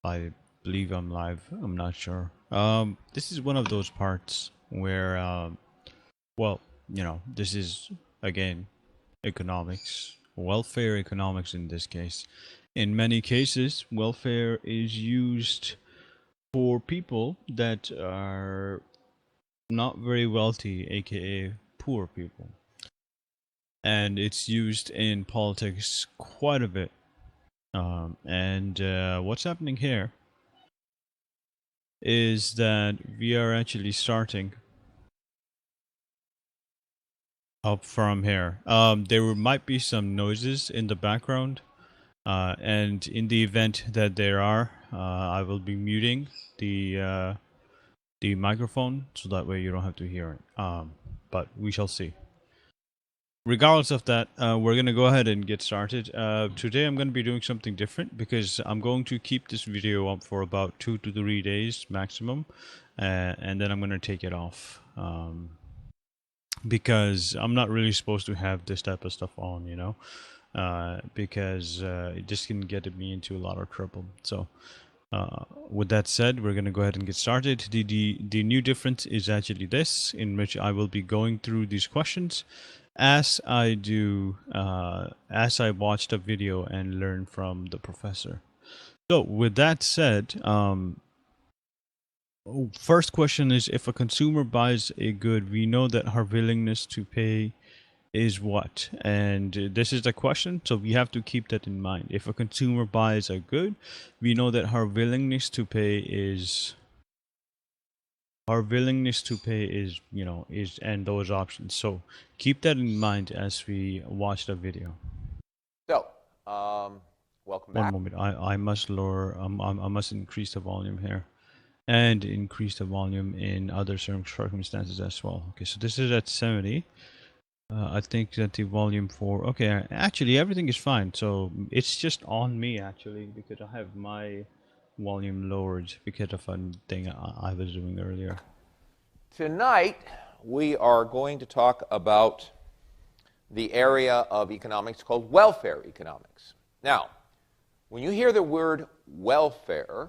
I believe I'm live. I'm not sure. This is one of those parts where, well, this is again economics, welfare economics in this case. In many cases, welfare is used for people that are not very wealthy, aka poor people. And it's used in politics quite a bit. And what's happening here is that we are actually starting up from here. There might be some noises in the background, and in the event that there are, I will be muting the microphone so that way you don't have to hear it. But we shall see. Regardless of that, we're going to go ahead and get started. Today I'm going to be doing something different because I'm going to keep this video up for about 2 to 3 days maximum, and then I'm going to take it off. Because I'm not really supposed to have this type of stuff on, because it just can get me into a lot of trouble. So with that said, we're going to go ahead and get started. The new difference is actually this, in which I will be going through these questions as I do, as I watch the video and learn from the professor. So with that said, first question is, if a consumer buys a good, we know that her willingness to pay is what? And this is the question, so we have to keep that in mind. If a consumer buys a good, we know that her willingness to pay is and those options. So keep that in mind as we watch the video. So, welcome back. One moment, I must lower, I must increase the volume here, and increase the volume in other circumstances as well. Okay, so this is at 70. I think that the volume okay, actually everything is fine. So it's just on me actually, because I have my volume lowered because of a thing I was doing earlier. Tonight, we are going to talk about the area of economics called welfare economics. Now, when you hear the word welfare,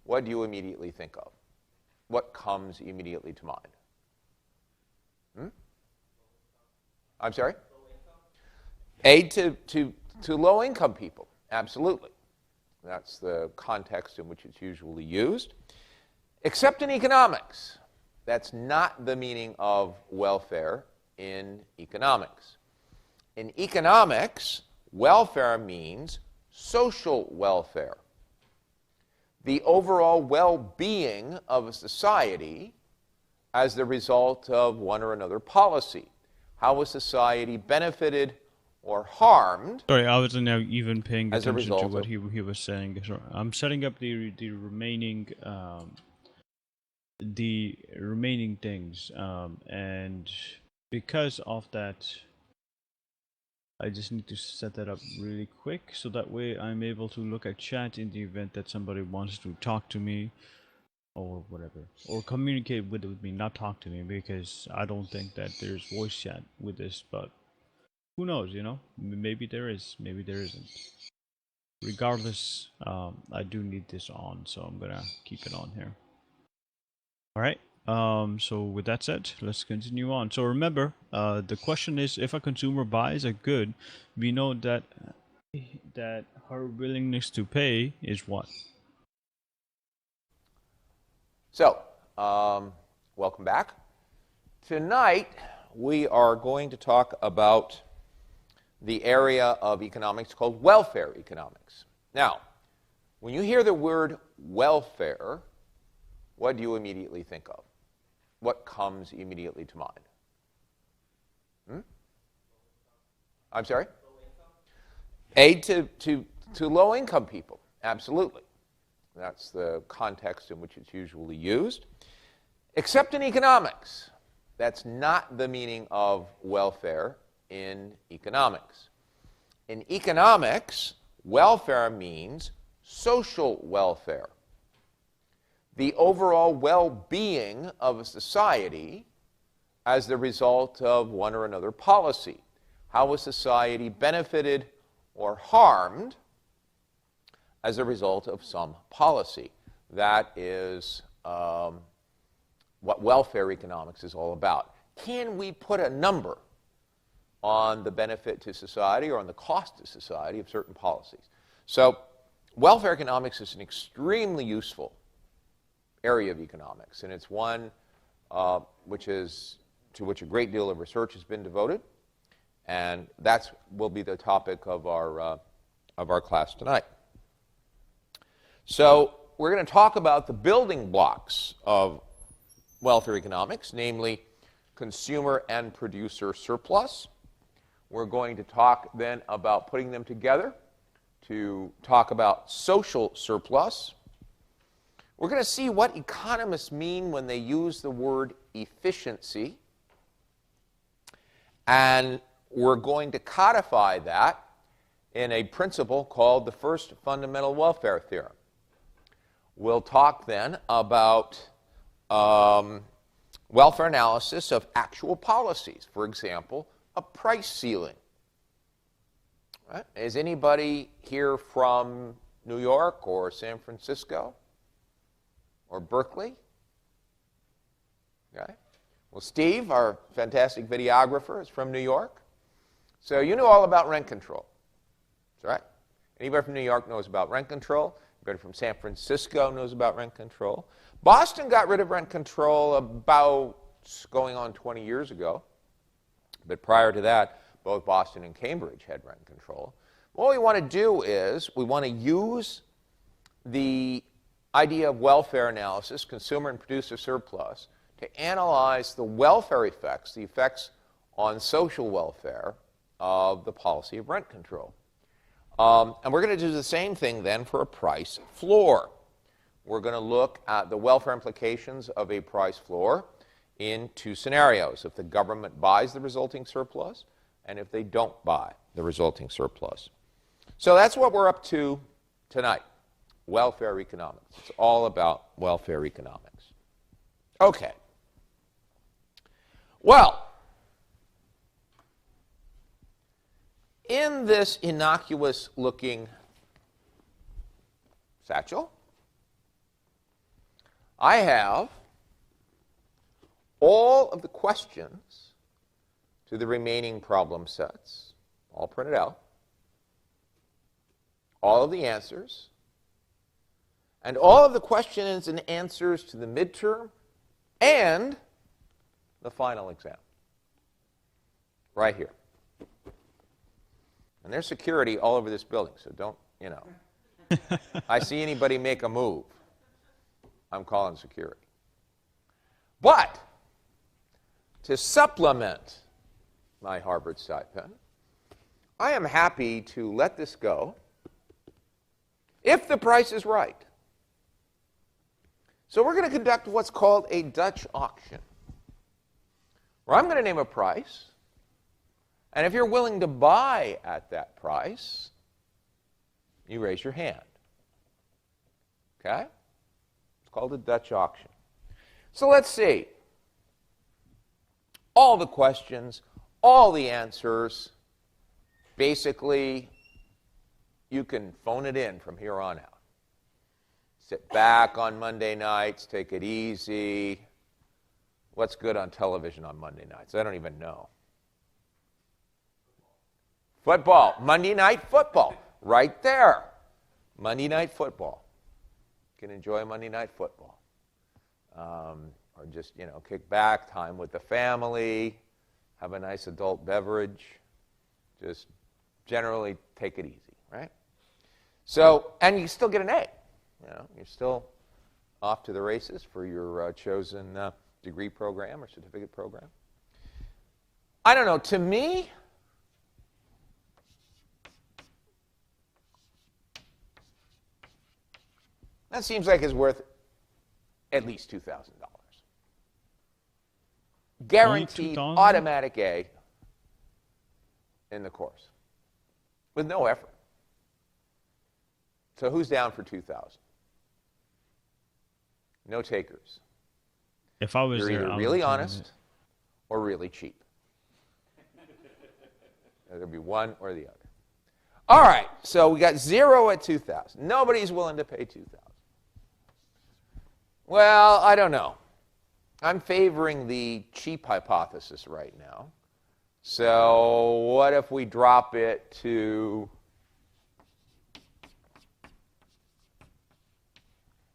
what do you immediately think of? What comes immediately to mind? I'm sorry? Aid to low-income people, absolutely. That's the context in which it's usually used. Except in economics. That's not the meaning of welfare in economics. In economics, welfare means social welfare. The overall well-being of a society as the result of one or another policy. How a society benefited or harmed. Sorry, I wasn't even paying attention to what he was saying. So I'm setting up the remaining things, and because of that, I just need to set that up really quick so that way I'm able to look at chat in the event that somebody wants to talk to me or whatever, or communicate with me, not talk to me, because I don't think that there's voice chat with this, but who knows, maybe there is, maybe there isn't. Regardless, I do need this on, so I'm gonna keep it on here. All right. So with that said, let's continue on. So remember, the question is, if a consumer buys a good, we know that her willingness to pay is what? So, welcome back. Tonight, we are going to talk about the area of economics called welfare economics. Now, when you hear the word welfare, what do you immediately think of? What comes immediately to mind? I'm sorry? Aid to low-income people, absolutely. That's the context in which it's usually used. Except in economics. That's not the meaning of welfare in economics. In economics, welfare means social welfare. The overall well-being of a society as the result of one or another policy. How a society benefited or harmed as a result of some policy. That is what welfare economics is all about. Can we put a number on the benefit to society or on the cost to society of certain policies? So welfare economics is an extremely useful area of economics, and it's one to which a great deal of research has been devoted, and that will be the topic of our class tonight. So we're going to talk about the building blocks of welfare economics, namely consumer and producer surplus. We're going to talk then about putting them together to talk about social surplus. We're going to see what economists mean when they use the word efficiency. And we're going to codify that in a principle called the first fundamental welfare theorem. We'll talk then about welfare analysis of actual policies. For example, a price ceiling. Right? Is anybody here from New York or San Francisco or Berkeley? Okay. Well, Steve, our fantastic videographer, is from New York. So you know all about rent control. That's right. Anybody from New York knows about rent control. Anybody from San Francisco knows about rent control. Boston got rid of rent control about going on 20 years ago. But prior to that, both Boston and Cambridge had rent control. What we want to do is we want to use the idea of welfare analysis, consumer and producer surplus, to analyze the welfare effects, the effects on social welfare of the policy of rent control. And we're going to do the same thing then for a price floor. We're going to look at the welfare implications of a price floor in two scenarios: if the government buys the resulting surplus and if they don't buy the resulting surplus. So that's what we're up to tonight, welfare economics. It's all about welfare economics. Okay. Well, in this innocuous-looking satchel, I have all of the questions to the remaining problem sets, all printed out, all of the answers, and all of the questions and answers to the midterm and the final exam. Right here. And there's security all over this building, so don't, I see anybody make a move, I'm calling security. But to supplement my Harvard stipend, I am happy to let this go if the price is right. So we're going to conduct what's called a Dutch auction, where I'm going to name a price, and if you're willing to buy at that price, you raise your hand. Okay? It's called a Dutch auction. So let's see. All the questions, all the answers, basically, you can phone it in from here on out. Sit back on Monday nights, take it easy. What's good on television on Monday nights? I don't even know. Football. Monday Night Football. Right there. Monday Night Football. You can enjoy Monday Night Football. Or just, kick back, time with the family, have a nice adult beverage. Just generally take it easy, right? So, and you still get an A. You're still off to the races for your chosen degree program or certificate program. I don't know, to me, that seems like it's worth at least $2,000. Guaranteed automatic A in the course with no effort. So who's down for $2,000? No takers. If I was You're there, either really honest or really cheap. There'll be one or the other. All right, so we got 0 at 2,000. Nobody's willing to pay 2,000. Well, I don't know. I'm favoring the cheap hypothesis right now. So what if we drop it to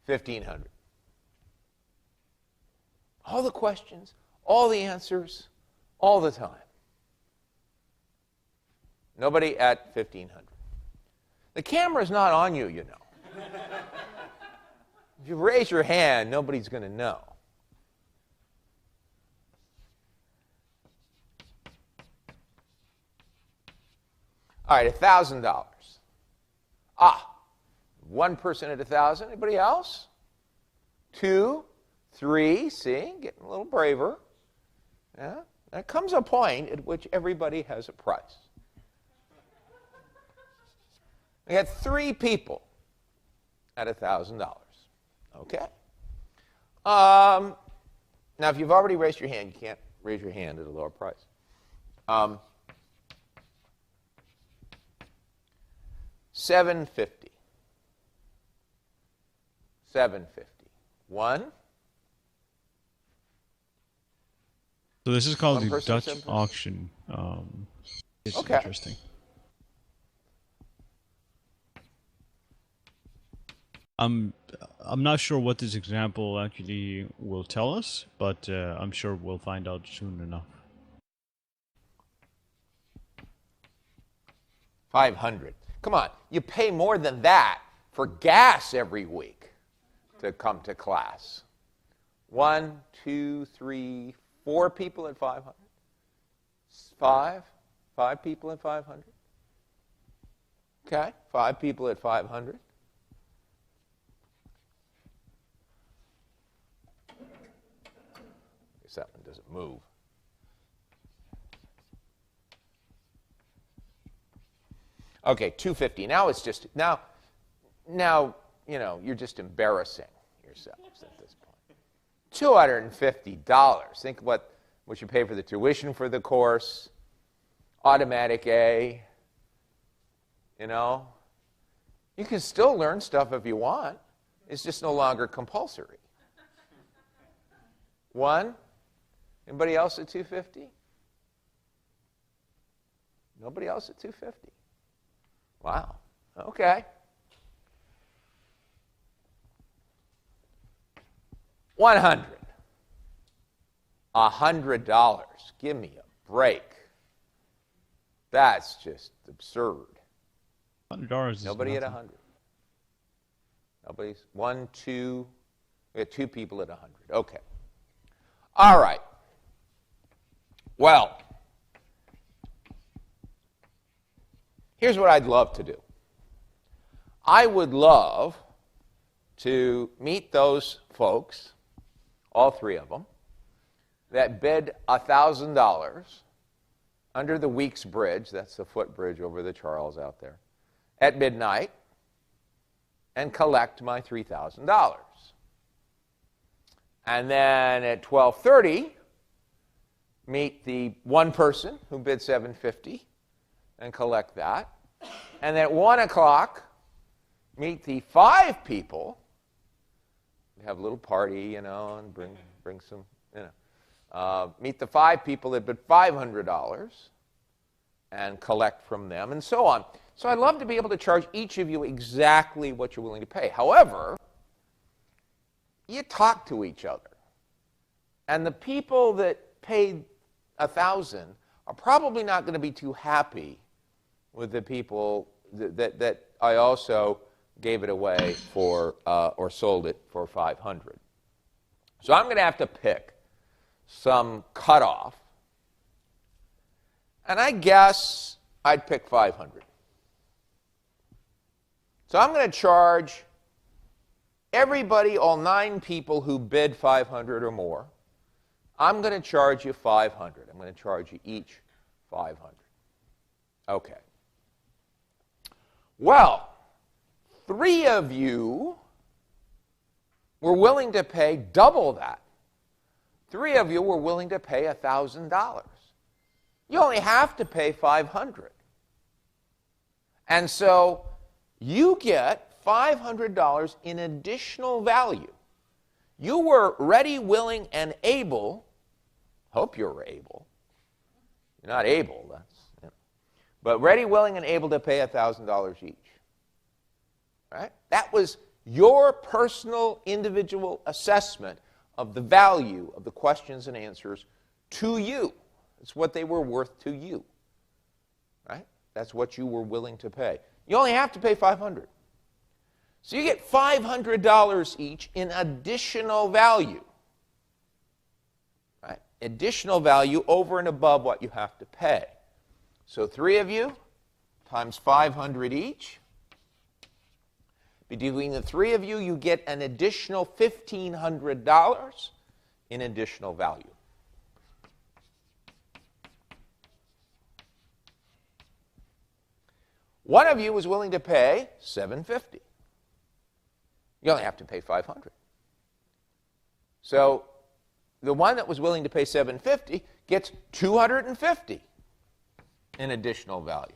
1,500? All the questions, all the answers, all the time. Nobody at 1,500. The camera's not on you, you know. If you raise your hand, nobody's going to know. All right, $1,000. One person at 1,000. Anybody else? 2, 3. See, getting a little braver. Yeah. There comes a point at which everybody has a price. We had 3 people at $1,000. Okay. Now, if you've already raised your hand, you can't raise your hand at a lower price. $750. $750. 1. So this is called One the person, Dutch 750. auction. It's Okay. interesting. I'm not sure what this example actually will tell us, but I'm sure we'll find out soon enough. 500. Come on, you pay more than that for gas every week to come to class. 1, 2, 3, 4 people at 500. 5 people at 500. Okay, 5 people at 500. Guess that one doesn't move. Okay, 250. Now it's just now you know you're just embarrassing yourselves at this point. $250. Think what you pay for the tuition for the course, automatic A. You know, you can still learn stuff if you want. It's just no longer compulsory. 1. Anybody else at 250? Nobody else at 250. Wow. Okay. 100. $100. Give me a break. That's just absurd. $100 is Nobody at nothing. 100. Nobody's 1, 2. We had 2 people at 100. Okay. All right. Well, here's what I'd love to do. I would love to meet those folks, all 3 of them, that bid $1,000 under the Weeks Bridge, that's the footbridge over the Charles out there, at midnight, and collect my $3,000. And then at 12:30, meet the one person who bid $750 and collect that. And then at 1 o'clock, meet the 5 people. Have a little party, you know, and bring some, you know. Meet the 5 people that bid $500 and collect from them, and so on. So I'd love to be able to charge each of you exactly what you're willing to pay. However, you talk to each other. And the people that paid $1,000 are probably not going to be too happy with the people that I also gave it away for or sold it for $500. So I'm going to have to pick some cutoff. And I guess I'd pick 500. So I'm going to charge everybody, all 9 people who bid 500 or more, I'm going to charge you 500. I'm going to charge you each 500. Okay. Well, 3 of you were willing to pay double that. 3 of you were willing to pay $1,000. You only have to pay $500. And so you get $500 in additional value. You were ready, willing, and able. Hope you're able. You're not able, but ready, willing, and able to pay $1,000 each. Right? That was your personal, individual assessment of the value of the questions and answers to you. It's what they were worth to you. Right? That's what you were willing to pay. You only have to pay $500. So you get $500 each in additional value. Right? Additional value over and above what you have to pay. So 3 of you times 500 each. Between the 3 of you, you get an additional $1,500 in additional value. One of you was willing to pay $750. You only have to pay $500. So the one that was willing to pay $750 gets $250 in additional value.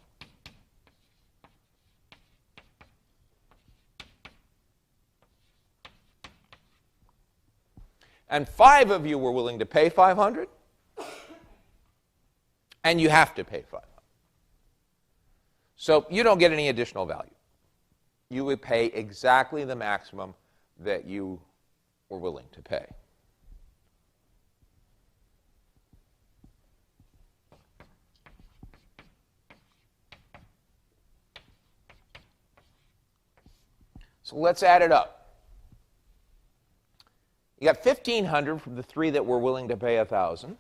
And 5 of you were willing to pay $500, and you have to pay $500. So you don't get any additional value. You would pay exactly the maximum that you were willing to pay. So let's add it up. You got $1,500 from the 3 that were willing to pay $1,000.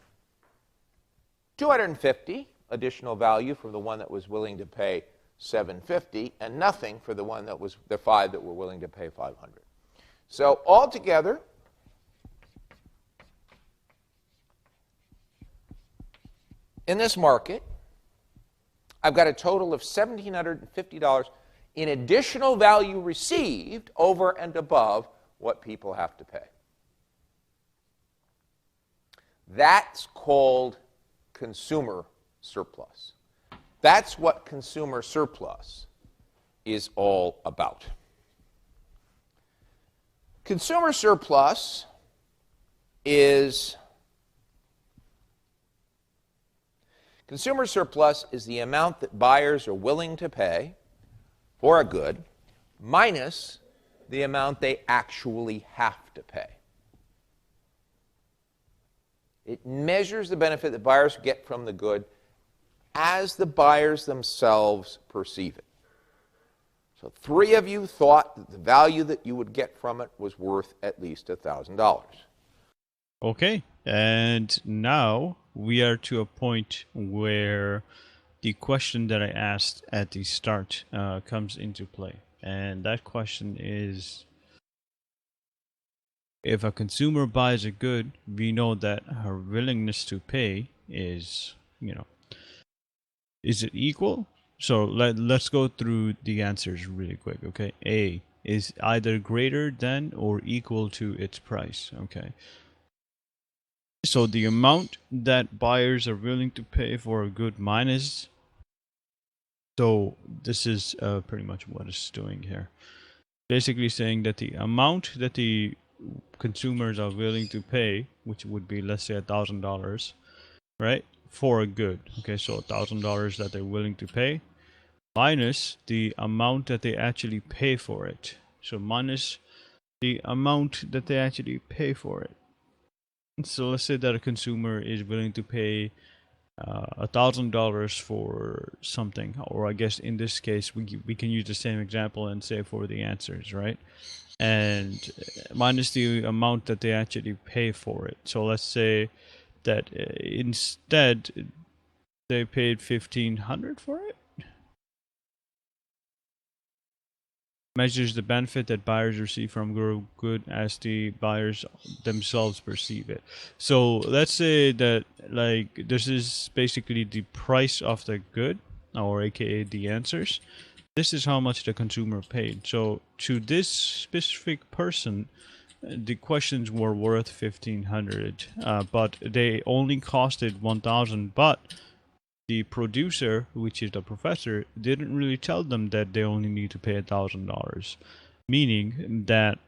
$250 additional value from the one that was willing to pay $750, and nothing for the 5 that were willing to pay $500. So altogether, in this market, I've got a total of $1,750 in additional value received over and above what people have to pay. That's called consumer surplus. That's what consumer surplus is all about. Consumer surplus is the amount that buyers are willing to pay for a good minus the amount they actually have to pay. It measures the benefit that buyers get from the good as the buyers themselves perceive it. So 3 of you thought that the value that you would get from it was worth at least $1,000. Okay, and now we are to a point where the question that I asked at the start comes into play. And that question is, if a consumer buys a good, we know that her willingness to pay is, is it equal? So let's go through the answers really quick, okay? A is either greater than or equal to its price, okay? So the amount that buyers are willing to pay for a good minus, so this is pretty much what it's doing here. Basically saying that the amount that the consumers are willing to pay, which would be, let's say, $1,000, right, for a good. Okay, so $1,000 that they're willing to pay, minus the amount that they actually pay for it. So minus the amount that they actually pay for it. So let's say that a consumer is willing to pay $1,000 for something, or I guess in this case we can use the same example and say for the answers, right? And minus the amount that they actually pay for it. So let's say that instead they paid $1,500 for it. Measures the benefit that buyers receive from good as the buyers themselves perceive it. So let's say that, like, this is basically the price of the good, or aka the answers. This is how much the consumer paid. So to this specific person, the questions were worth $1,500, but they only costed $1,000. But the producer, which is the professor, didn't really tell them that they only need to pay $1,000, meaning that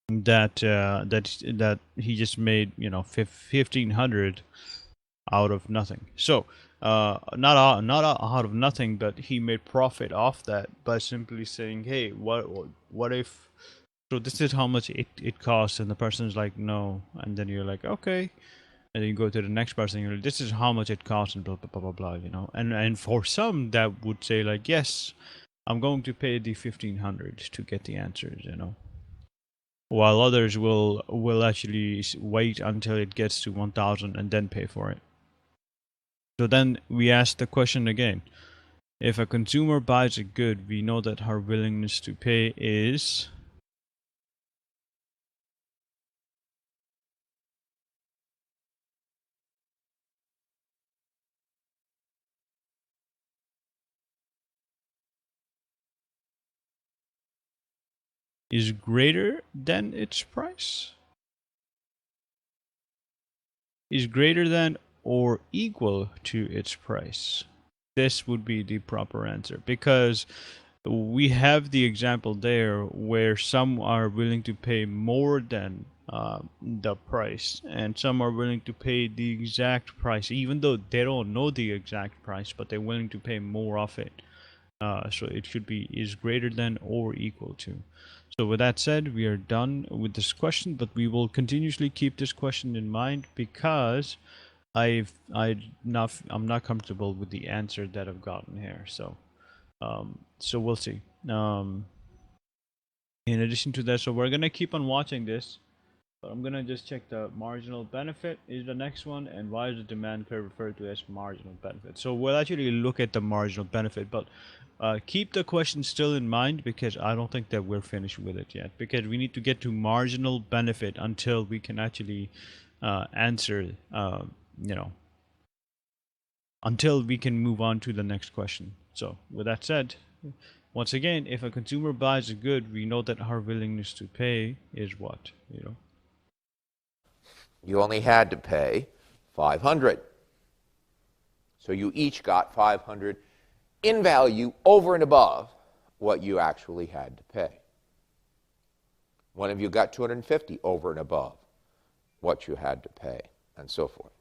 that he just made 1,500 out of nothing. So not out of nothing, but he made profit off that by simply saying, "Hey, what if?" So this is how much it costs, and the person's like, "No," and then you're like, "Okay." And then you go to the next person, you're like, "This is how much it costs," and blah blah blah blah blah. And for some that would say like, "Yes, I'm going to pay the 1,500 to get the answers. While others will actually wait until it gets to 1,000 and then pay for it. So then we ask the question again. If a consumer buys a good, we know that her willingness to pay is greater than its price. Is greater than or equal to its price. This would be the proper answer, because we have the example there where some are willing to pay more than the price, and some are willing to pay the exact price, even though they don't know the exact price, but they're willing to pay more of it. So it should be is greater than or equal to. So with that said, we are done with this question, but we will continuously keep this question in mind, because I'm not comfortable with the answer that I've gotten here. So we'll see. In addition to that, so we're gonna keep on watching this, but I'm gonna just check the marginal benefit is the next one, and why is the demand curve referred to as marginal benefit. So we'll actually look at the marginal benefit, but keep the question still in mind, because I don't think that we're finished with it yet, because we need to get to marginal benefit until we can actually answer, until we can move on to the next question. So with that said, once again, if a consumer buys a good, we know that her willingness to pay is what? You only had to pay 500. So you each got 500 in value over and above what you actually had to pay. One of you got 250 over and above what you had to pay, and so forth.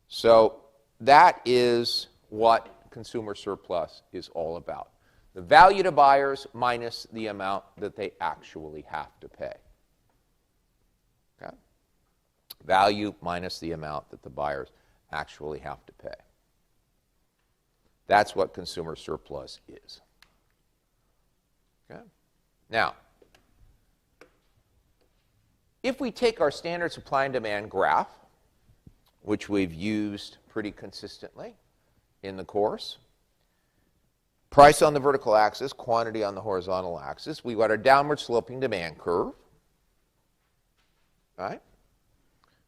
So that is what consumer surplus is all about. The value to buyers minus the amount that they actually have to pay. Okay? Value minus the amount that the buyers actually have to pay. That's what consumer surplus is. Okay? Now, if we take our standard supply and demand graph, which we've used pretty consistently in the course, price on the vertical axis, quantity on the horizontal axis, we've got our downward sloping demand curve. Right?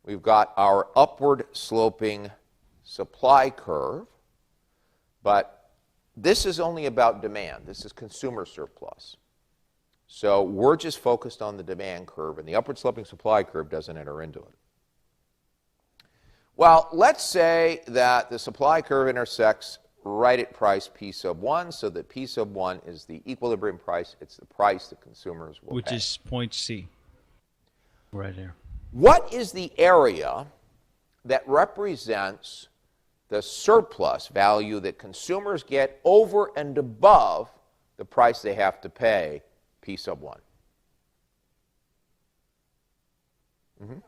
We've got our upward sloping supply curve. But this is only about demand. This is consumer surplus. So we're just focused on the demand curve, and the upward sloping supply curve doesn't enter into it. Well, let's say that the supply curve intersects right at price P sub 1, so that P sub 1 is the equilibrium price. It's the price that consumers will pay. Which is point C, right there. What is the area that represents the surplus value that consumers get over and above the price they have to pay, P sub 1? Mm-hmm.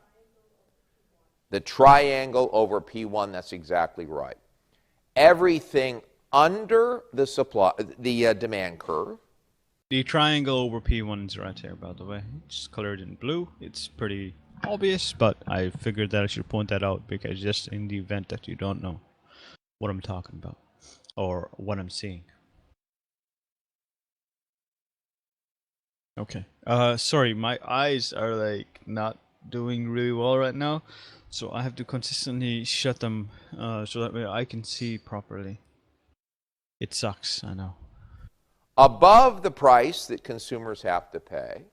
The triangle over P1, that's exactly right. Everything under the demand curve. The triangle over P1 is right there, by the way. It's colored in blue. It's pretty obvious, but I figured that I should point that out, because just in the event that you don't know what I'm talking about or what I'm seeing. Okay. Sorry, my eyes are like not doing really well right now, so I have to consistently shut them so that way I can see properly. It sucks, I know. Above the price that consumers have to pay,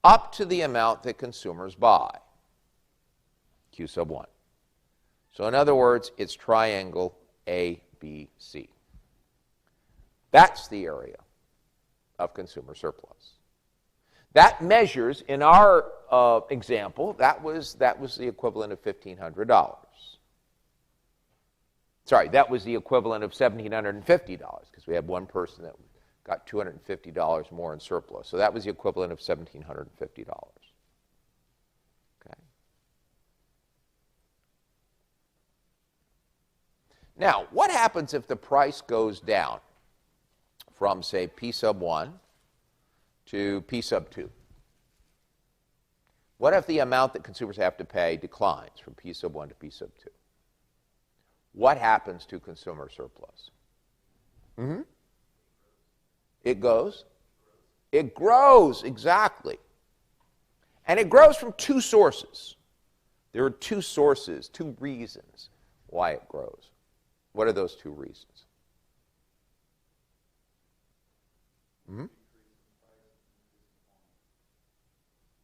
up to the amount that consumers buy, Q sub 1. So in other words, it's triangle ABC. That's the area of consumer surplus. That measures, in our example, that was the equivalent of $1,500. Sorry, that was the equivalent of $1,750 because we had one person that got $250 more in surplus. So that was the equivalent of $1,750. Okay. Now, what happens if the price goes down from, say, P sub 1 to P sub 2? What if the amount that consumers have to pay declines from P sub 1 to P sub 2? What happens to consumer surplus? It goes? It grows, exactly. And it grows from two sources. There are two sources, two reasons why it grows. What are those two reasons?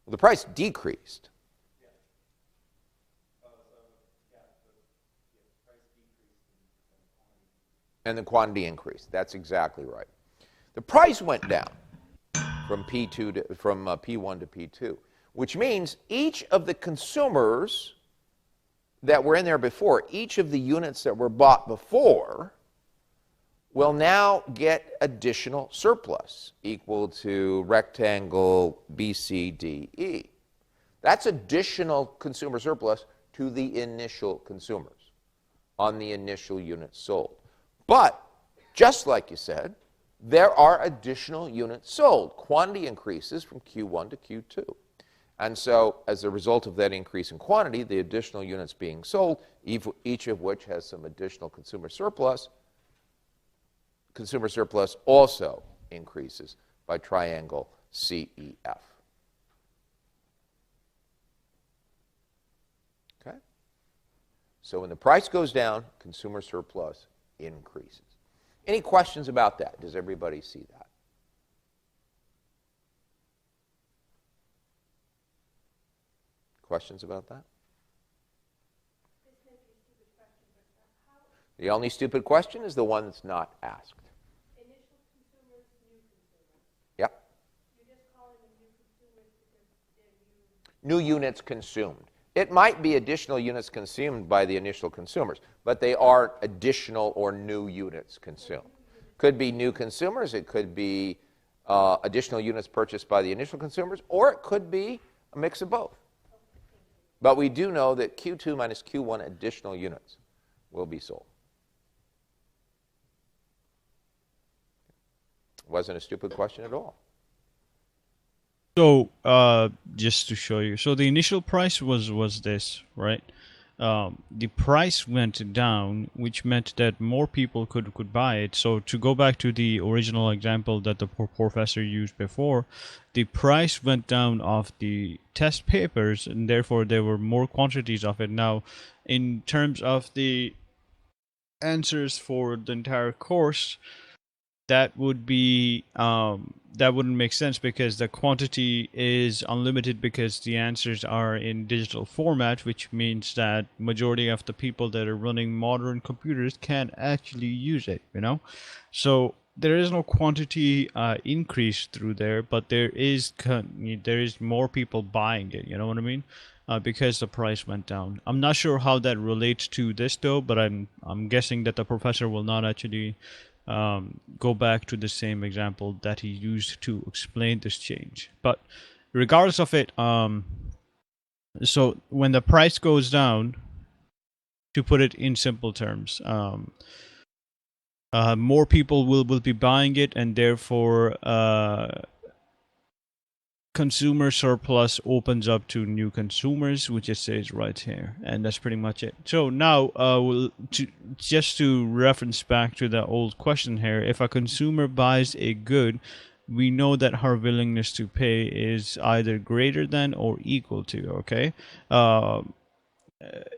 The price decreased. And the quantity increased. That's exactly right. The price went down from P1 to P2, which means each of the consumers that were in there before, each of the units that were bought before, will now get additional surplus equal to rectangle BCDE. That's additional consumer surplus to the initial consumers on the initial units sold. But, just like you said, there are additional units sold. Quantity increases from Q1 to Q2. And so, as a result of that increase in quantity, the additional units being sold, each of which has some additional consumer surplus also increases by triangle CEF. Okay? So when the price goes down, consumer surplus increases. Any questions about that? Does everybody see that? Questions about that? The only stupid question is the one that's not asked. Initial consumers, new consumers. Yep. You're just calling them new consumers because they're new. New units consumed. It might be additional units consumed by the initial consumers, but they are additional or new units consumed. Could be new consumers, it could be additional units purchased by the initial consumers, or it could be a mix of both. But we do know that Q2 minus Q1 additional units will be sold. Wasn't a stupid question at all. So, just to show you, so the initial price was this, right? The price went down, which meant that more people could buy it. So to go back to the original example that the professor used before, the price went down of the test papers, and therefore there were more quantities of it. Now, in terms of the answers for the entire course, that would be that wouldn't make sense because the quantity is unlimited because the answers are in digital format, which means that majority of the people that are running modern computers can actually use it, you know. So there is no quantity increase through there, but there is more people buying it, you know what I mean? Because the price went down. I'm not sure how that relates to this though, but I'm guessing that the professor will not actually go back to the same example that he used to explain this change. But regardless of it, so when the price goes down, to put it in simple terms, more people will be buying it, and therefore consumer surplus opens up to new consumers, which it says right here, and that's pretty much it. So now, just to reference back to the old question here, if a consumer buys a good, we know that her willingness to pay is either greater than or equal to, okay?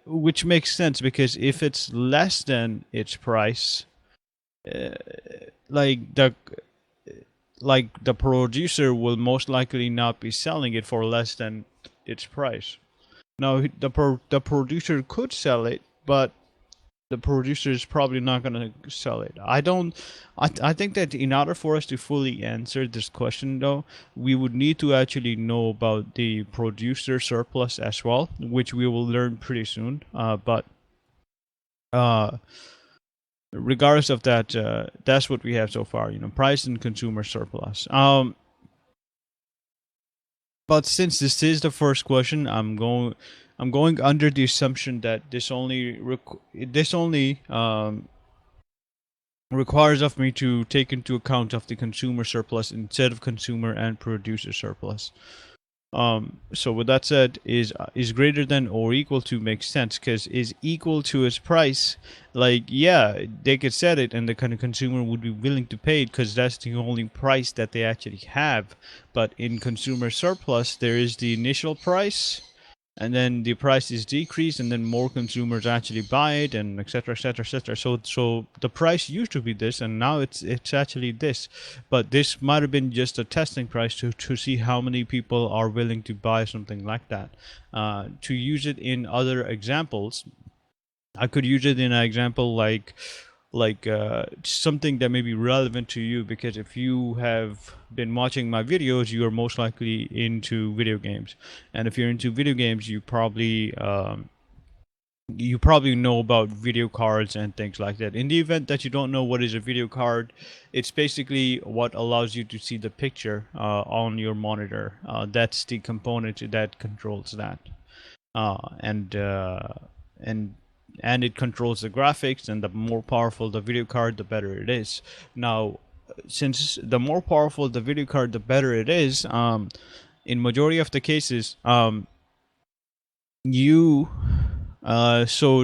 Which makes sense because if it's less than its price, like the producer will most likely not be selling it for less than its price. Now the producer could sell it but the producer is probably not going to sell it. I think that in order for us to fully answer this question, though, we would need to actually know about the producer surplus as well, which we will learn pretty soon. But regardless of that, that's what we have so far. Price and consumer surplus. But since this is the first question, I'm going under the assumption that this only requires of me to take into account of the consumer surplus instead of consumer and producer surplus. So with that said, is greater than or equal to makes sense, because is equal to its price. Like, yeah, they could set it and the kind of consumer would be willing to pay it because that's the only price that they actually have. But in consumer surplus, there is the initial price, and then the price is decreased, and then more consumers actually buy it, and etc., etc., etc. So the price used to be this, and now it's actually this. But this might have been just a testing price to see how many people are willing to buy something like that. To use it in other examples, I could use it in an example like something that may be relevant to you, because if you have been watching my videos, you are most likely into video games, and if you're into video games, you probably know about video cards and things like that. In the event that you don't know what is a video card, it's basically what allows you to see the picture on your monitor. That's the component that controls that, and it controls the graphics, and the more powerful the video card, the better it is. Now, since the more powerful the video card, the better it is, in majority of the cases, so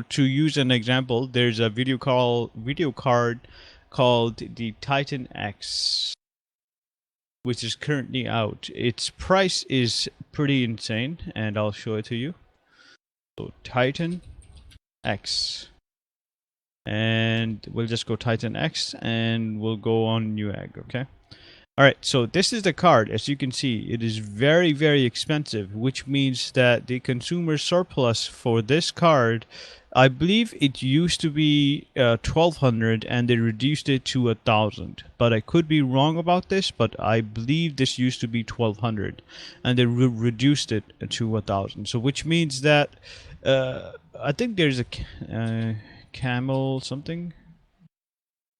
to use an example, there's a video card called the Titan X, which is currently out. Its price is pretty insane, and I'll show it to you. So Titan X, and we'll just go Titan X, and we'll go on Newegg. Okay, all right, so this is the card. As you can see, it is very, very expensive, which means that the consumer surplus for this card, I believe it used to be 1,200 and they reduced it to 1,000, but I could be wrong about this, but I believe this used to be 1,200 and they reduced it to 1,000. So which means that I think there's a camel something.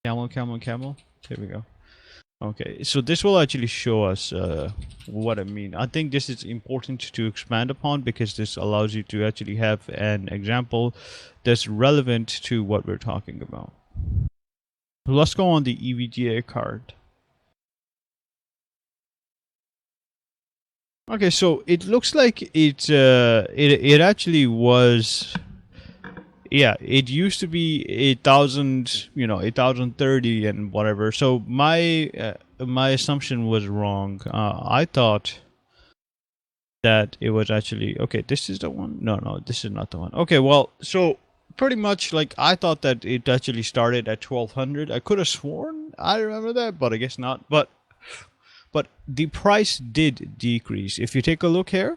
Camel. Here we go. Okay, so this will actually show us what I mean. I think this is important to expand upon because this allows you to actually have an example that's relevant to what we're talking about. Let's go on the EVGA card. Okay, so it looks like it actually was. Yeah, it used to be 1,000, 1,030 and whatever. So my assumption was wrong. I thought that it was actually okay. This is the one. No, this is not the one. Okay, well, so pretty much like I thought that it actually started at 1,200. I could have sworn I remember that, but I guess not. But the price did decrease. If you take a look here.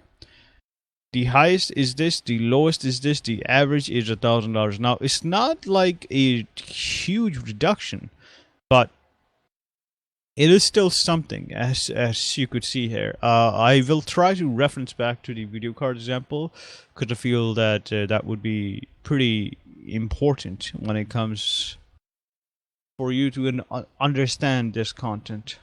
The highest is this, the lowest is this, the average is $1,000. Now, it's not like a huge reduction, but it is still something, as you could see here. I will try to reference back to the video card example, because I feel that that would be pretty important when it comes for you to understand this content.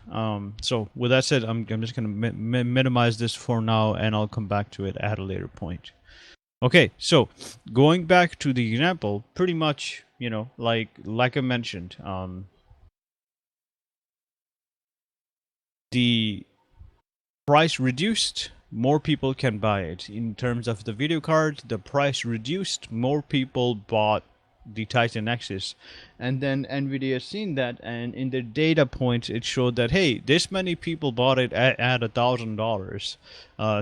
So with that said, I'm just going to minimize this for now, and I'll come back to it at a later point. Okay, so going back to the example, pretty much, like I mentioned, the price reduced, more people can buy it. In terms of the video card, the price reduced, more people bought the Titan X's, and then Nvidia has seen that, and in the data points it showed that, hey, this many people bought it at $1,000,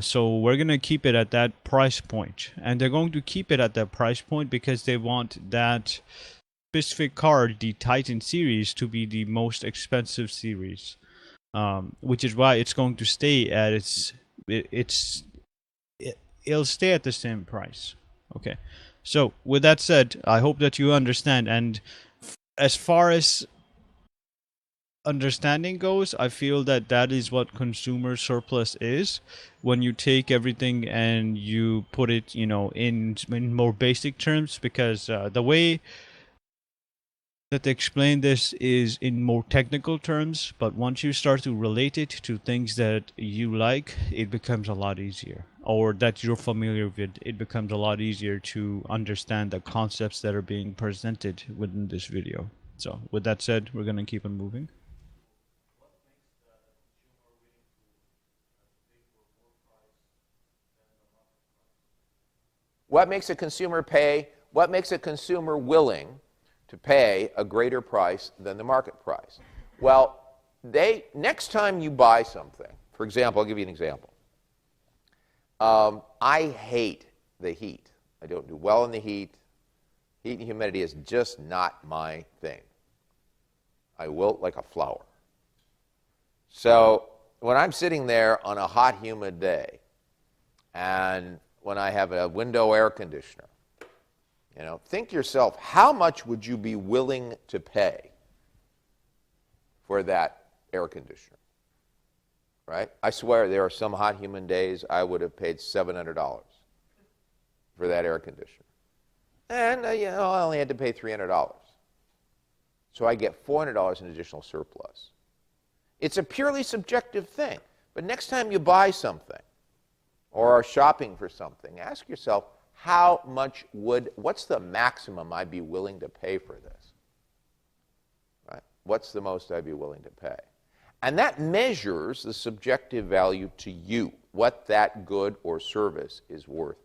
so we're gonna keep it at that price point, and they're going to keep it at that price point because they want that specific card, the Titan series, to be the most expensive series, which is why it's going to stay at it'll stay at the same price. Okay, So with that said, I hope that you understand. And as far as understanding goes, I feel that that is what consumer surplus is. When you take everything and you put it, in more basic terms, because the way that they explain this is in more technical terms, but once you start to relate it to things that you like, it becomes a lot easier, or that you're familiar with. It becomes a lot easier to understand the concepts that are being presented within this video. So with that said, we're going to keep on moving. What makes a consumer pay? What makes a consumer willing to pay a greater price than the market price? Well, next time you buy something, for example, I'll give you an example. I hate the heat. I don't do well in the heat. Heat and humidity is just not my thing. I wilt like a flower. So when I'm sitting there on a hot, humid day, and when I have a window air conditioner, think to yourself, how much would you be willing to pay for that air conditioner? Right? I swear there are some hot, humid days I would have paid $700 for that air conditioner. And, I only had to pay $300. So I get $400 in additional surplus. It's a purely subjective thing. But next time you buy something or are shopping for something, ask yourself, what's the maximum I'd be willing to pay for this? Right? What's the most I'd be willing to pay? And that measures the subjective value to you, what that good or service is worth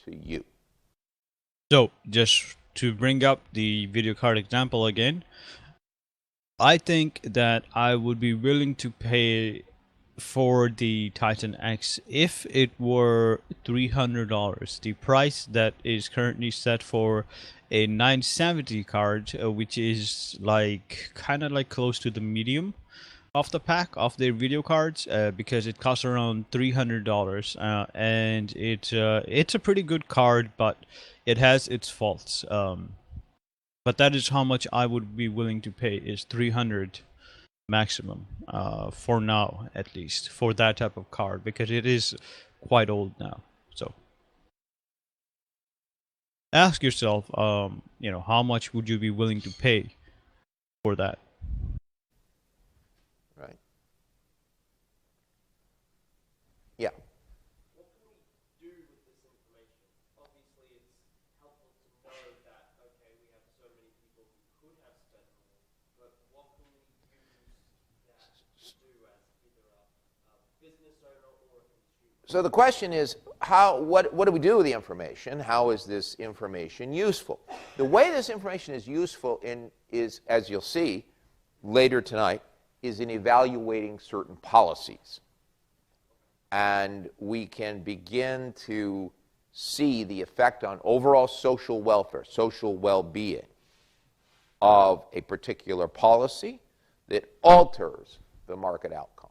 to you. So just to bring up the video card example again, I think that I would be willing to pay for the Titan X if it were $300. The price that is currently set for a 970 card, which is kind of close to the medium of the pack of their video cards, because it costs around $300, and it's a pretty good card, but it has its faults. But that is how much I would be willing to pay, is $300 maximum, for now at least, for that type of card, because it is quite old now. So ask yourself, how much would you be willing to pay for that? Right. Yeah. What can we do with this information? Obviously, it's helpful to know that, okay, we have so many people who could have spent more, but what can we use that to do as either a business owner or a consumer? So the question is, what do we do with the information? How is this information useful? The way this information is useful is, as you'll see later tonight, is in evaluating certain policies. And we can begin to see the effect on overall social welfare, social well-being of a particular policy that alters the market outcome.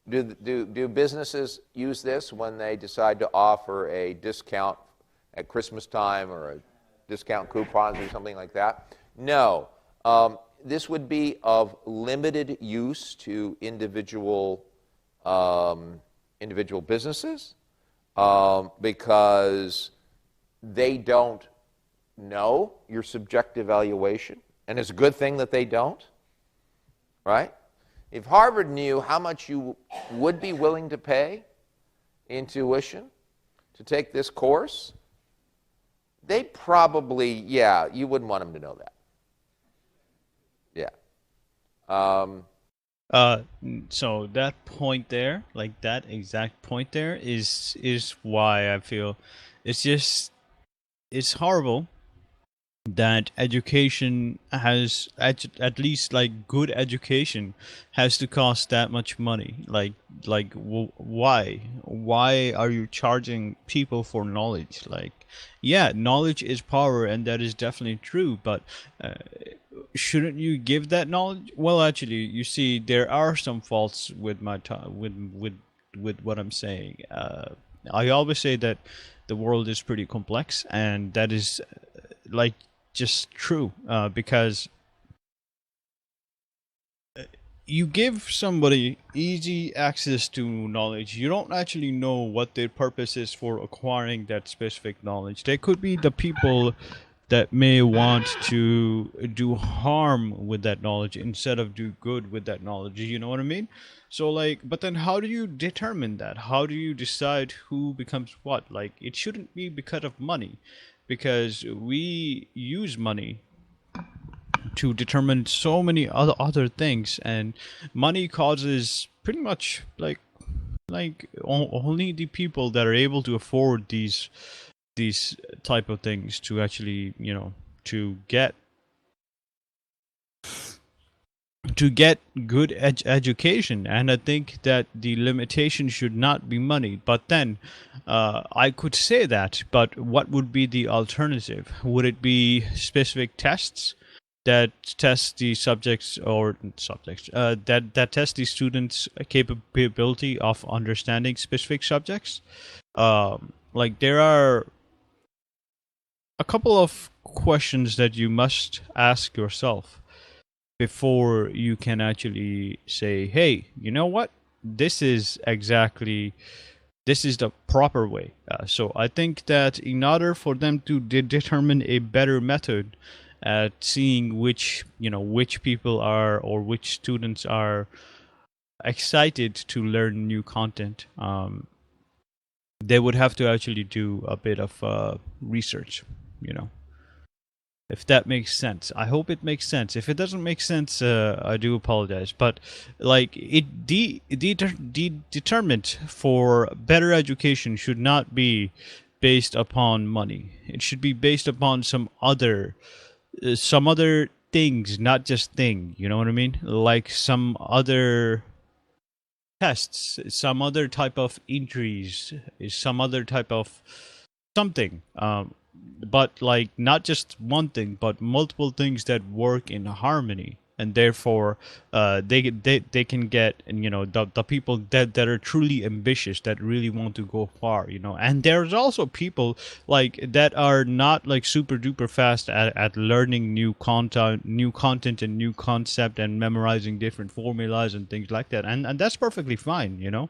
Do businesses use this when they decide to offer a discount at Christmas time, or a discount coupons or something like that? No. This would be of limited use to individual businesses, because they don't know your subjective valuation, and it's a good thing that they don't, right? If Harvard knew how much you would be willing to pay in tuition to take this course, they probably, you wouldn't want them to know that. Yeah. So that point there, that exact point there, is why I feel it's horrible that education has, at least good education, has to cost that much money. Why are you charging people for knowledge? Knowledge is power, and that is definitely true, but shouldn't you give that knowledge? Well, actually, you see, there are some faults with my with what I'm saying. I always say that the world is pretty complex, and that is like just true, because you give somebody easy access to knowledge. You don't actually know what their purpose is for acquiring that specific knowledge. They could be the people that may want to do harm with that knowledge instead of do good with that knowledge. You know what I mean? So like, but then how do you determine that? How do you decide who becomes what? Like, it shouldn't be because of money, because we use money to determine so many other things, and money causes pretty much only the people that are able to afford these type of things to actually, to get good education. And I think that the limitation should not be money. But then I could say that, but what would be the alternative? Would it be specific tests that test the subjects that test the students' capability of understanding specific subjects? Like, there are a couple of questions that you must ask yourself before you can actually say, hey, you know what, this is the proper way. So I think that in order for them to determine a better method at seeing which people are, or which students are excited to learn new content, they would have to actually do a bit of research, if that makes sense. I hope it makes sense. If it doesn't make sense, I do apologize. But like, it determined for better education should not be based upon money. It should be based upon some other things, not just thing. You know what I mean? Like some other tests, some other type of entries, some other type of something. But like, not just one thing, but multiple things that work in harmony, and therefore they can get, and the people that are truly ambitious, that really want to go far. And there's also people like that are not like super duper fast at learning new content and new concept, and memorizing different formulas and things like that, and that's perfectly fine.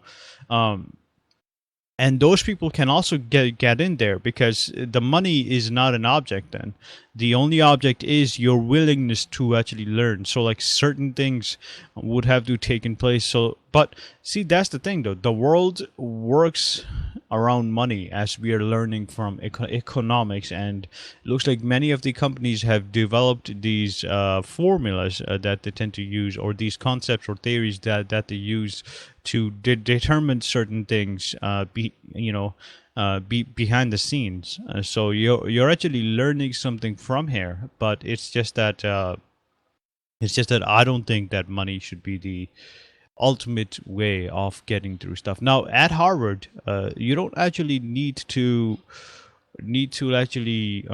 And those people can also get in there, because the money is not an object. Then the only object is your willingness to actually learn. So like, certain things would have to take in place. So, but see, that's the thing though, the world works around money, as we are learning from economics, and it looks like many of the companies have developed these formulas that they tend to use, or these concepts or theories that they use to determine certain things, behind the scenes. So you're actually learning something from here, but it's just that I don't think that money should be the ultimate way of getting through stuff. Now at Harvard, you don't actually need to actually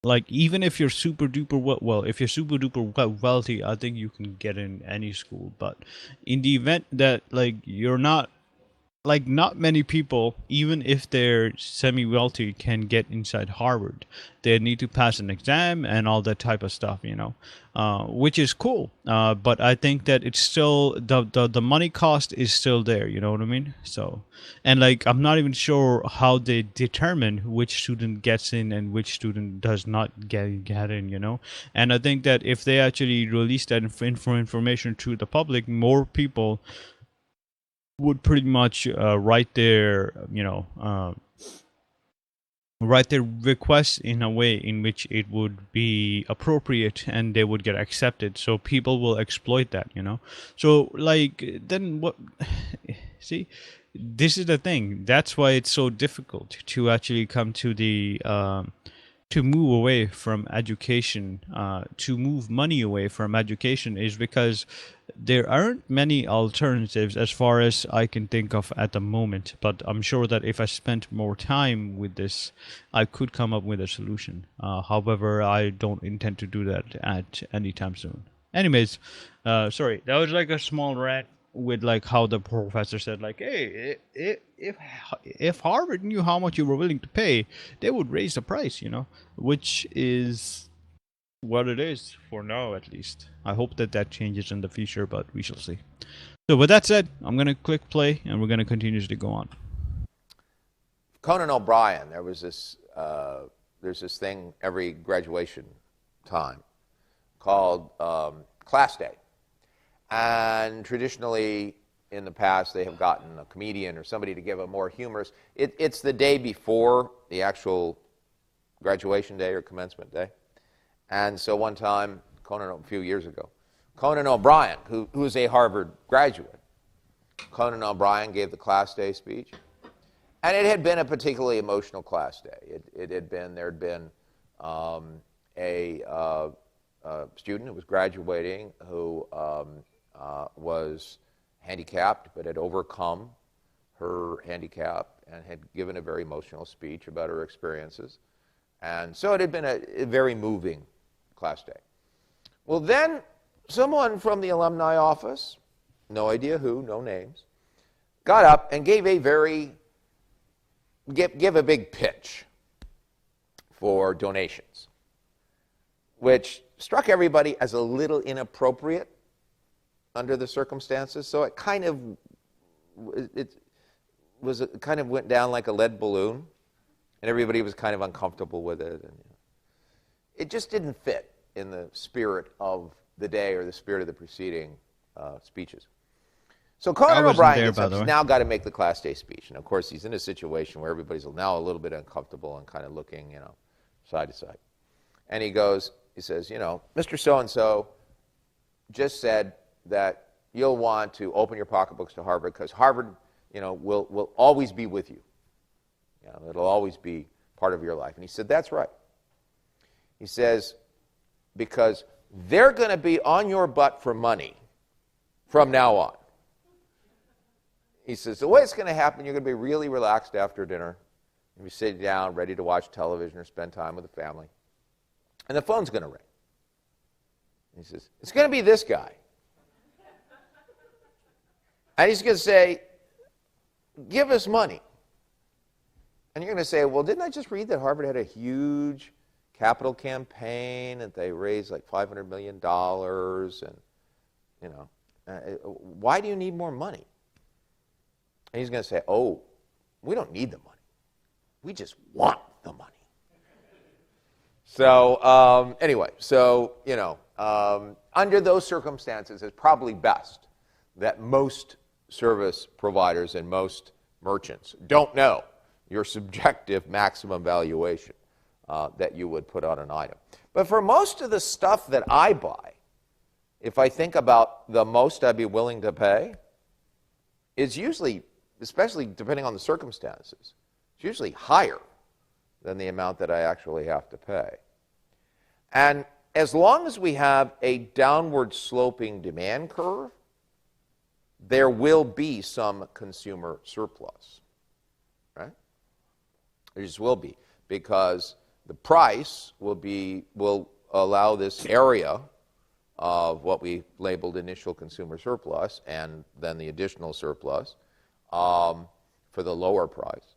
like, even if you're super duper if you're super duper wealthy, I think you can get in any school. But in the event that like you're not, like, not many people, even if they're semi-wealthy, can get inside Harvard. They need to pass an exam and all that type of stuff, which is cool. But I think that it's still, the money cost is still there. You know what I mean? So, and like, I'm not even sure how they determine which student gets in and which student does not get in. And I think that if they actually release that information to the public, more people would pretty much write their requests in a way in which it would be appropriate, and they would get accepted. So people will exploit that. So like, then what? See, this is the thing. That's why it's so difficult to actually come to the to move away from education, to move money away from education, is because there aren't many alternatives as far as I can think of at the moment. But I'm sure that if I spent more time with this, I could come up with a solution. However, I don't intend to do that at any time soon. Anyways, sorry, that was like a small rant with like how the professor said like, hey, if Harvard knew how much you were willing to pay, they would raise the price, which is what it is for now, at least. I hope that that changes in the future, but we shall see. So with that said, I'm going to click play and we're going to continuously go on. Conan O'Brien, there's this thing every graduation time called Class Day. And traditionally, in the past, they have gotten a comedian or somebody to give a more humorous. It's the day before the actual graduation day or commencement day. And so one time, a few years ago, Conan O'Brien, who is a Harvard graduate, Conan O'Brien gave the Class Day speech. And it had been a particularly emotional Class Day. There had been a student who was graduating who was handicapped but had overcome her handicap and had given a very emotional speech about her experiences. And so it had been a very moving Class Day. Well, then someone from the alumni office, no idea who, no names, got up and gave a big pitch for donations, which struck everybody as a little inappropriate under the circumstances. So it kind of went down like a lead balloon, and everybody was kind of uncomfortable with it. And it just didn't fit in the spirit of the day or the spirit of the preceding speeches. So Conan O'Brien gets up, he's now got to make the Class Day speech. And of course, he's in a situation where everybody's now a little bit uncomfortable and kind of looking, side to side. And he says, Mr. So-and-so just said that you'll want to open your pocketbooks to Harvard because Harvard, will always be with you. It'll always be part of your life. And he said, that's right. He says, because they're going to be on your butt for money from now on. He says, the way it's going to happen, you're going to be really relaxed after dinner. You'll be sitting down, ready to watch television or spend time with the family. And the phone's going to ring. He says, it's going to be this guy. And he's going to say, give us money. And you're going to say, well, didn't I just read that Harvard had a huge capital campaign and they raised like $500 million and, why do you need more money? And he's going to say, oh, we don't need the money. We just want the money. So anyway, under those circumstances, it's probably best that most service providers and most merchants don't know your subjective maximum valuation that you would put on an item. But for most of the stuff that I buy, if I think about the most I'd be willing to pay, it's usually, especially depending on the circumstances, it's usually higher than the amount that I actually have to pay. And as long as we have a downward sloping demand curve, there will be some consumer surplus, right? There just will be, because the price will allow this area of what we labeled initial consumer surplus and then the additional surplus for the lower price.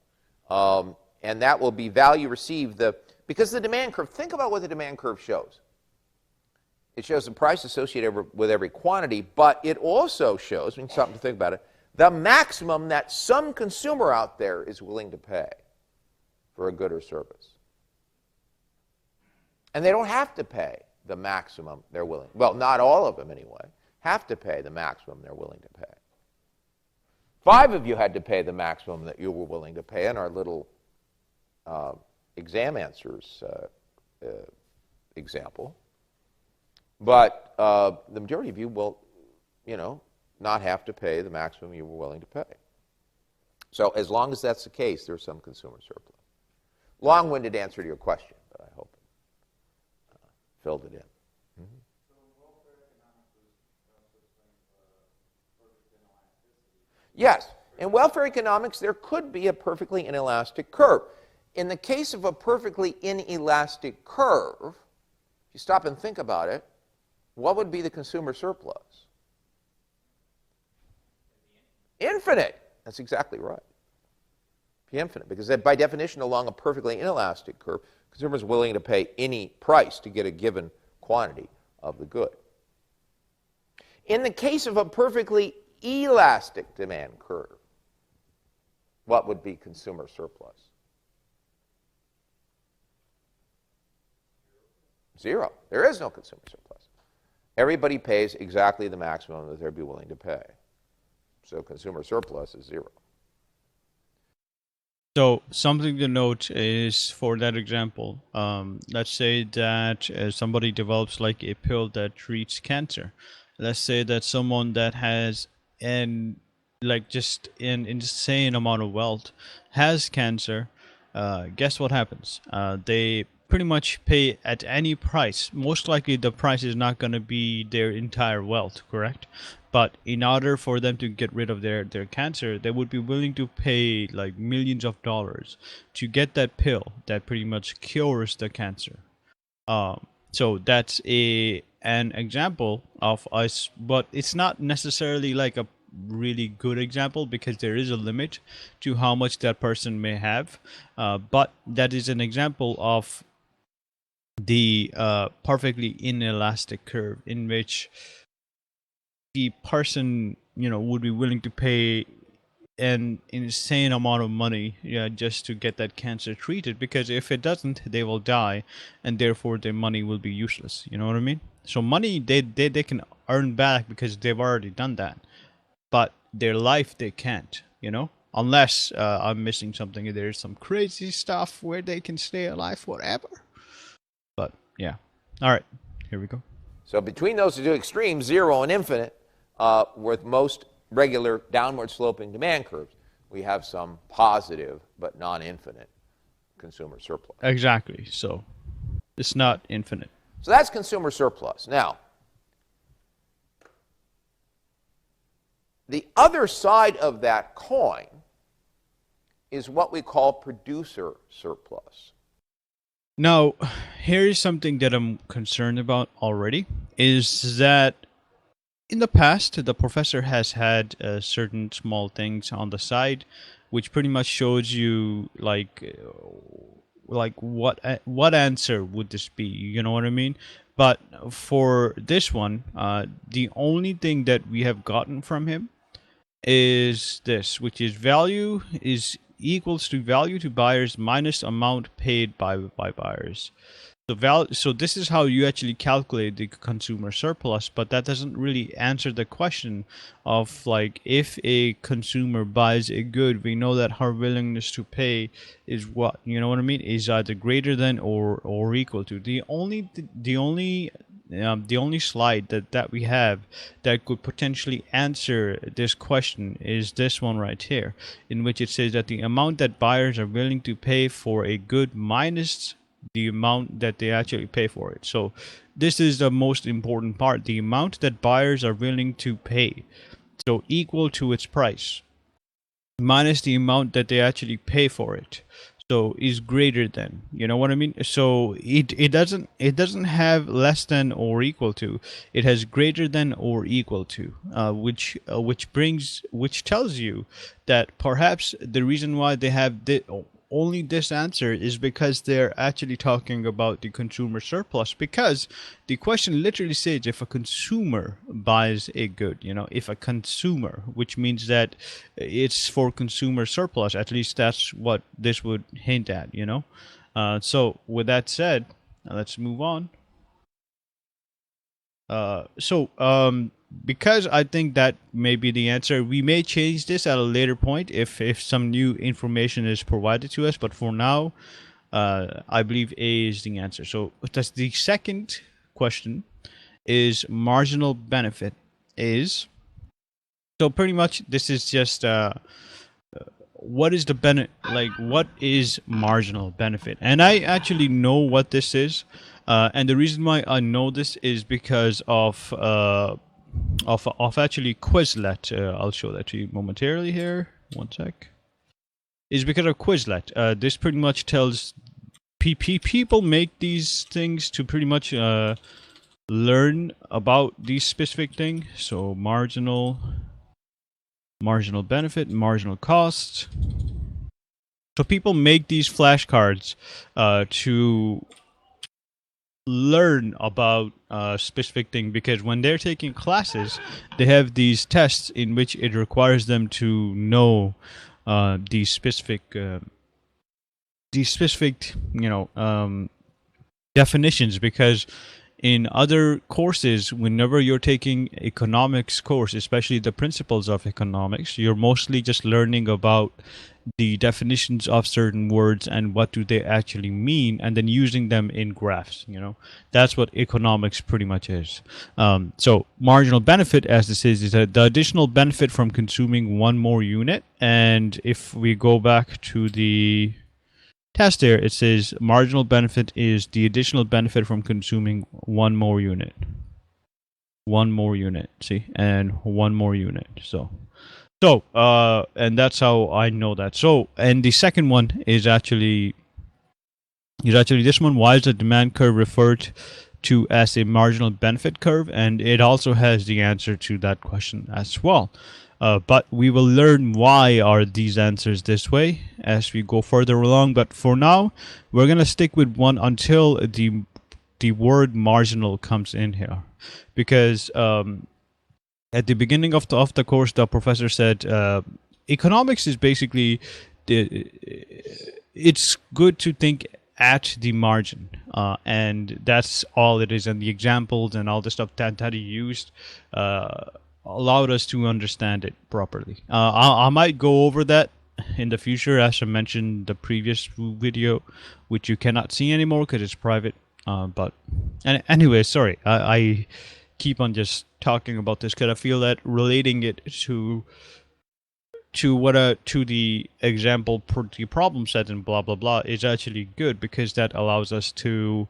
And that will be value received, because the demand curve, think about what the demand curve shows. It shows the price associated with every quantity, but it also shows, something to think about it, the maximum that some consumer out there is willing to pay for a good or service. And they don't have to pay the maximum they're willing. Well, not all of them anyway, have to pay the maximum they're willing to pay. 5 of you had to pay the maximum that you were willing to pay in our little exam answers example. But the majority of you will, not have to pay the maximum you were willing to pay. So as long as that's the case, there's some consumer surplus. Long-winded answer to your question, but I hope filled it in. Yes, in welfare economics, there could be a perfectly inelastic curve. In the case of a perfectly inelastic curve, if you stop and think about it, what would be the consumer surplus? Infinite. That's exactly right. Be infinite, because by definition, along a perfectly inelastic curve, consumers are willing to pay any price to get a given quantity of the good. In the case of a perfectly elastic demand curve, what would be consumer surplus? Zero. There is no consumer surplus. Everybody pays exactly the maximum that they'd be willing to pay. So consumer surplus is zero. So something to note is, for that example, let's say that somebody develops like a pill that treats cancer. Let's say that someone that has just an insane amount of wealth has cancer. Guess what happens? They pretty much pay at any price. Most likely the price is not going to be their entire wealth, correct? But in order for them to get rid of their cancer, they would be willing to pay like millions of dollars to get that pill that pretty much cures the cancer. So that's an example of us, but it's not necessarily like a really good example, because there is a limit to how much that person may have. But that is an example of the perfectly inelastic curve, in which the person, would be willing to pay an insane amount of money, just to get that cancer treated, because if it doesn't, they will die, and therefore their money will be useless. You know what I mean? So money they can earn back because they've already done that, but their life they can't, unless I'm missing something. There's some crazy stuff where they can stay alive forever. But yeah. All right, here we go. So between those two extremes, zero and infinite, with most regular downward sloping demand curves, we have some positive but non-infinite consumer surplus. Exactly. So it's not infinite. So that's consumer surplus. Now, the other side of that coin is what we call producer surplus. Now, here's something that I'm concerned about already, is that in the past, the professor has had certain small things on the side, which pretty much shows you like what answer would this be? You know what I mean? But for this one, the only thing that we have gotten from him is this, which is value is equals to value to buyers minus amount paid by buyers. So this is how you actually calculate the consumer surplus, but that doesn't really answer the question of, like, if a consumer buys a good, we know that her willingness to pay is what, you know what I mean, is either greater than or equal to. The only slide that we have that could potentially answer this question is this one right here, in which it says that the amount that buyers are willing to pay for a good minus the amount that they actually pay for it. So this is the most important part, the amount that buyers are willing to pay, so equal to its price minus the amount that they actually pay for it, so is greater than, you know what I mean? So it doesn't have less than or equal to, it has greater than or equal to, which tells you that perhaps the reason why they have only this answer is because they're actually talking about the consumer surplus, because the question literally says if a consumer buys a good, if a consumer, which means that it's for consumer surplus. At least that's what this would hint at, So with that said, let's move on. Because I think that may be the answer, we may change this at a later point if some new information is provided to us. But for now, I believe A is the answer. So that's the second question, is marginal benefit is. So pretty much this is just what is the what is marginal benefit? And I actually know what this is. And the reason why I know this is because of actually Quizlet. I'll show that to you momentarily here. One sec. Is because of Quizlet. This pretty much tells people make these things to pretty much learn about these specific thing. So marginal benefit, marginal cost. So people make these flashcards to learn about a specific thing, because when they're taking classes, they have these tests in which it requires them to know these specific definitions, because in other courses, whenever you're taking economics course, especially the principles of economics, you're mostly just learning about the definitions of certain words and what do they actually mean, and then using them in graphs. That's what economics pretty much is. So marginal benefit, as this is the additional benefit from consuming one more unit. And if we go back to the test there, it says marginal benefit is the additional benefit from consuming one more unit. See, and one more unit. So, and that's how I know that. So, and the second one is actually this one. Why is the demand curve referred to as a marginal benefit curve? And it also has the answer to that question as well. But we will learn why are these answers this way as we go further along. But for now, we're going to stick with one until the word marginal comes in here. Because at the beginning of the course, the professor said economics is basically, it's good to think at the margin. And that's all it is. And the examples and all the stuff that he used allowed us to understand it properly. I might go over that in the future, as I mentioned the previous video, which you cannot see anymore because it's private. But anyway, sorry, I keep on just talking about this because I feel that relating it to the example, the problem set and blah blah blah is actually good, because that allows us to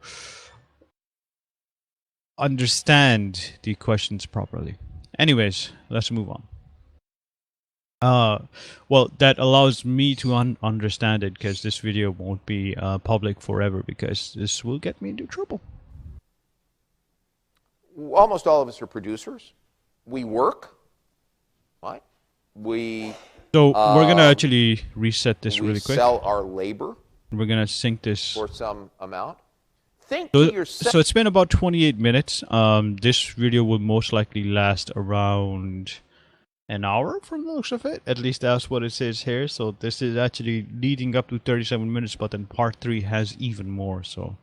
understand the questions properly. Anyways, let's move on. Well, that allows me to understand it, because this video won't be public forever, because this will get me into trouble. Almost all of us are producers. We work, right? So we're going to actually reset this really quick. We sell our labor. We're going to sync this for some amount. Think to yourself. So it's been about 28 minutes. This video will most likely last around an hour from the looks of it. At least that's what it says here. So this is actually leading up to 37 minutes, but then part 3 has even more. So,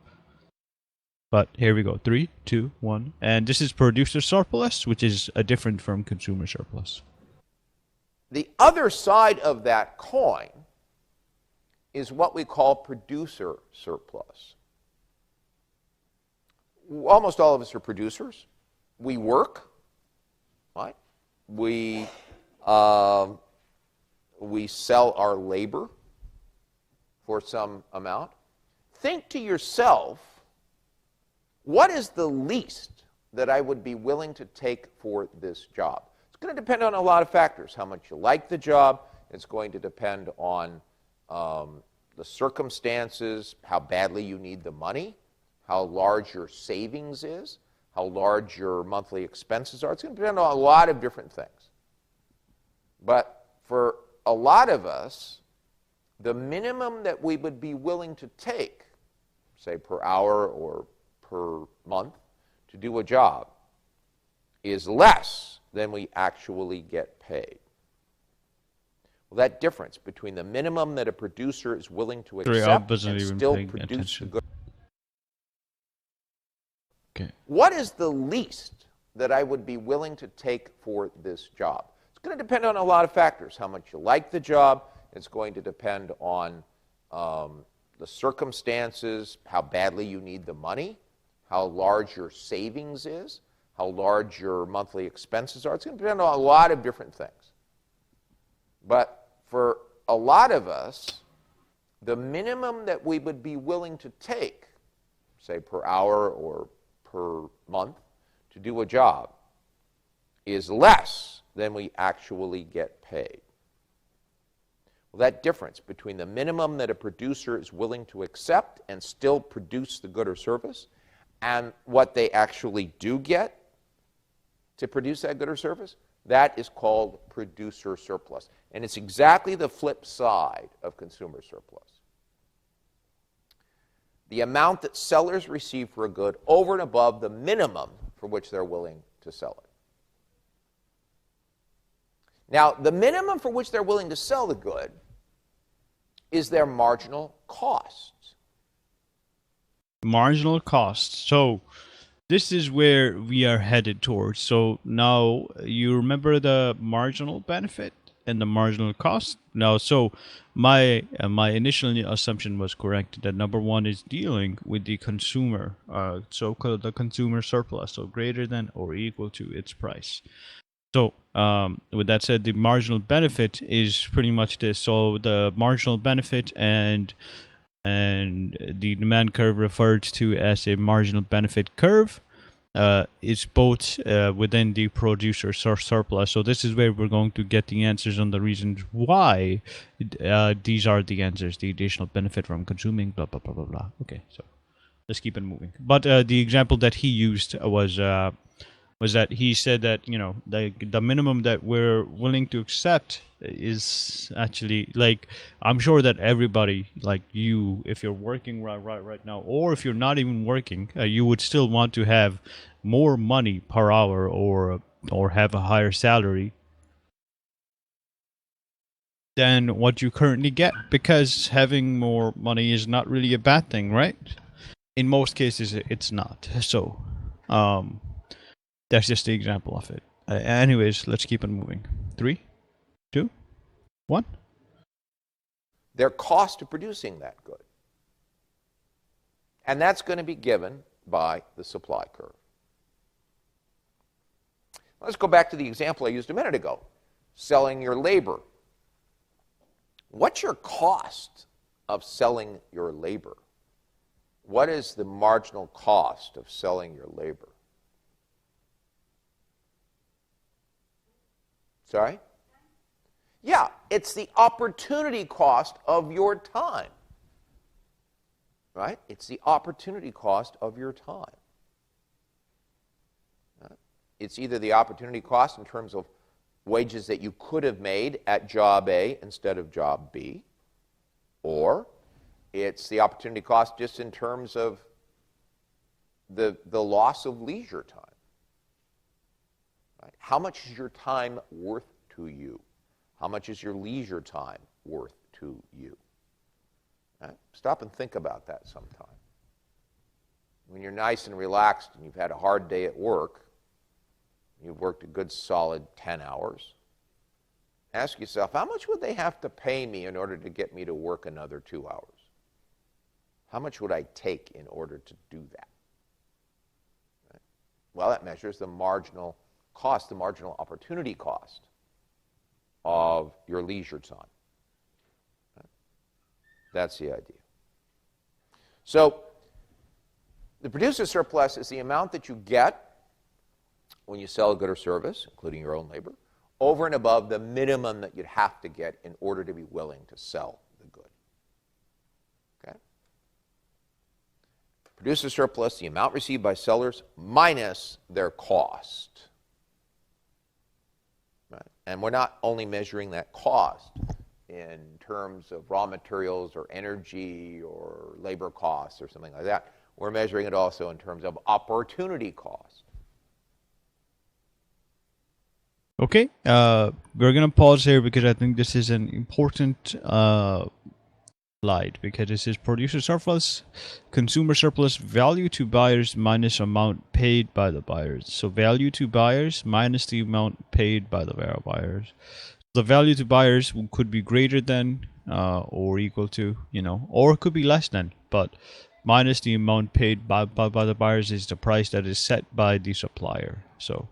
but here we go. 3, 2, 1. And this is producer surplus, which is different from consumer surplus. The other side of that coin is what we call producer surplus. Almost all of us are producers. We work, right? We sell our labor for some amount. Think to yourself, what is the least that I would be willing to take for this job? It's going to depend on a lot of factors. How much you like the job. It's going to depend on the circumstances, how badly you need the money, how large your savings is, how large your monthly expenses are. It's going to depend on a lot of different things. But for a lot of us, the minimum that we would be willing to take, say per hour or per month, to do a job is less than we actually get paid. Well, that difference between the minimum that a producer is willing to accept and still produce the good. Okay. What is the least that I would be willing to take for this job? It's going to depend on a lot of factors. How much you like the job. It's going to depend on the circumstances, how badly you need the money, how large your savings is, how large your monthly expenses are. It's going to depend on a lot of different things. But for a lot of us, the minimum that we would be willing to take, say per hour or per month, to do a job is less than we actually get paid. Well, that difference between the minimum that a producer is willing to accept and still produce the good or service and what they actually do get to produce that good or service, that is called producer surplus. And it's exactly the flip side of consumer surplus. The amount that sellers receive for a good over and above the minimum for which they're willing to sell it. Now, the minimum for which they're willing to sell the good is their marginal cost. Marginal cost. So this is where we are headed towards. So now you remember the marginal benefit and the marginal cost. Now, so my initial assumption was correct that number one is dealing with the consumer, so-called the consumer surplus, so greater than or equal to its price. So with that said, the marginal benefit is pretty much this. So the marginal benefit and the demand curve referred to as a marginal benefit curve is both within the producer surplus. So this is where we're going to get the answers on the reasons why these are the answers. The additional benefit from consuming, blah, blah, blah, blah, blah. Okay, so let's keep it moving. But the example that he used was that he said that, you know, the minimum that we're willing to accept is actually, like, I'm sure that everybody, like you, if you're working right now, or if you're not even working, you would still want to have more money per hour or have a higher salary than what you currently get, because having more money is not really a bad thing, right? In most cases, it's not. So, that's just the example of it. Anyways, let's keep it moving. 3, 2, 1. Their cost of producing that good. And that's going to be given by the supply curve. Let's go back to the example I used a minute ago, selling your labor. What's your cost of selling your labor? What is the marginal cost of selling your labor? Sorry? Yeah, it's the opportunity cost of your time. Right? It's the opportunity cost of your time. Right? It's either the opportunity cost in terms of wages that you could have made at job A instead of job B, or it's the opportunity cost just in terms of the loss of leisure time. Right? How much is your time worth to you? How much is your leisure time worth to you? Right? Stop and think about that sometime. When you're nice and relaxed and you've had a hard day at work, you've worked a good solid 10 hours, ask yourself, how much would they have to pay me in order to get me to work another 2 hours? How much would I take in order to do that? Right? Well, that measures the marginal cost, the marginal opportunity cost of your leisure time. Right? That's the idea. So the producer surplus is the amount that you get when you sell a good or service, including your own labor, over and above the minimum that you'd have to get in order to be willing to sell the good. Okay? Producer surplus, the amount received by sellers minus their cost. Right? And we're not only measuring that cost in terms of raw materials or energy or labor costs or something like that. We're measuring it also in terms of opportunity cost. Okay, we're going to pause here because I think this is an important slide, because this is producer surplus, consumer surplus, value to buyers minus amount paid by the buyers. So value to buyers minus the amount paid by the buyers. The value to buyers could be greater than or equal to, or it could be less than, but minus the amount paid by the buyers is the price that is set by the supplier. So,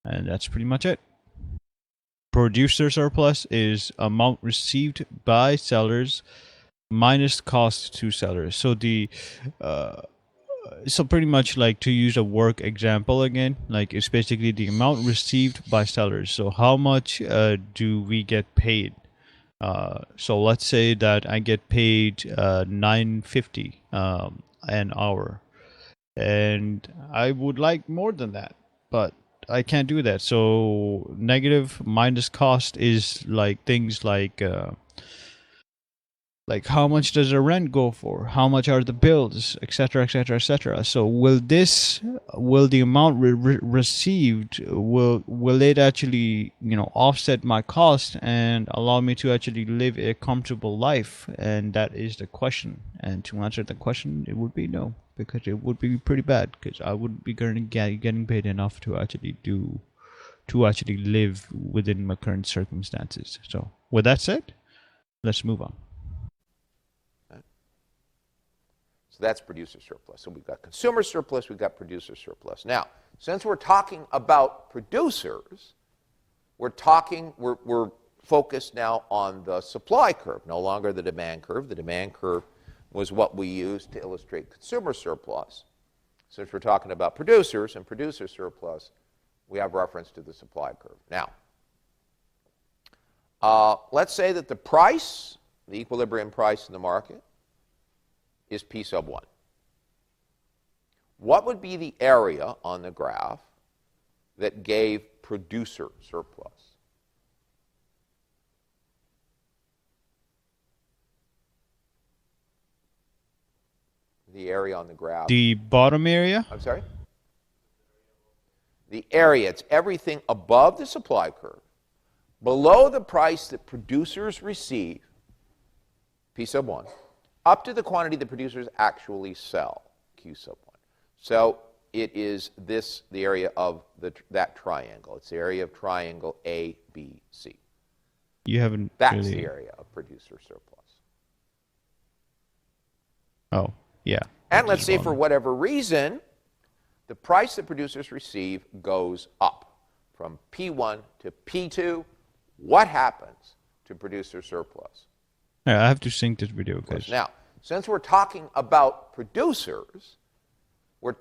and that's pretty much it. Producer surplus is amount received by sellers minus cost to sellers. So the so pretty much like to use a work example again, like it's basically the amount received by sellers. So how much do we get paid? So let's say that I get paid $9.50 an hour, and I would like more than that, but I can't do that. So negative minus cost is like things like how much does the rent go for, how much are the bills, etc., etc., etc. So will the amount received, will it actually offset my cost and allow me to actually live a comfortable life? And that is the question. And to answer the question, it would be no, because it would be pretty bad, because I wouldn't be getting paid enough to actually live within my current circumstances. So with that said, let's move on. So that's producer surplus. So we've got consumer surplus, we've got producer surplus. Now, since we're talking about producers, we're focused now on the supply curve, no longer the demand curve. The demand curve was what we used to illustrate consumer surplus. Since we're talking about producers and producer surplus, we have reference to the supply curve. Now, let's say that the price, the equilibrium price in the market, is P sub 1. What would be the area on the graph that gave producer surplus? The area on the graph. The bottom area? I'm sorry? The area, it's everything above the supply curve, below the price that producers receive, P sub 1, up to the quantity the producers actually sell, Q sub 1. So it is the area of that triangle. It's the area of triangle ABC. You haven't That's really... the area of producer surplus. Oh, yeah. And let's say for whatever reason, the price that producers receive goes up from P1 to P2. What happens to producer surplus? Yeah, I have to sync this video, guys. Now, since we're talking about producers, we're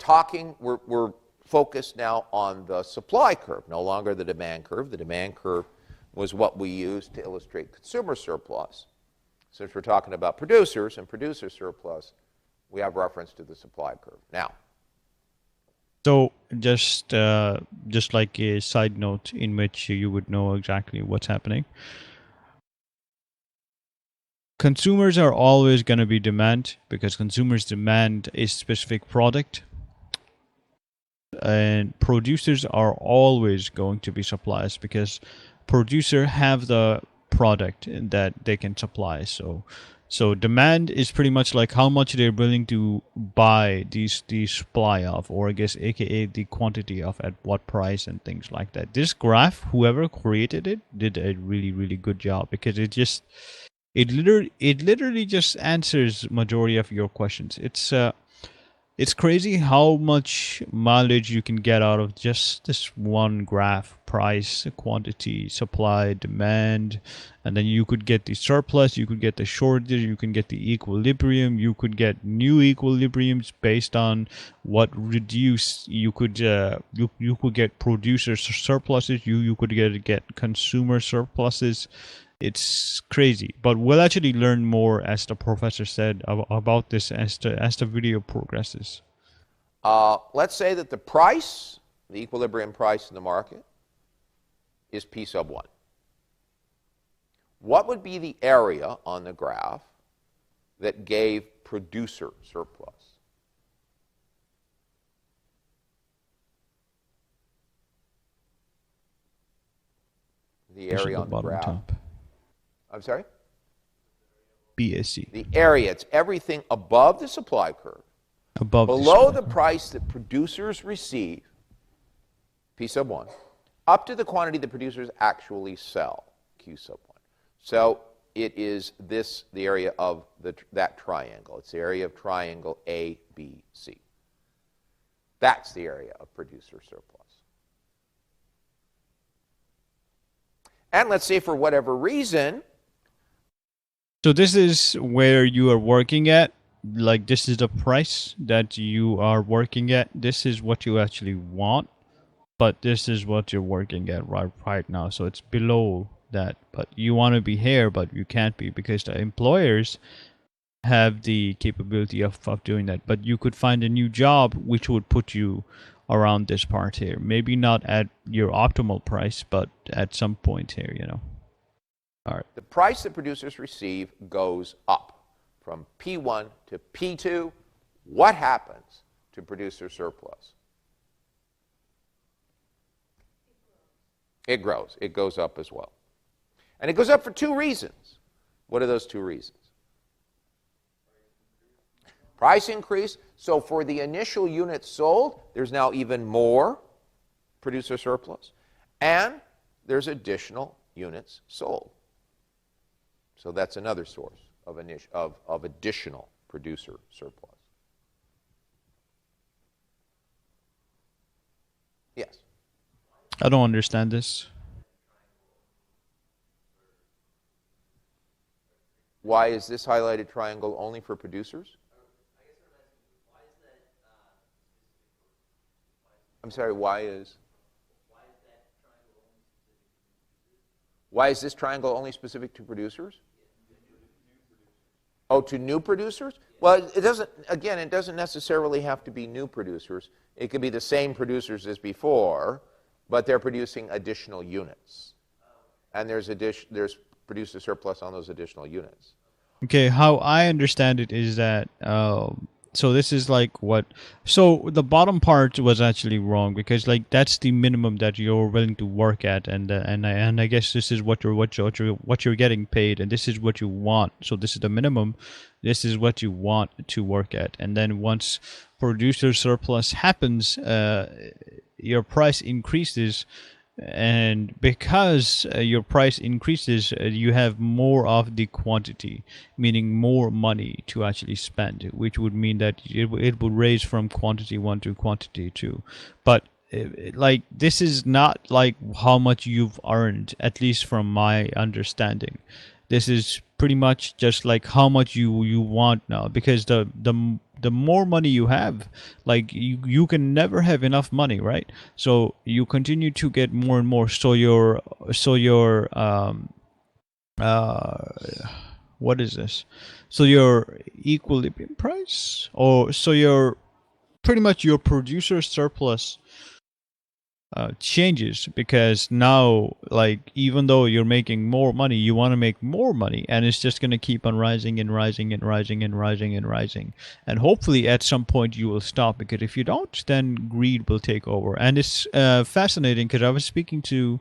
focused now on the supply curve, no longer the demand curve. The demand curve was what we used to illustrate consumer surplus. Since we're talking about producers and producer surplus, we have reference to the supply curve. Now, so just like a side note in which you would know exactly what's happening. Consumers are always going to be demand, because consumers demand a specific product, and producers are always going to be suppliers, because producer have the product that they can supply. So demand is pretty much like how much they're willing to buy the supply of, or I guess aka the quantity of, at what price and things like that. This graph, whoever created it did a really, really good job, because it literally just answers majority of your questions. It's crazy how much mileage you can get out of just this one graph: price, quantity, supply, demand, and then you could get the surplus, you could get the shortage, you can get the equilibrium, you could get new equilibriums based on what reduce. You could get producer surpluses, you could get consumer surpluses. It's crazy, but we'll actually learn more, as the professor said, about this as the video progresses. Let's say that the price, the equilibrium price in the market, is P sub 1. What would be the area on the graph that gave producer surplus? The area on the graph. Top. I'm sorry? BSC. The area, it's everything above the supply curve, below the price that producers receive, P sub 1, up to the quantity the producers actually sell, Q sub 1. So it is the area of that triangle. It's the area of triangle ABC. That's the area of producer surplus. And let's say for whatever reason... So this is where you are working at, like this is the price that you are working at. This is what you actually want, but this is what you're working at right now. So it's below that, but you want to be here, but you can't be because the employers have the capability of doing that. But you could find a new job which would put you around this part here. Maybe not at your optimal price, but at some point here, you know. All right. The price that producers receive goes up from P1 to P2. What happens to producer surplus? It grows. It goes up as well. And it goes up for two reasons. What are those two reasons? Price increase. So for the initial units sold, there's now even more producer surplus. And there's additional units sold. So that's another source of additional producer surplus. Yes? I don't understand this. Why is this highlighted triangle only for producers? I'm sorry, why is this triangle only specific to producers? Oh, to new producers? Well, it doesn't necessarily have to be new producers. It could be the same producers as before, but they're producing additional units. And there's producer surplus on those additional units. Okay, how I understand it is that so this is like what, so the bottom part was actually wrong because like that's the minimum that you're willing to work at, and I guess this is what you're getting paid, and this is what you want. So this is the minimum. This is what you want to work at, and then once producer surplus happens, your price increases. And because your price increases, you have more of the quantity, meaning more money to actually spend, which would mean that it would raise from quantity 1 to quantity 2. But like this is not like how much you've earned, at least from my understanding. This is pretty much just like how much you want now, because the more money you have, like you can never have enough money, right? So you continue to get more and more. So your what is this? So your equilibrium price, or so your pretty much your producer surplus changes, because now, like, even though you're making more money, you want to make more money, and it's just going to keep on rising and rising and rising and rising and rising, and hopefully at some point you will stop, because if you don't, then greed will take over. And it's fascinating because I was speaking to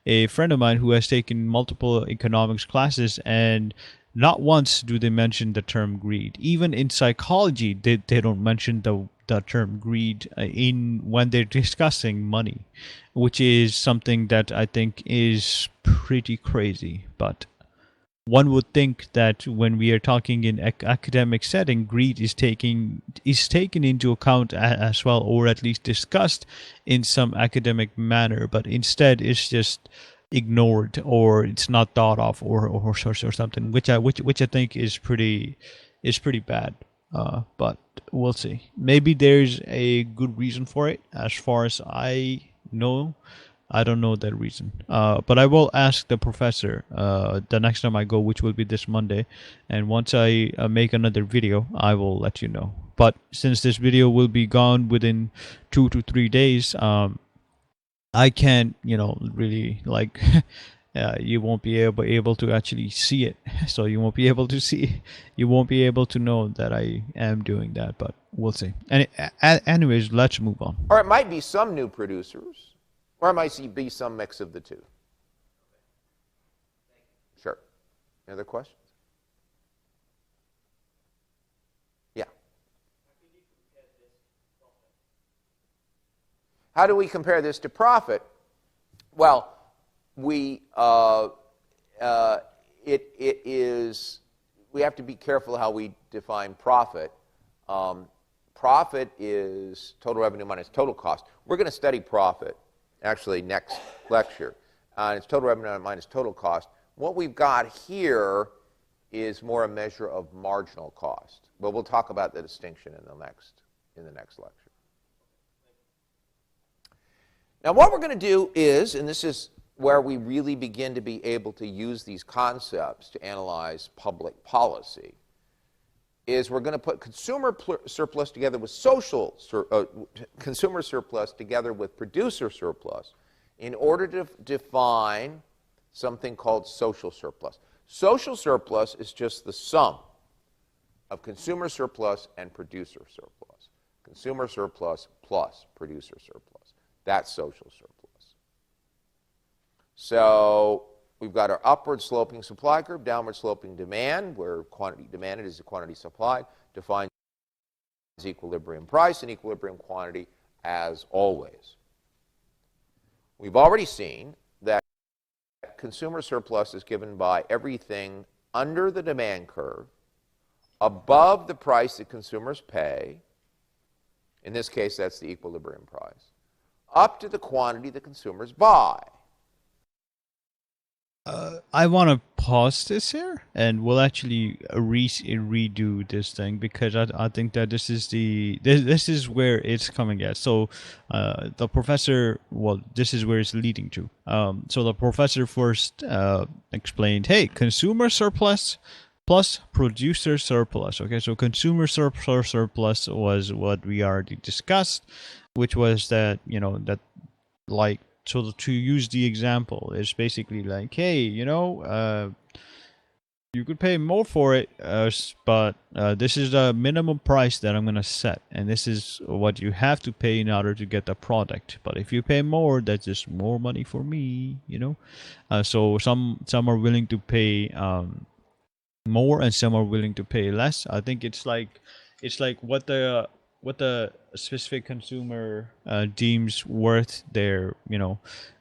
a friend of mine who has taken multiple economics classes, and not once do they mention the term greed. Even in psychology, they don't mention the term greed in when they're discussing money, which is something that I think is pretty crazy. But one would think that when we are talking in academic setting, greed is taken into account as well, or at least discussed in some academic manner. But instead, it's just ignored, or it's not thought of, or something, which I think is pretty bad. But we'll see. Maybe there's a good reason for it. As far as I know, I don't know that reason. But I will ask the professor the next time I go, which will be this Monday. And once I make another video, I will let you know. But since this video will be gone within 2 to 3 days, I can't, really like. You won't be able to actually see it, so you won't be able to know that I am doing that. But we'll see. And anyways, let's move on. Or it might be some new producers, or it might be some mix of the two. Sure. Any other questions? Yeah. How do we compare this to profit? Well, we have to be careful how we define profit. Profit is total revenue minus total cost. We're going to study profit actually next lecture. It's total revenue minus total cost. What we've got here is more a measure of marginal cost. But we'll talk about the distinction in the next lecture. Now, what we're going to do is, and this is where we really begin to be able to use these concepts to analyze public policy, is we're going to put consumer surplus together with consumer surplus together with producer surplus in order to define something called social surplus. Social surplus is just the sum of consumer surplus and producer surplus. Consumer surplus plus producer surplus. That's social surplus. So we've got our upward sloping supply curve, downward sloping demand, where quantity demanded is the quantity supplied, defines equilibrium price and equilibrium quantity as always. We've already seen that consumer surplus is given by everything under the demand curve, above the price that consumers pay, in this case that's the equilibrium price, up to the quantity that consumers buy. I want to pause this here, and we'll actually redo this thing, because I think that this is where it's coming at. So the professor, well, this is where it's leading to. So the professor first explained, hey, consumer surplus plus producer surplus. Okay, so consumer surplus was what we already discussed, which was that, that, like, so to use the example, it's basically like, hey, you could pay more for it, but this is the minimum price that I'm going to set, and this is what you have to pay in order to get the product. But if you pay more, that's just more money for me, So some are willing to pay more, and some are willing to pay less. I think it's like what the specific consumer deems worth their,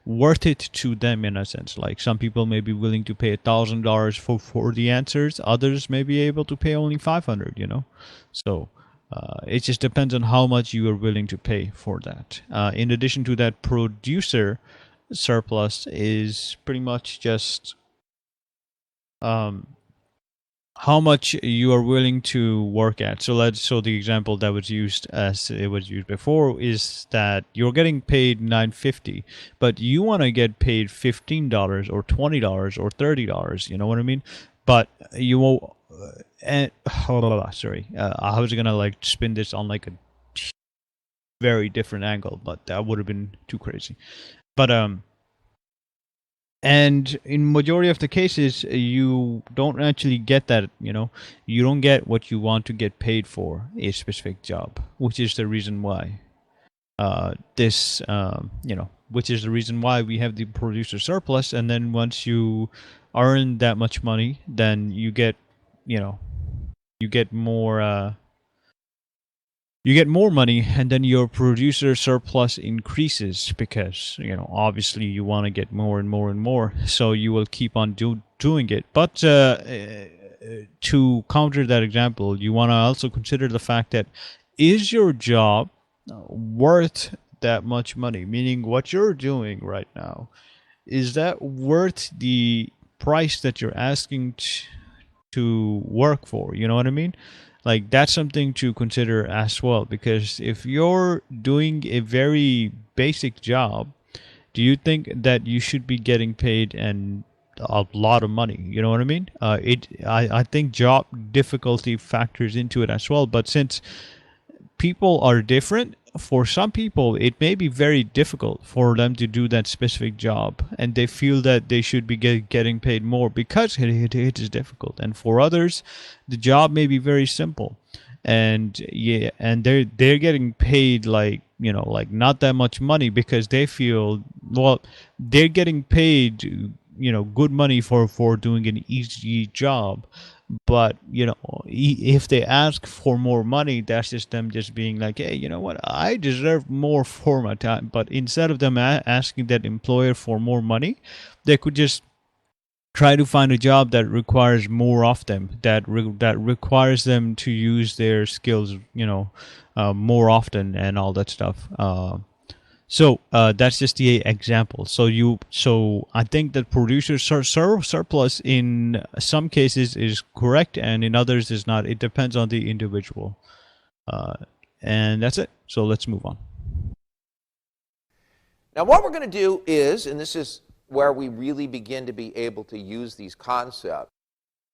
worth it to them, in a sense. Like, some people may be willing to pay $1,000 for the answers. Others may be able to pay only $500. So it just depends on how much you are willing to pay for that. In addition to that, producer surplus is pretty much just how much you are willing to work at. So the example that was used as it was used before is that you're getting paid $9.50, but you want to get paid $15 or $20 or $30. You know what I mean? But you won't. I was gonna spin this on like a very different angle, but that would have been too crazy. But and in majority of the cases, you don't actually get that, you don't get what you want to get paid for a specific job, which is the reason why which is the reason why we have the producer surplus. And then once you earn that much money, then you get, you get more money, and then your producer surplus increases because, obviously you want to get more and more and more. So you will keep on doing it. But to counter that example, you want to also consider the fact that, is your job worth that much money? Meaning, what you're doing right now, is that worth the price that you're asking to work for? You know what I mean? Like, that's something to consider as well, because if you're doing a very basic job, do you think that you should be getting paid and a lot of money? You know what I mean? I think job difficulty factors into it as well. But since people are different, for some people it may be very difficult for them to do that specific job, and they feel that they should be getting paid more because it is difficult. And for others, the job may be very simple, and they're getting paid like not that much money, because they feel, well, they're getting paid good money for doing an easy job. But if they ask for more money, that's just them just being like, hey, you know what, I deserve more for my time. But instead of them asking that employer for more money, they could just try to find a job that requires more of them, that requires them to use their skills more often and all that stuff. So that's just the example. So I think that producer surplus in some cases is correct, and in others is not. It depends on the individual, and that's it. So let's move on. Now, what we're going to do is, and this is where we really begin to be able to use these concepts.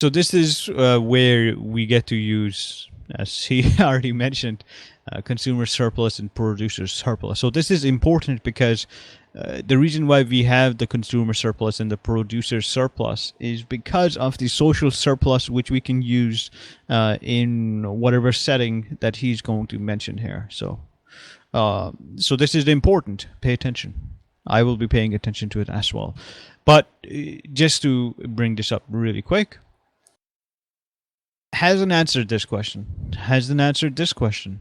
So this is where we get to use, as he already mentioned, consumer surplus and producer surplus. So this is important because the reason why we have the consumer surplus and the producer surplus is because of the social surplus, which we can use in whatever setting that he's going to mention here. So this is important. Pay attention. I will be paying attention to it as well. But just to bring this up really quick, hasn't answered this question. Hasn't answered this question.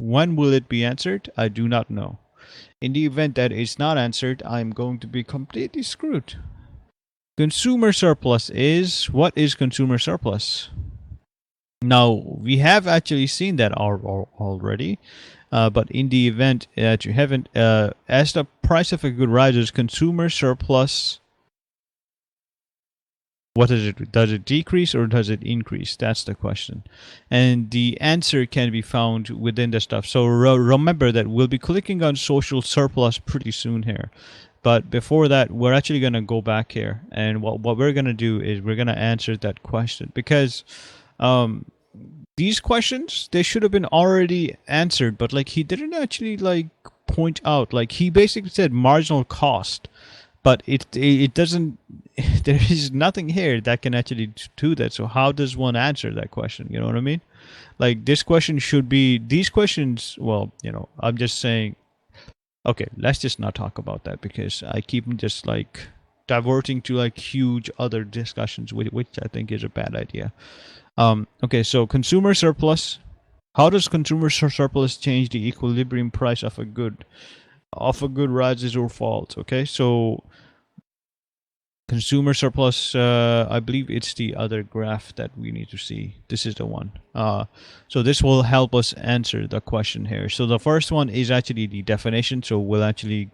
When will it be answered? I do not know. In the event that it's not answered, I'm going to be completely screwed. Consumer surplus is, what is consumer surplus? Now, we have actually seen that already, but in the event that you haven't, as the price of a good rises, consumer surplus, what is it? Does it decrease or does it increase? That's the question. And the answer can be found within the stuff. So remember that we'll be clicking on social surplus pretty soon here. But before that, we're actually going to go back here. And what we're going to do is we're going to answer that question. Because these questions, they should have been already answered. But like he didn't actually like point out. Like he basically said marginal cost. But it doesn't, there is nothing here that can actually do that. So how does one answer that question? You know what I mean? Like this question should be, these questions, well, you know, I'm just saying, okay, let's just not talk about that because I keep just like diverting to like huge other discussions, which I think is a bad idea. Okay, so consumer surplus. How does consumer surplus change the equilibrium price of a good? Rises or falls? Okay, so consumer surplus, I believe it's the other graph that we need to see. This is the one. So this will help us answer the question here. So the first one is actually the definition, so we'll actually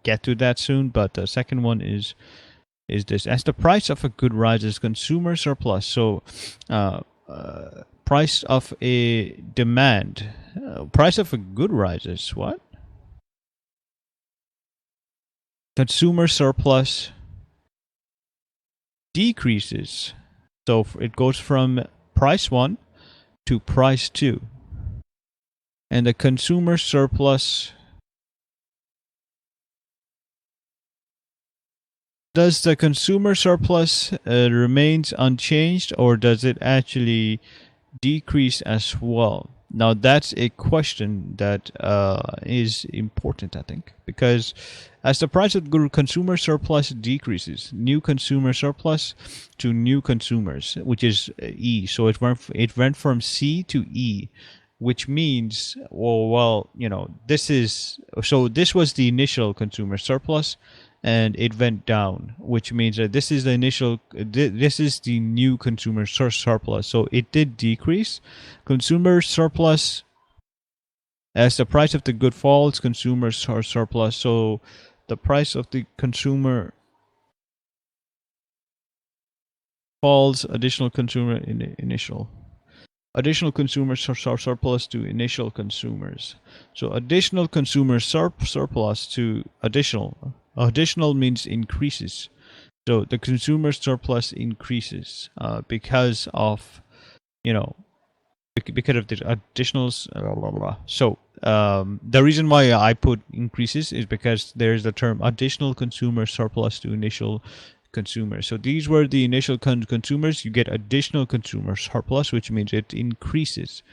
get to that soon, but the second one is this: as the price of a good rises, consumer surplus. So price of a demand, price of a good rises. What? Consumer surplus decreases. So it goes from price 1 to price 2. And the consumer surplus, does the consumer surplus remains unchanged or does it actually decrease as well? Now that's a question that is important, I think, because as the price of good consumer surplus decreases, new consumer surplus to new consumers, which is E. So it went from C to E, which means, well, you know, this was the initial consumer surplus, and it went down, which means that this is the initial, this is the new consumer surplus. So it did decrease. Consumer surplus, as the price of the good falls, consumer surplus. So the price of the consumer falls, additional consumer initial. Additional consumer surplus to initial consumers. So additional consumer surplus to additional. Additional means increases. So the consumer surplus increases because of, you know, because of the additionals. So the reason why I put increases is because there's the term additional consumer surplus to initial consumers. So these were the initial consumers. You get additional consumer surplus, which means it increases.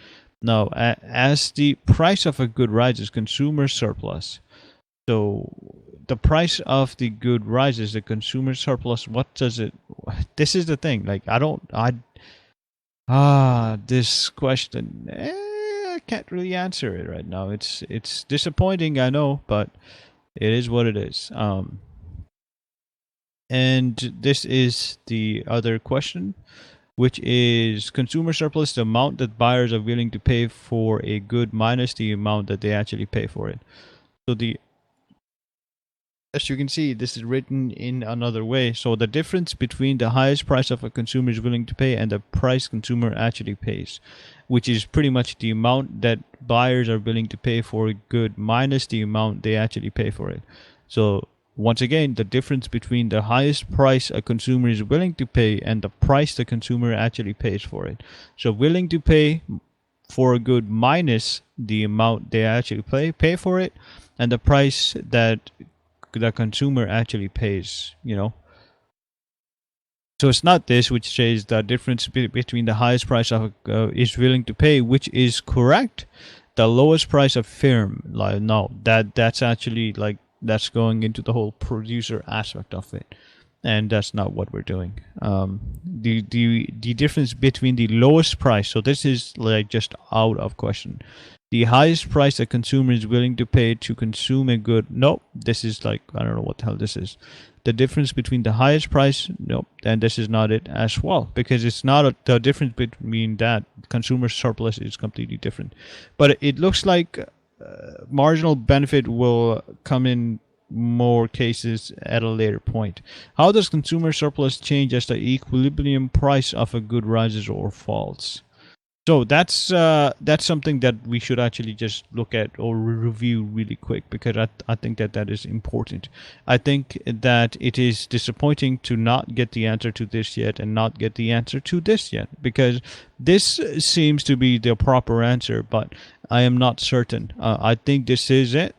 Now, as the price of a good rises, consumer surplus. So the price of the good rises, the consumer surplus. What does it? This is the thing. Like this question, I can't really answer it right now. It's disappointing, I know, but it is what it is. And this is the other question, which is consumer surplus, the amount that buyers are willing to pay for a good minus the amount that they actually pay for it. So the as you can see, this is written in another way. So the difference between the highest price of a consumer is willing to pay and the price consumer actually pays, which is pretty much the amount that buyers are willing to pay for a good minus the amount they actually pay for it. So once again, the difference between the highest price a consumer is willing to pay and the price the consumer actually pays for it. So willing to pay for a good minus the amount they actually pay for it, and the price that the consumer actually pays, So it's not this which says the difference between the highest price of is willing to pay, which is correct. The lowest price of firm, like no, that's actually like that's going into the whole producer aspect of it, and that's not what we're doing. The difference between the lowest price, so this is like just out of question. The highest price a consumer is willing to pay to consume a good. Nope, this is like, I don't know what the hell this is. The difference between the highest price, nope, and this is not it as well, because it's not the difference between that. Consumer surplus is completely different. But it looks like marginal benefit will come in more cases at a later point. How does consumer surplus change as the equilibrium price of a good rises or falls? So that's something that we should actually just look at or review really quick, because I think that is important. I think that it is disappointing to not get the answer to this yet and not get the answer to this yet, because this seems to be the proper answer, but I am not certain. I think this is it,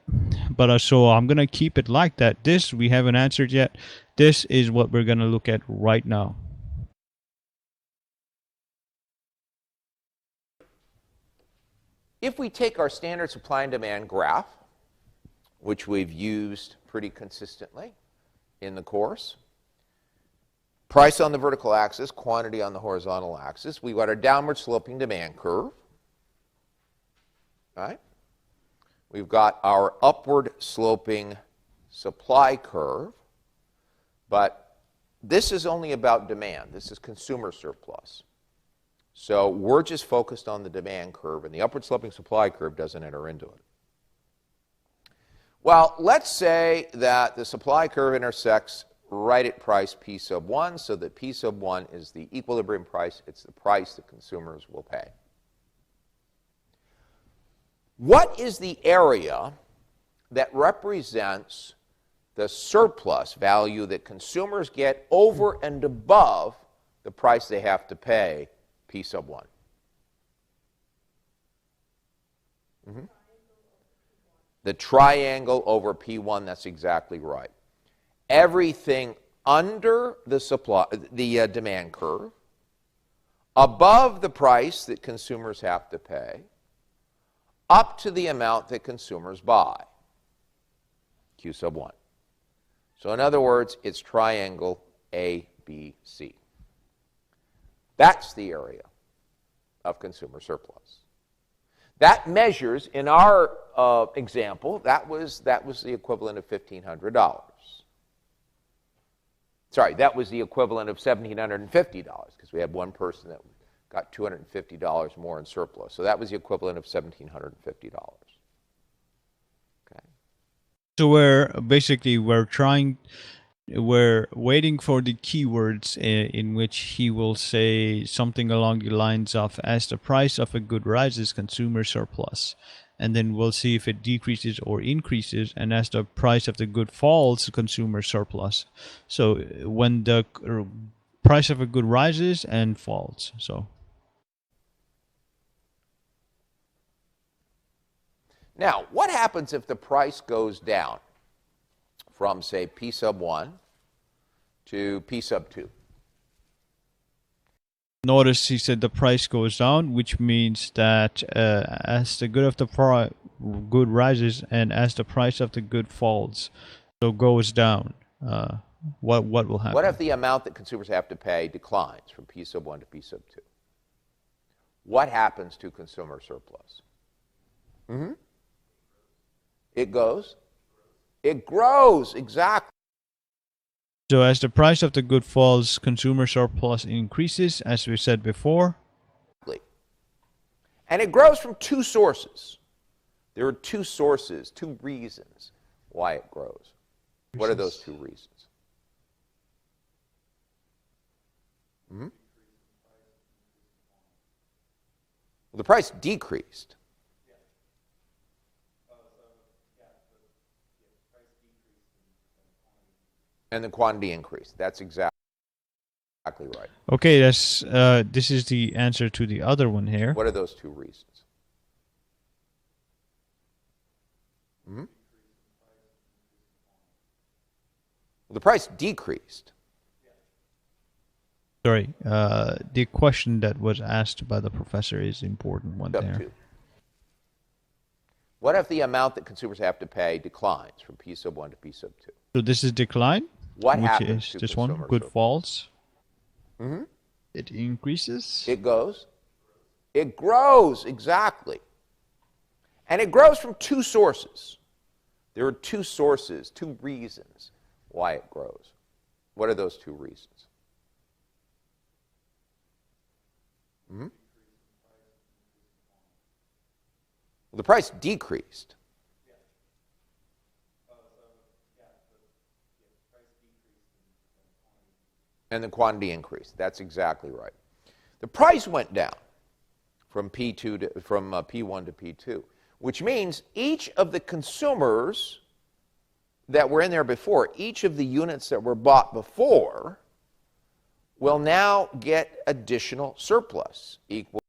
but so I'm going to keep it like that. This we haven't answered yet. This is what we're going to look at right now. If we take our standard supply and demand graph, which we've used pretty consistently in the course, price on the vertical axis, quantity on the horizontal axis, we've got our downward sloping demand curve, right? We've got our upward sloping supply curve, but this is only about demand. This is consumer surplus. So we're just focused on the demand curve, and the upward sloping supply curve doesn't enter into it. Well, let's say that the supply curve intersects right at price P sub 1, so that P sub 1 is the equilibrium price. It's the price that consumers will pay. What is the area that represents the surplus value that consumers get over and above the price they have to pay, P sub 1? The triangle over P1, that's exactly right. Everything under the demand curve, above the price that consumers have to pay, up to the amount that consumers buy, Q sub 1. So in other words, it's triangle ABC. That's the area of consumer surplus. That measures, in our example, that was the equivalent of $1,500. Sorry, that was the equivalent of $1,750, because we had one person that got $250 more in surplus. So that was the equivalent of $1,750. Okay. So we're waiting for the keywords in which he will say something along the lines of, as the price of a good rises, consumer surplus. And then we'll see if it decreases or increases. And as the price of the good falls, consumer surplus. So when the price of a good rises and falls. So now, what happens if the price goes down from, say, P sub 1 to P sub 2? Notice he said the price goes down, which means that as the good of the good rises and as the price of the good falls, so goes down, what will happen? What if the amount that consumers have to pay declines from P sub 1 to P sub 2? What happens to consumer surplus? It goes. It grows, exactly. So as the price of the good falls, consumer surplus increases, as we said before. And it grows from two sources. There are two sources, two reasons why it grows. What are those two reasons? Hmm? Well, the price decreased. And the quantity increased. That's exactly right. Okay, that's this is the answer to the other one here. What are those two reasons? Hmm? Well, the price decreased. Sorry, the question that was asked by the professor is the important one Up there. to. What if the amount that consumers have to pay declines from P sub 1 to P sub 2? So this is decline. What which happens is to this one? consumer Good surplus? falls. Mm-hmm. It increases. It goes. It grows, exactly. And it grows from two sources. There are two sources, two reasons why it grows. What are those two reasons? Hmm? Well, the price decreased. And the quantity increased. That's exactly right. The price went down from P1 to P2, which means each of the consumers that were in there before, each of the units that were bought before, will now get additional surplus equal.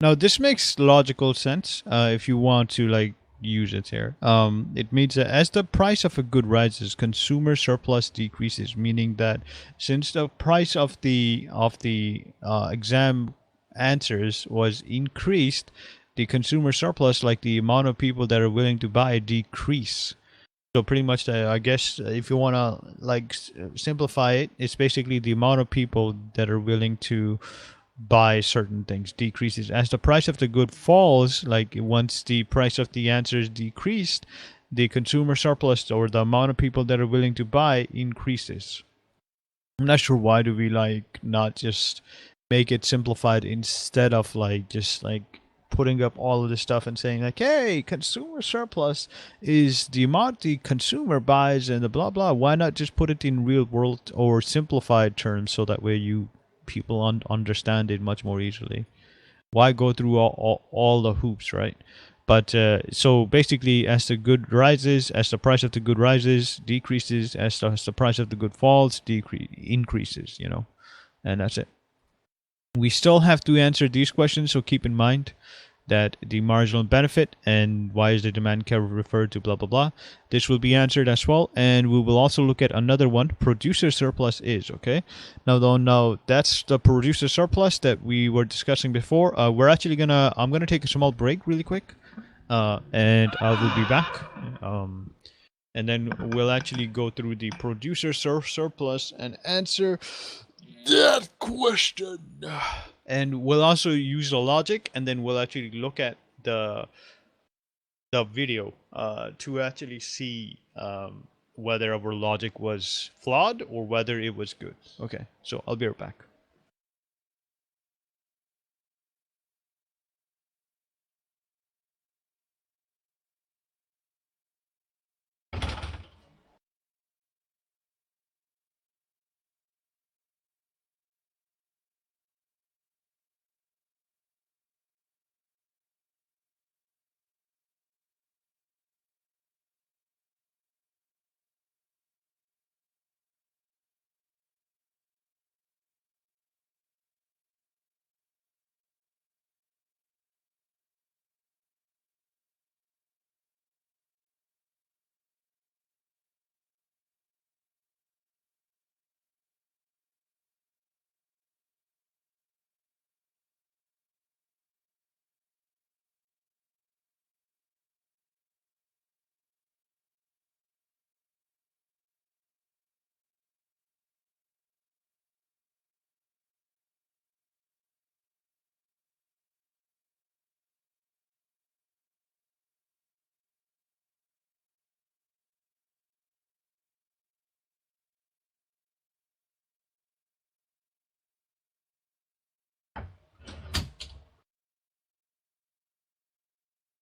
Now this makes logical sense if you want to like use it here. It means that as the price of a good rises, consumer surplus decreases, meaning that since the price of the exam answers was increased, the consumer surplus, like the amount of people that are willing to buy, decrease. So pretty much, I guess, if you want to like simplify it, it's basically the amount of people that are willing to buy certain things decreases. As the price of the good falls, like once the price of the answers decreased, the consumer surplus or the amount of people that are willing to buy increases. I'm not sure why do we like not just make it simplified instead of like just like putting up all of this stuff and saying like, hey, consumer surplus is the amount the consumer buys and the blah blah. Why not just put it in real world or simplified terms so that way you people understand it much more easily? Why go through all the hoops, right? But so basically, as the good rises, as the price of the good rises, decreases. As the price of the good falls, increases. You know, and that's it. We still have to answer these questions, so keep in mind that the marginal benefit and why is the demand curve referred to blah blah blah. This will be answered as well, and we will also look at another one. Producer surplus is okay. Now that's the producer surplus that we were discussing before. We're actually I'm gonna take a small break really quick, and I will be back. And then we'll actually go through the producer surplus and answer that question. And we'll also use the logic, and then we'll actually look at the video to actually see whether our logic was flawed or whether it was good. Okay, so I'll be right back.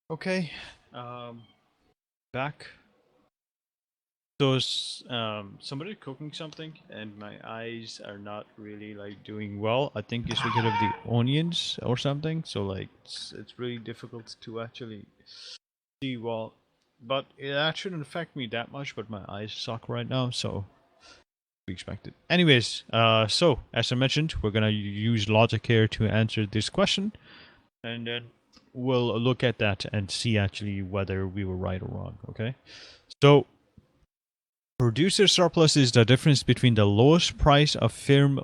Okay, back. So somebody cooking something, and my eyes are not really like doing well. I think it's because of the onions or something. So like it's really difficult to actually see well. But that shouldn't affect me that much. But my eyes suck right now, so we expect it. Anyways, so as I mentioned, we're gonna use logic here to answer this question, and then we'll look at that and see actually whether we were right or wrong. Okay, so producer surplus is the difference between the lowest price a firm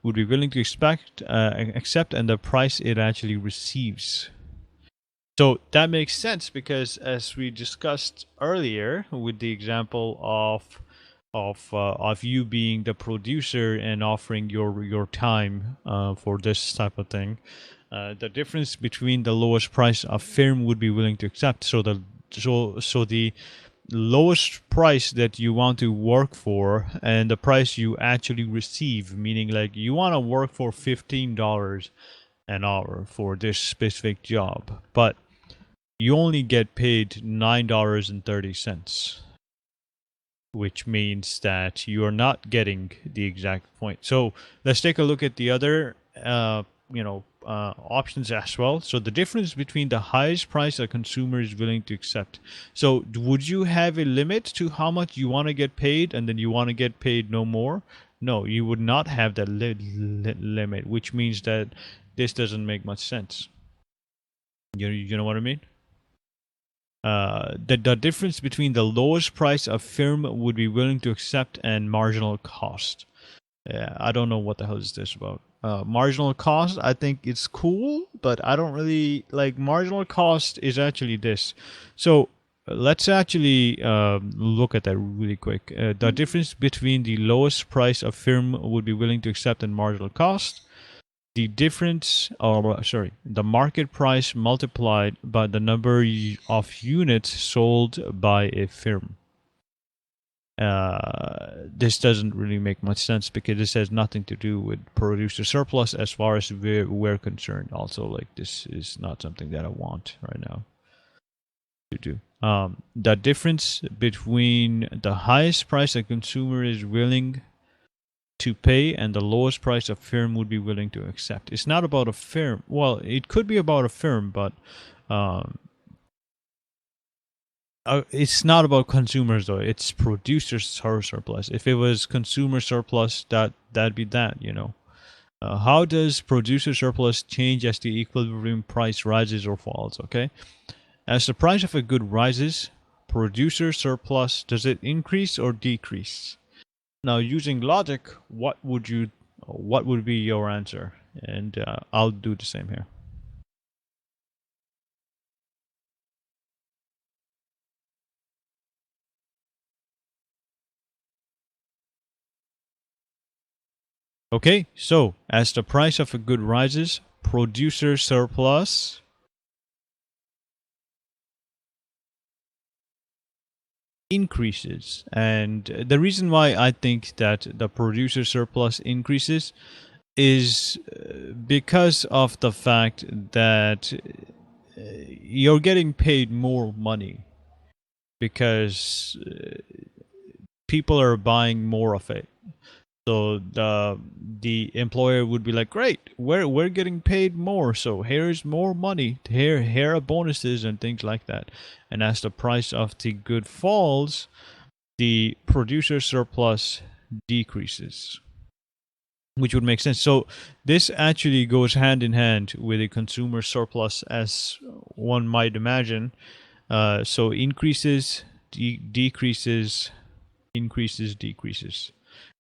would be willing to accept and the price it actually receives. So that makes sense because, as we discussed earlier, with the example of you being the producer and offering your time for this type of thing, the difference between the lowest price a firm would be willing to accept. So the lowest price that you want to work for and the price you actually receive, meaning like you want to work for $15 an hour for this specific job, but you only get paid $9.30, which means that you are not getting the exact point. So let's take a look at the other options as well. So the difference between the highest price a consumer is willing to accept. So would you have a limit to how much you want to get paid and then you want to get paid no more? No, you would not have that limit, which means that this doesn't make much sense. You know what I mean? The difference between the lowest price a firm would be willing to accept and marginal cost. I don't know what the hell is this about. Marginal cost, I think it's cool, but I don't really like marginal cost is actually this. So let's actually look at that really quick. The difference between the lowest price a firm would be willing to accept and marginal cost. The difference, the market price multiplied by the number of units sold by a firm. This doesn't really make much sense because this has nothing to do with producer surplus as far as we're concerned. Also, like this is not something that I want right now to do. The difference between the highest price a consumer is willing to pay and the lowest price a firm would be willing to accept. It's not about a firm. Well, it could be about a firm, but it's not about consumers though. It's producer surplus. If it was consumer surplus, that'd be that. How does producer surplus change as the equilibrium price rises or falls? Okay, as the price of a good rises, producer surplus, does it increase or decrease? Now, using logic, what would be your answer? And I'll do the same here. Okay, so as the price of a good rises, producer surplus increases. And the reason why I think that the producer surplus increases is because of the fact that you're getting paid more money because people are buying more of it. So the employer would be like, great, we're getting paid more, so here's more money, here are bonuses and things like that. And as the price of the good falls, the producer surplus decreases, which would make sense. So this actually goes hand in hand with a consumer surplus, as one might imagine. So increases, decreases, increases, decreases,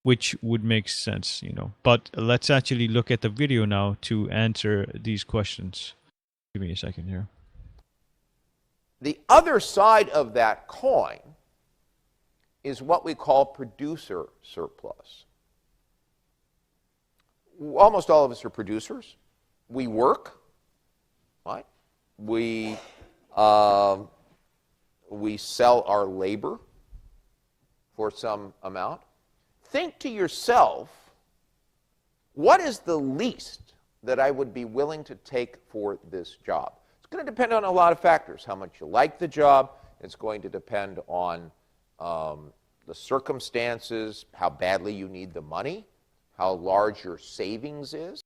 which would make sense, But let's actually look at the video now to answer these questions. Give me a second here. The other side of that coin is what we call producer surplus. Almost all of us are producers. We work, right? We sell our labor for some amount. Think to yourself, what is the least that I would be willing to take for this job? It's going to depend on a lot of factors. How much you like the job. It's going to depend on the circumstances, how badly you need the money, how large your savings is?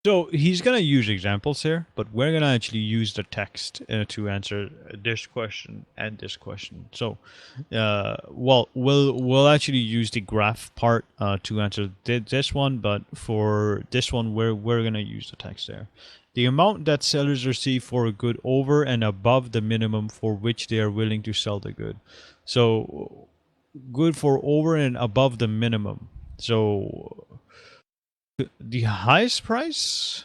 So he's gonna use examples here, but we're gonna actually use the text to answer this question and this question. So, well, we'll actually use the graph part to answer this one, but for this one, we're gonna use the text there. The amount that sellers receive for a good over and above the minimum for which they are willing to sell the good. So, good for over and above the minimum. So the highest price?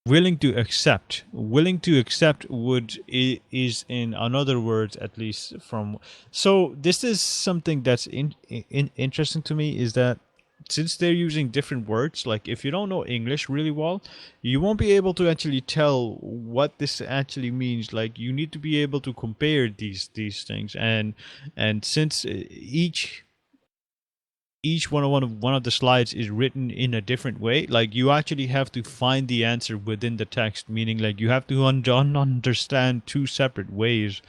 Willing to accept. Willing to accept is in another words, at least from. So this is something that's interesting to me, is that since they're using different words, like if you don't know English really well, you won't be able to actually tell what this actually means. Like you need to be able to compare these things, and since each one of the slides is written in a different way, like you actually have to find the answer within the text, meaning like you have to understand two separate ways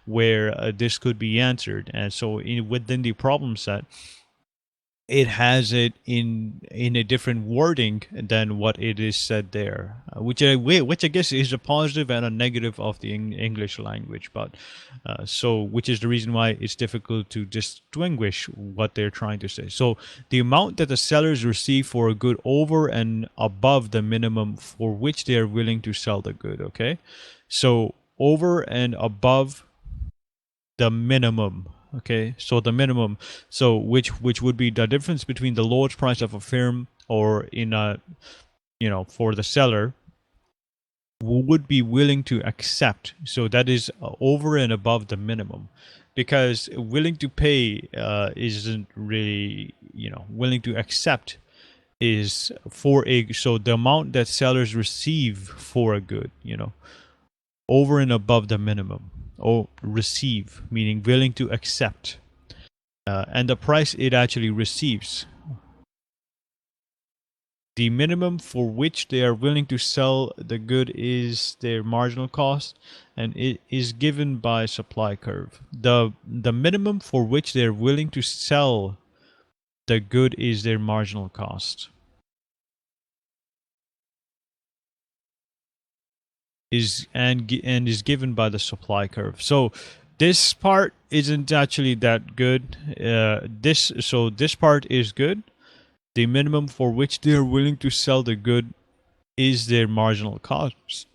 where this could be answered. And so within the problem set, it has it in a different wording than what it is said there, which I guess is a positive and a negative of the English language. But so which is the reason why it's difficult to distinguish what they're trying to say. So the amount that the sellers receive for a good over and above the minimum for which they are willing to sell the good. Okay, so over and above the minimum. Okay, so the minimum, so which would be the difference between the lowest price of a firm, or in a, for the seller would be willing to accept. So that is over and above the minimum, because willing to pay isn't really, willing to accept is for a, so the amount that sellers receive for a good, over and above the minimum. Or receive, meaning willing to accept, and the price it actually receives. The minimum for which they are willing to sell the good is their marginal cost, and it is given by supply curve. The minimum for which they are willing to sell the good is their marginal cost. Is given by the supply curve. So this part isn't actually that good. This part is good. The minimum for which they are willing to sell the good is their marginal cost.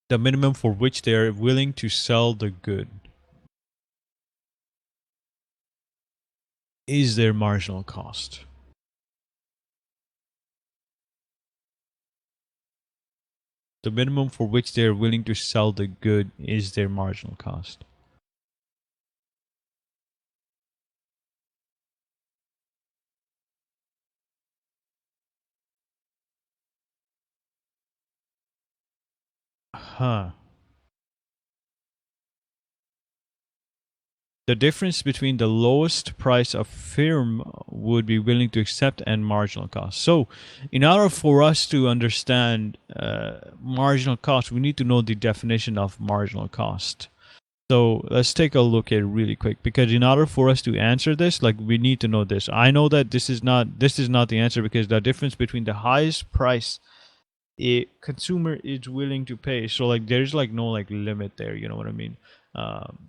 The minimum for which they are willing to sell the good is their marginal cost. The minimum for which they are willing to sell the good is their marginal cost. The difference between the lowest price a firm would be willing to accept and marginal cost. So, in order for us to understand marginal cost, we need to know the definition of marginal cost. So let's take a look at it really quick, because in order for us to answer this, like, we need to know this. I know that this is not the answer, because the difference between the highest price a consumer is willing to pay. So like there's like no like limit there, you know what I mean?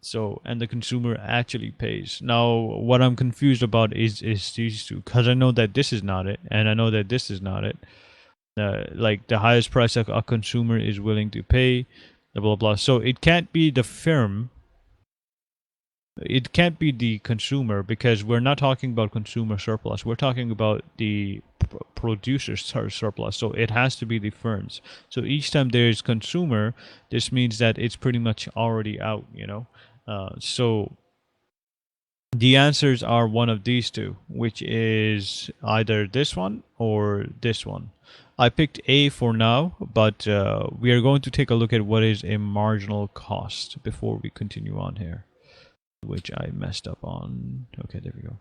So, and the consumer actually pays. Now, what I'm confused about is these two, because I know that this is not it, and I know that this is not it. Like the highest price a consumer is willing to pay, blah, blah, blah. So it can't be the firm. It can't be the consumer, because we're not talking about consumer surplus. We're talking about the producer's surplus. So it has to be the firms. So each time there is consumer, this means that it's pretty much already out, you know. So the answers are one of these two, which is either this one or this one. I picked A for now, but we are going to take a look at what is a marginal cost before we continue on here, which I messed up on. Okay, there we go.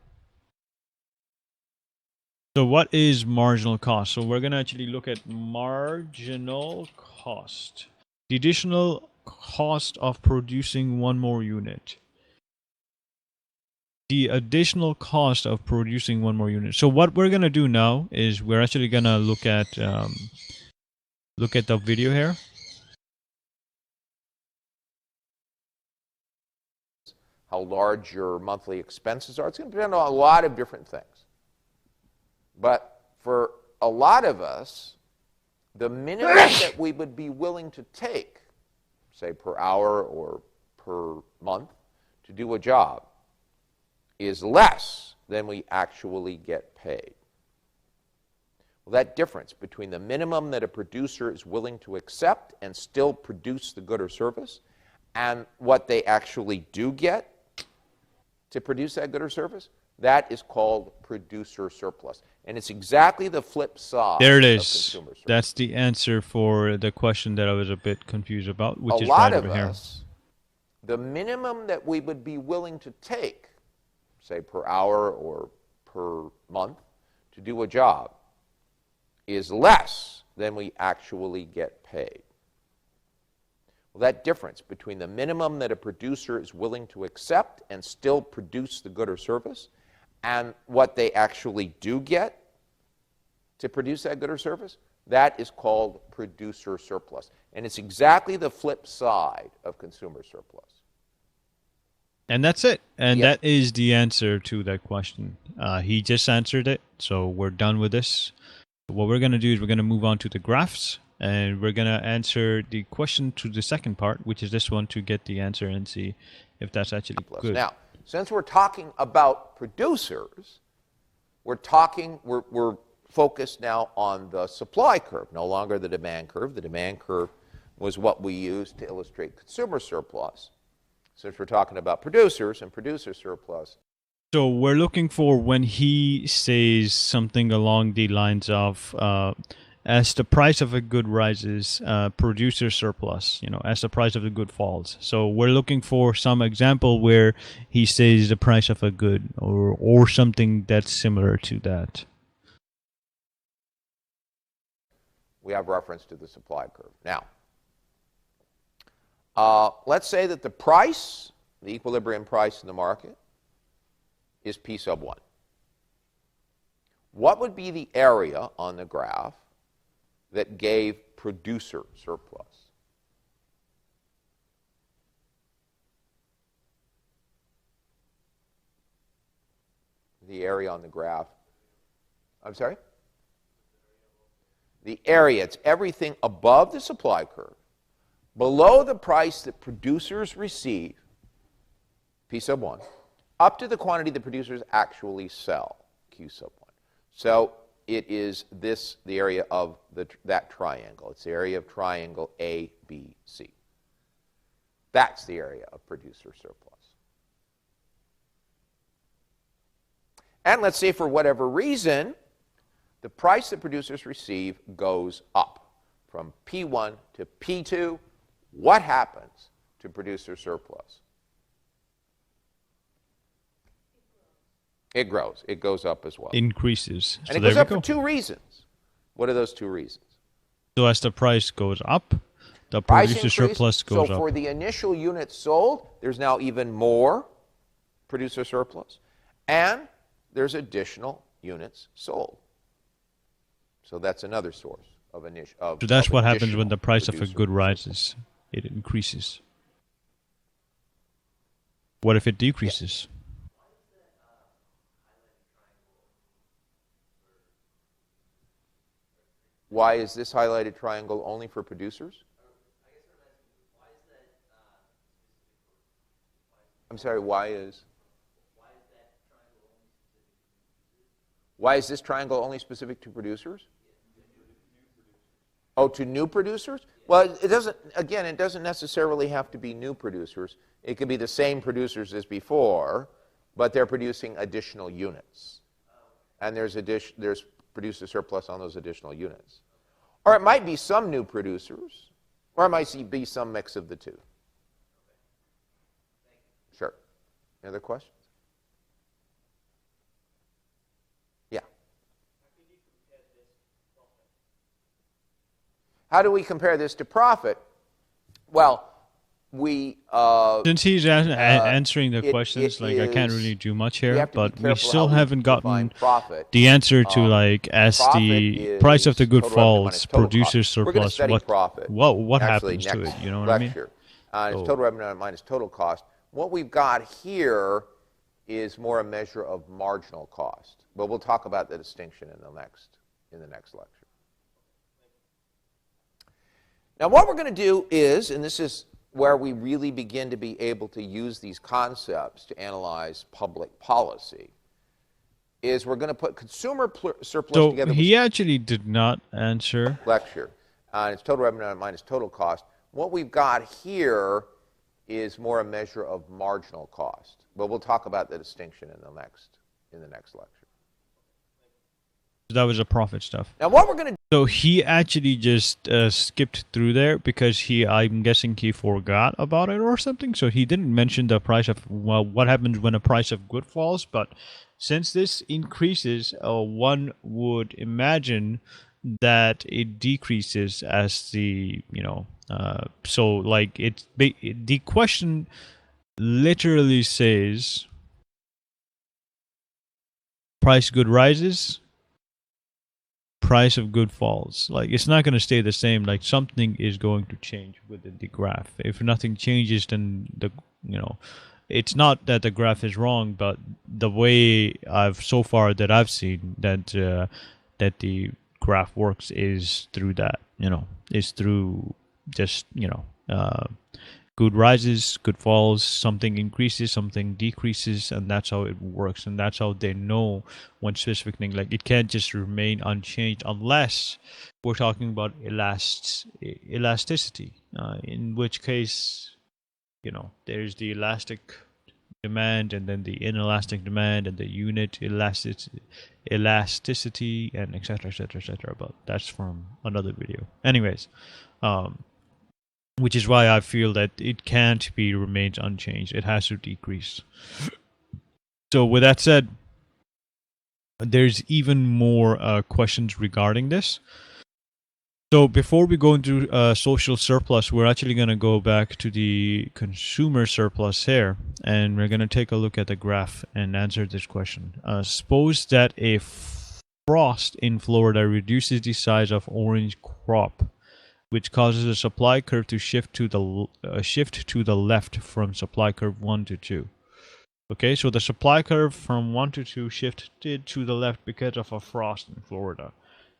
So what is marginal cost? So we're going to actually look at marginal cost. The additional cost of producing one more unit. The additional cost of producing one more unit. So what we're gonna do now is we're actually gonna look at the video here. How large your monthly expenses are. It's going to depend on a lot of different things. But for a lot of us, the minimum that we would be willing to take, say per hour or per month, to do a job is less than we actually get paid. Well, that difference between the minimum that a producer is willing to accept and still produce the good or service and what they actually do get to produce that good or service, that is called producer surplus. And it's exactly the flip side There it of is. consumer surplus. That's the answer for the question that I was a bit confused about, which A is lot right of over here. us, the minimum that we would be willing to take, say per hour or per month, to do a job is less than we actually get paid. Well, that difference between the minimum that a producer is willing to accept and still produce the good or service and what they actually do get to produce that good or service, that is called producer surplus. And it's exactly the flip side of consumer surplus. And that's it. And Yeah. that is the answer to that question. He just answered it, so we're done with this. What we're going to do is we're going to move on to the graphs, and we're going to answer the question to the second part, which is this one, to get the answer and see if that's actually good. Now, since we're talking about producers, we're focused now on the supply curve, no longer the demand curve. The demand curve was what we used to illustrate consumer surplus. Since we're talking about producers and producer surplus. So we're looking for when he says something along the lines of, as the price of a good rises, producer surplus, as the price of a good falls. So we're looking for some example where he says the price of a good or something that's similar to that. We have reference to the supply curve. Now, let's say that the price, the equilibrium price in the market, is P sub 1. What would be the area on the graph that gave producer surplus? The area on the graph. I'm sorry? The area, it's everything above the supply curve, below the price that producers receive, P sub 1, up to the quantity the producers actually sell, Q sub 1. So it is the area of that triangle. It's the area of triangle ABC. That's the area of producer surplus. And let's say for whatever reason, the price that producers receive goes up from P1 to P2. What happens to producer surplus? It grows. It goes up as well. Increases. And So it goes there up we for go. two reasons. What are those two reasons? So as the price goes up, the Price producer increase. surplus goes So up. for the initial units sold, there's now even more producer surplus. And there's additional units sold. So that's another source of initial. So that's what happens when the price of a good rises. It increases. What if it decreases? Why is this highlighted triangle only for producers? I'm sorry, why is this triangle only specific to producers? Oh, to new producers? Well, it doesn't necessarily have to be new producers. It could be the same producers as before, but they're producing additional units. And there's producer surplus on those additional units. Or it might be some new producers, or it might be some mix of the two. Sure. Any other questions? Yeah. How do we compare this to profit? Well, we Since he's answering the questions, like I can't really do much we here, have to be but we careful still how we haven't define gotten profit. the answer to like as Profit the price of the is good total revenue minus falls, total producer cost. We're going to surplus. study profit What actually happens to next it? You know what I mean? lecture. It's total revenue minus total cost. What we've got here is more a measure of marginal cost, but we'll talk about the distinction in the next lecture. Now, what we're going to do is, and this is where we really begin to be able to use these concepts to analyze public policy, is we're going to put consumer surplus together So he actually did not answer. lecture. It's total revenue minus total cost. What we've got here is more a measure of marginal cost, but we'll talk about the distinction in the next lecture. That was the profit stuff. Now, what we're going to do. So he actually just skipped through there because I'm guessing he forgot about it or something. So he didn't mention the price of, well, what happens when the price of good falls. But since this increases, one would imagine that it decreases as the, so like the question literally says price good rises, price of good falls. Like it's not going to stay the same. Like something is going to change within the graph. If nothing changes, then it's not that the graph is wrong, but the way I've seen that that the graph works is through that. Is through just good rises, good falls, something increases, something decreases, and that's how it works. And that's how they know one specific thing. Like it can't just remain unchanged unless we're talking about elasticity, in which case, there's the elastic demand and then the inelastic demand and the unit elasticity and etc., etc., etc. But that's from another video. Anyways, which is why I feel that it can't be remains unchanged. It has to decrease. So with that said, there's even more questions regarding this. So before we go into social surplus, we're actually going to go back to the consumer surplus here, and we're going to take a look at the graph and answer this question. Suppose that a frost in Florida reduces the size of orange crop, which causes the supply curve to shift to the left from supply curve 1 to 2. Okay, so the supply curve from 1 to 2 shifted to the left because of a frost in Florida,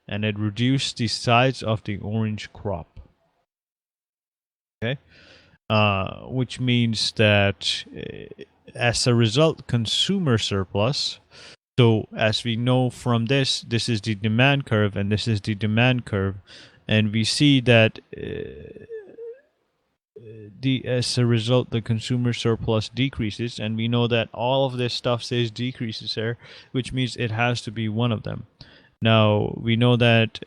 and it reduced the size of the orange crop. Okay, which means that as a result, consumer surplus. So as we know from this is the demand curve, and this is the demand curve. And we see that as a result, the consumer surplus decreases, and we know that all of this stuff says decreases here, which means it has to be one of them. Now we know that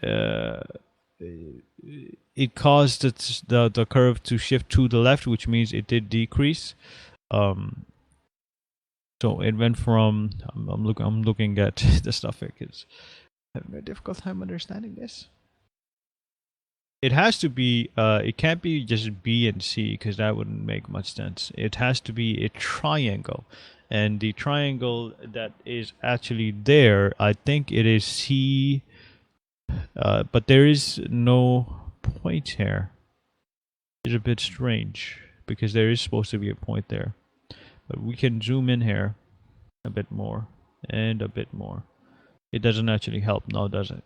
it caused the curve to shift to the left, which means it did decrease. So it went from I'm looking at the stuff because I'm having a difficult time understanding this. It has to be, it can't be just B and C because that wouldn't make much sense. It has to be a triangle. And the triangle that is actually there, I think it is C, but there is no point here. It's a bit strange because there is supposed to be a point there. But we can zoom in here a bit more and a bit more. It doesn't actually help now, does it?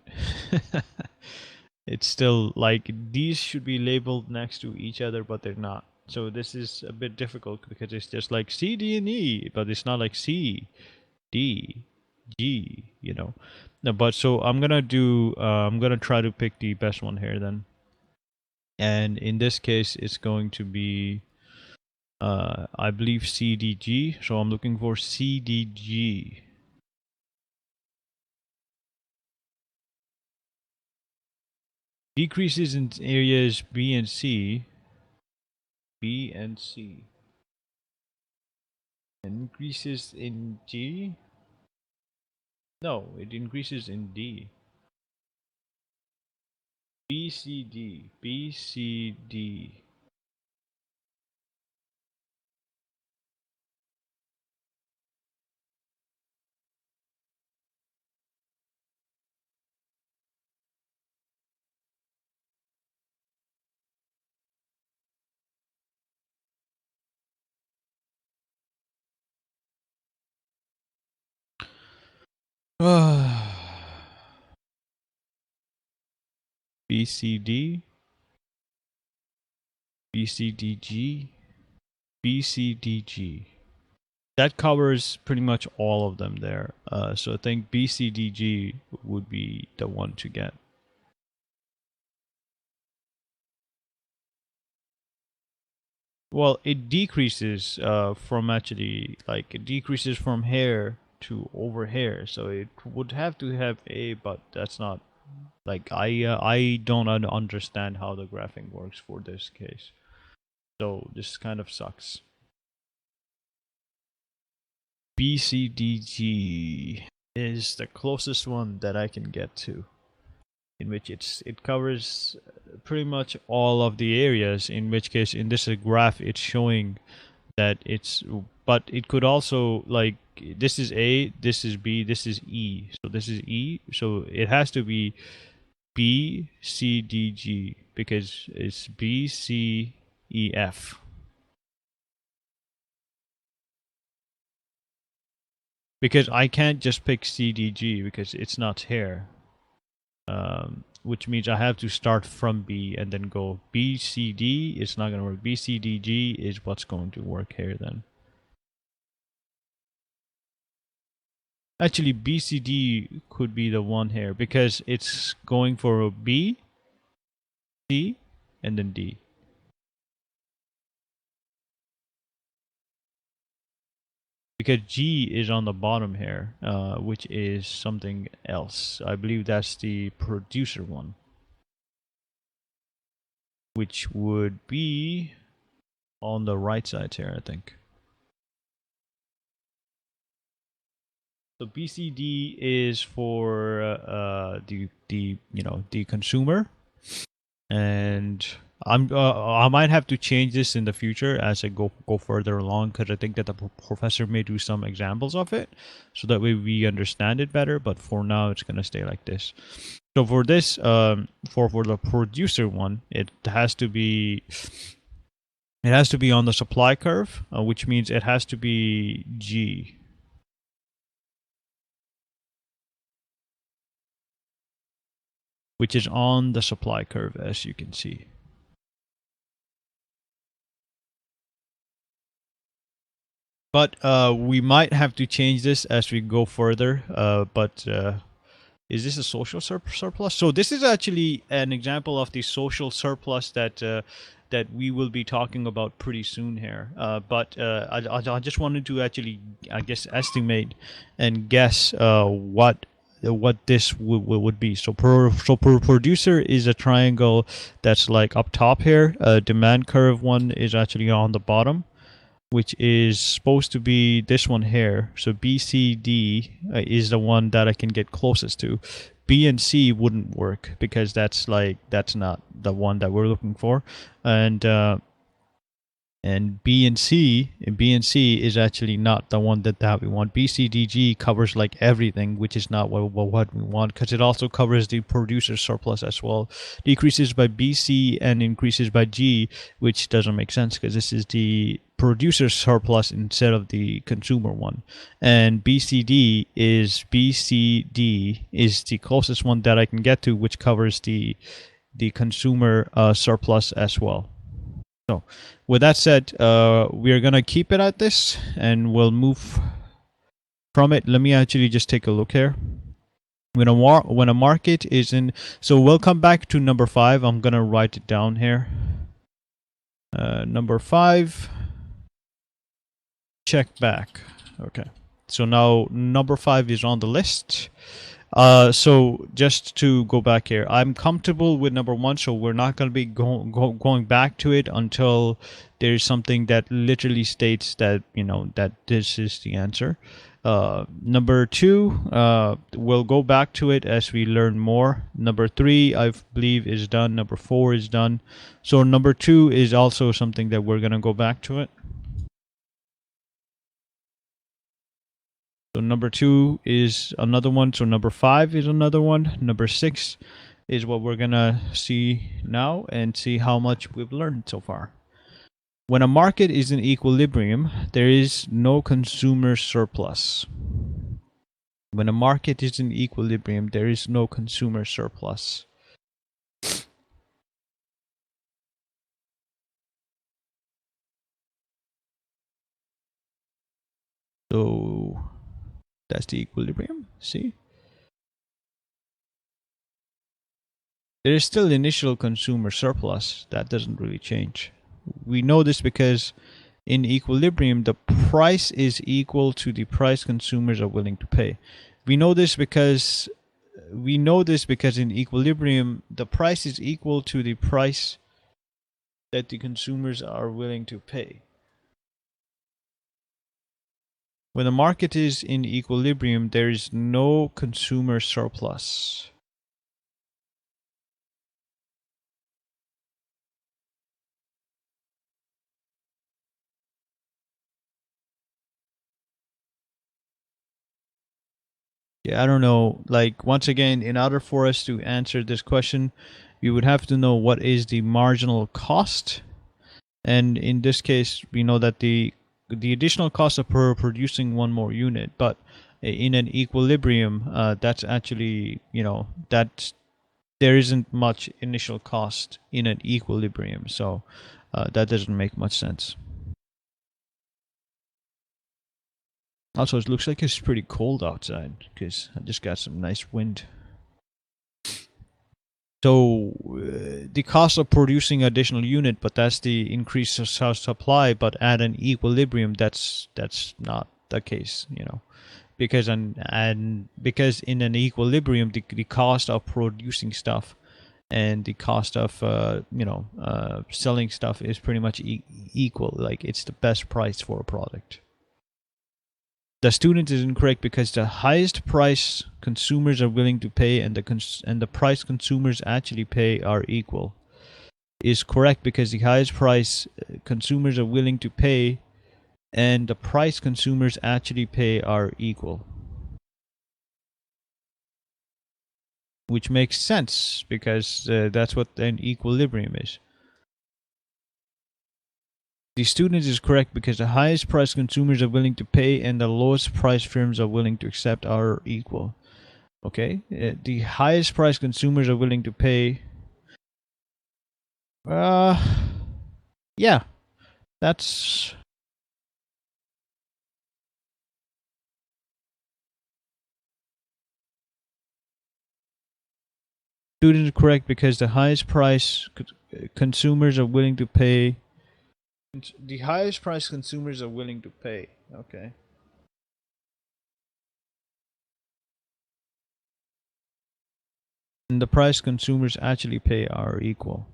It's still like these should be labeled next to each other, but they're not. So this is a bit difficult because it's just like C, D, and E, but it's not like C, D, G, No, but so I'm gonna try to pick the best one here then. And in this case, it's going to be, I believe CDG. So I'm looking for CDG. Decreases in areas B and C. And increases in G? No, it increases in D. B, C, D. BCD, BCDG, BCDG. That covers pretty much all of them there. So I think BCDG would be the one to get. Well, it decreases from actually, like, it decreases from here to over here. So it would have to have a, but that's not, like, I don't understand how the graphing works for this case. So this kind of sucks. BCDG is the closest one that I can get to, in which it covers pretty much all of the areas, in which case in this graph it's showing that it's, but it could also, like, this is A, this is B, this is E, so this is E, so it has to be B, C, D, G, because it's B, C, E, F. Because I can't just pick C, D, G because it's not here. Which means I have to start from B and then go B, C, D. It's not going to work. B, C, D, G is what's going to work here then. Actually, B, C, D could be the one here because it's going for a B, C, and then D. Because G is on the bottom here, which is something else. I believe that's the producer one, which would be on the right side here, I think. So BCD is for the consumer, and I might have to change this in the future as I go further along, because I think that the professor may do some examples of it, so that way we understand it better. But for now, it's gonna stay like this. So for this, for the producer one, it has to be on the supply curve, which means it has to be G. Which is on the supply curve, as you can see. But we might have to change this as we go further. But is this a social surplus? So this is actually an example of the social surplus that that we will be talking about pretty soon here. But I just wanted to actually, I guess, estimate and guess what this would be. So per producer is a triangle that's like up top here. Demand curve one is actually on the bottom, which is supposed to be this one here. So BCD is the one that I can get closest to. B and C wouldn't work because that's not the one that we're looking for. And B and C is actually not the one that we want. BCDG covers like everything, which is not what we want, because it also covers the producer surplus as well. Decreases by BC and increases by G, which doesn't make sense because this is the producer surplus instead of the consumer one. And BCD is the closest one that I can get to, which covers the consumer surplus as well. So with that said, we are going to keep it at this and we'll move from it. Let me actually just take a look here. When a market is in, so we'll come back to number 5. I'm going to write it down here. Number 5, check back. Okay. So now number 5 is on the list. So just to go back here, I'm comfortable with number 1, so we're not going to be going back to it until there's something that literally states that, that this is the answer. Number 2, we'll go back to it as we learn more. Number 3, I believe, is done. Number 4 is done. So number 2 is also something that we're going to go back to it. So number 2 is another one. So number 5 is another one. Number 6 is what we're going to see now and see how much we've learned so far. When a market is in equilibrium, there is no consumer surplus. When a market is in equilibrium, there is no consumer surplus. So that's the equilibrium, see? There is still initial consumer surplus. That doesn't really change. We know this because in equilibrium, the price is equal to the price consumers are willing to pay. We know this because in equilibrium, the price is equal to the price that the consumers are willing to pay. When the market is in equilibrium, there is no consumer surplus. Yeah, I don't know. Like, once again, in order for us to answer this question, we would have to know what is the marginal cost. And in this case, we know that the additional cost of producing one more unit, but in an equilibrium, that's actually, that's there isn't much initial cost in an equilibrium, so that doesn't make much sense. Also, it looks like it's pretty cold outside because I just got some nice wind. So the cost of producing additional unit, but that's the increase of supply. But at an equilibrium, that's not the case, because because in an equilibrium, the cost of producing stuff and the cost of selling stuff is pretty much equal. Like, it's the best price for a product. The student is incorrect because the highest price consumers are willing to pay and the price consumers actually pay are equal. Is correct because the highest price consumers are willing to pay and the price consumers actually pay are equal. Which makes sense because that's what an equilibrium is. The student is correct because the highest price consumers are willing to pay and the lowest price firms are willing to accept are equal. Okay, the highest price consumers are willing to pay. Yeah, that's. Student is correct because the highest price consumers are willing to pay. The highest price consumers are willing to pay. Okay. And the price consumers actually pay are equal.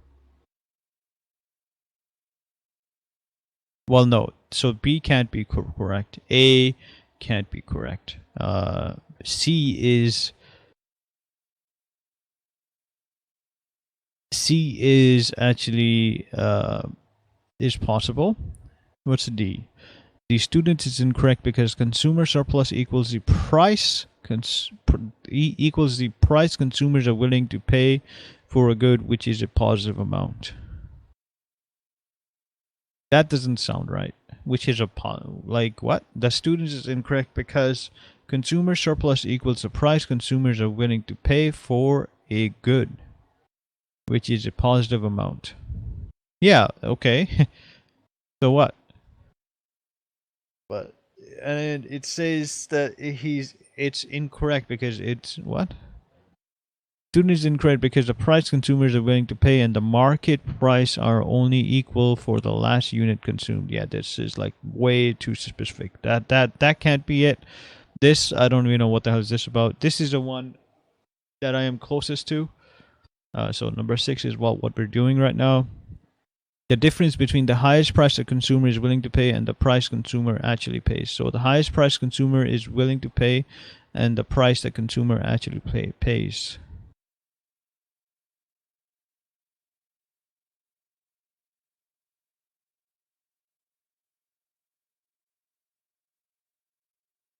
Well, no. So B can't be correct. A can't be correct. C is actually is possible. What's the D? The student is incorrect because consumer surplus equals the price equals the price consumers are willing to pay for a good, which is a positive amount. That doesn't sound right. Which is like what? The student is incorrect because consumer surplus equals the price consumers are willing to pay for a good, which is a positive amount. Yeah, okay. So what? But and it says that it's incorrect because it's what? Student is incorrect because the price consumers are willing to pay and the market price are only equal for the last unit consumed. Yeah, this is like way too specific. That can't be it. This, I don't even know what the hell is this about. This is the one that I am closest to. So number 6 is what we're doing right now. The difference between the highest price the consumer is willing to pay and the price consumer actually pays. So the highest price consumer is willing to pay and the price the consumer actually pays.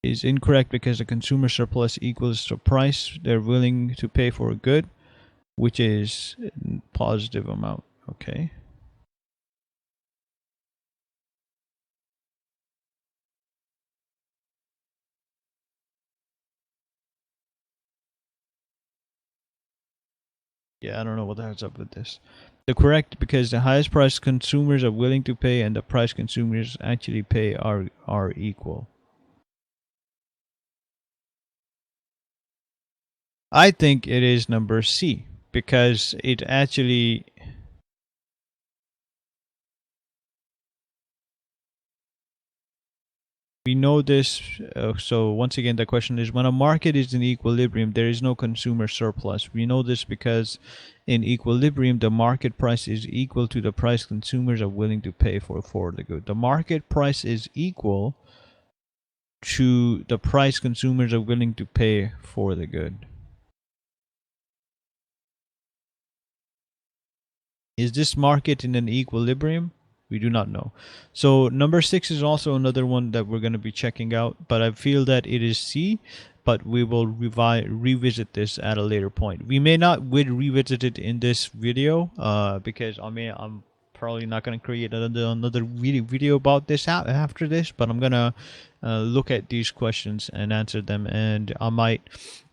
Is incorrect because the consumer surplus equals the price they're willing to pay for a good, which is a positive amount. Okay. Yeah, I don't know what the hell's up with this. The correct, because the highest price consumers are willing to pay and the price consumers actually pay are equal. I think it is number C, because it actually, we know this. So once again, the question is, when a market is in equilibrium, there is no consumer surplus. We know this because in equilibrium, the market price is equal to the price consumers are willing to pay for the good. The market price is equal to the price consumers are willing to pay for the good. Is this market in an equilibrium? We do not know. So number 6 is also another one that we're going to be checking out, but I feel that it is C, but we will revisit this at a later point. We may not revisit it in this video because I'm probably not going to create another video about this after this, but I'm going to look at these questions and answer them, and I might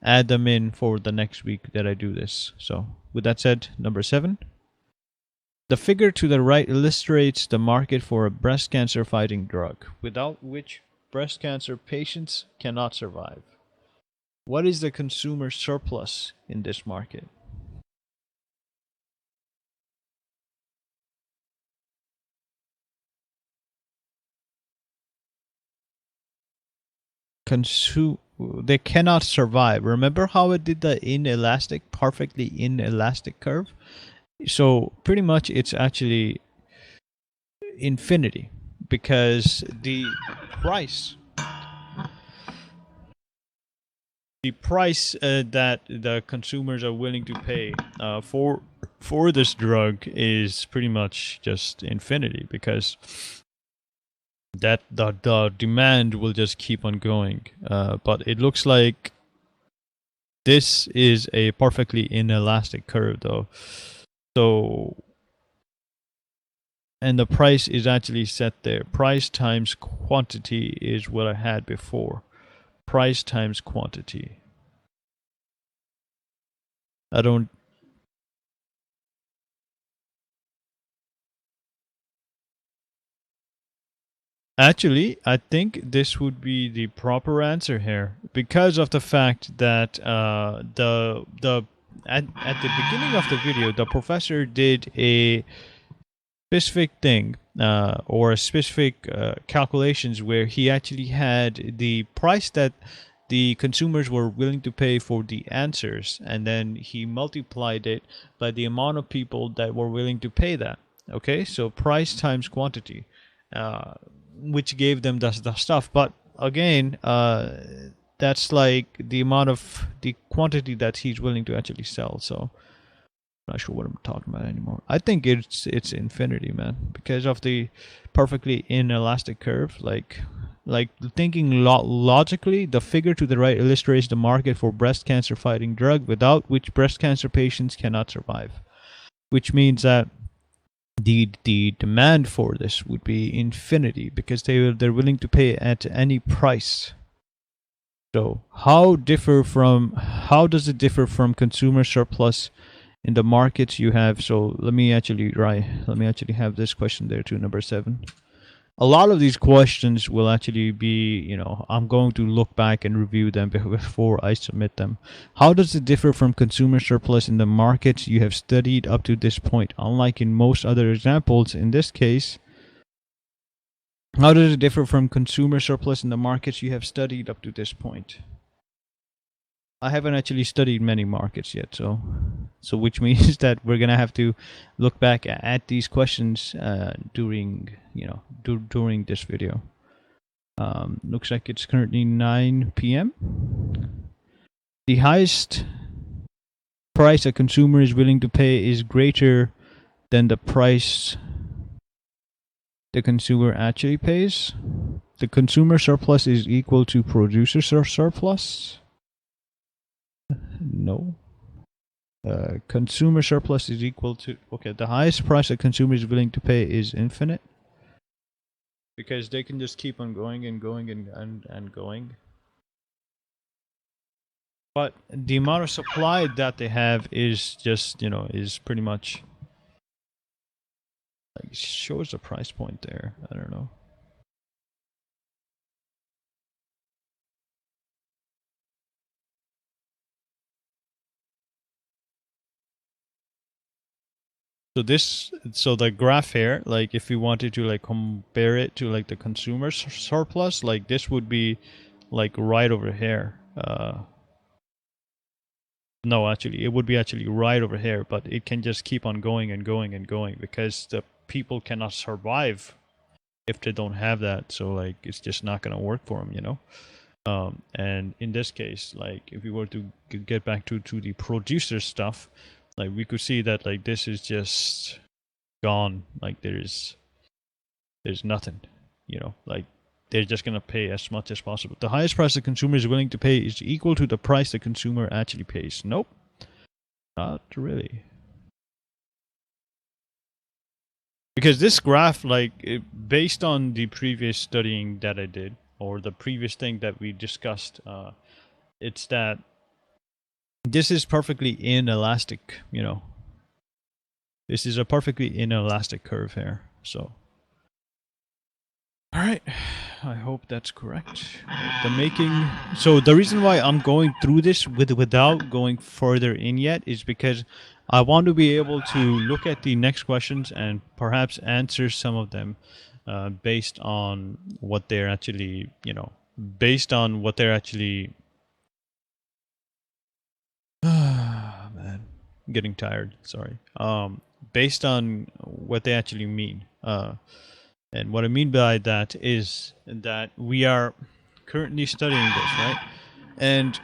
add them in for the next week that I do this. So with that said, number 7. The figure to the right illustrates the market for a breast cancer fighting drug, without which breast cancer patients cannot survive. What is the consumer surplus in this market? They cannot survive. Remember how it did the perfectly inelastic curve? So pretty much it's actually infinity, because the price that the consumers are willing to pay for this drug is pretty much just infinity, because that the demand will just keep on going. But it looks like this is a perfectly inelastic curve though. So, and the price is actually set there. Price times quantity is what I had before. Price times quantity. Actually, I think this would be the proper answer here, because of the fact that at the beginning of the video, the professor did a specific thing or a specific calculations where he actually had the price that the consumers were willing to pay for the answers, and then he multiplied it by the amount of people that were willing to pay that. Okay, so price times quantity, which gave them the stuff. But again, that's like the amount of the quantity that he's willing to actually sell. So I'm not sure what I'm talking about anymore. I think it's infinity, man, because of the perfectly inelastic curve. Like thinking logically, the figure to the right illustrates the market for breast cancer fighting drug, without which breast cancer patients cannot survive. Which means that the demand for this would be infinity, because they're willing to pay at any price. So how does it differ from consumer surplus in the markets you have? So let me actually have this question there too, number 7. A lot of these questions will actually be, I'm going to look back and review them before I submit them. How does it differ from consumer surplus in the markets you have studied up to this point? Unlike in most other examples, in this case, how does it differ from consumer surplus in the markets you have studied up to this point? I haven't actually studied many markets yet, so which means that we're gonna have to look back at these questions during this video. Looks like it's currently 9 p.m. The highest price a consumer is willing to pay is greater than the price the consumer actually pays. The consumer surplus is equal to producer surplus. No. Consumer surplus is equal to, okay, the highest price a consumer is willing to pay is infinite, because they can just keep on going and going and going. But the amount of supply that they have is just, is pretty much, like, shows the price point there. I don't know. So the graph here, like if you wanted to like compare it to like the consumer surplus, like this would be like right over here. No, actually, it would be actually right over here, but it can just keep on going and going and going because the people cannot survive if they don't have that. So like it's just not gonna work for them. And in this case, like if we were to get back to the producer stuff, like we could see that like this is just gone. Like there's nothing, like they're just gonna pay as much as possible. The highest price the consumer is willing to pay is equal to the price the consumer actually pays. Nope, not really. Because this graph, like based on the previous studying that I did, or the previous thing that we discussed, it's that this is perfectly inelastic, This is a perfectly inelastic curve here. So, all right, I hope that's correct. So the reason why I'm going through this without going further in yet is because I want to be able to look at the next questions and perhaps answer some of them based on what they're actually, man, I'm getting tired. Sorry. Based on what they actually mean. And what I mean by that is that we are currently studying this, right? And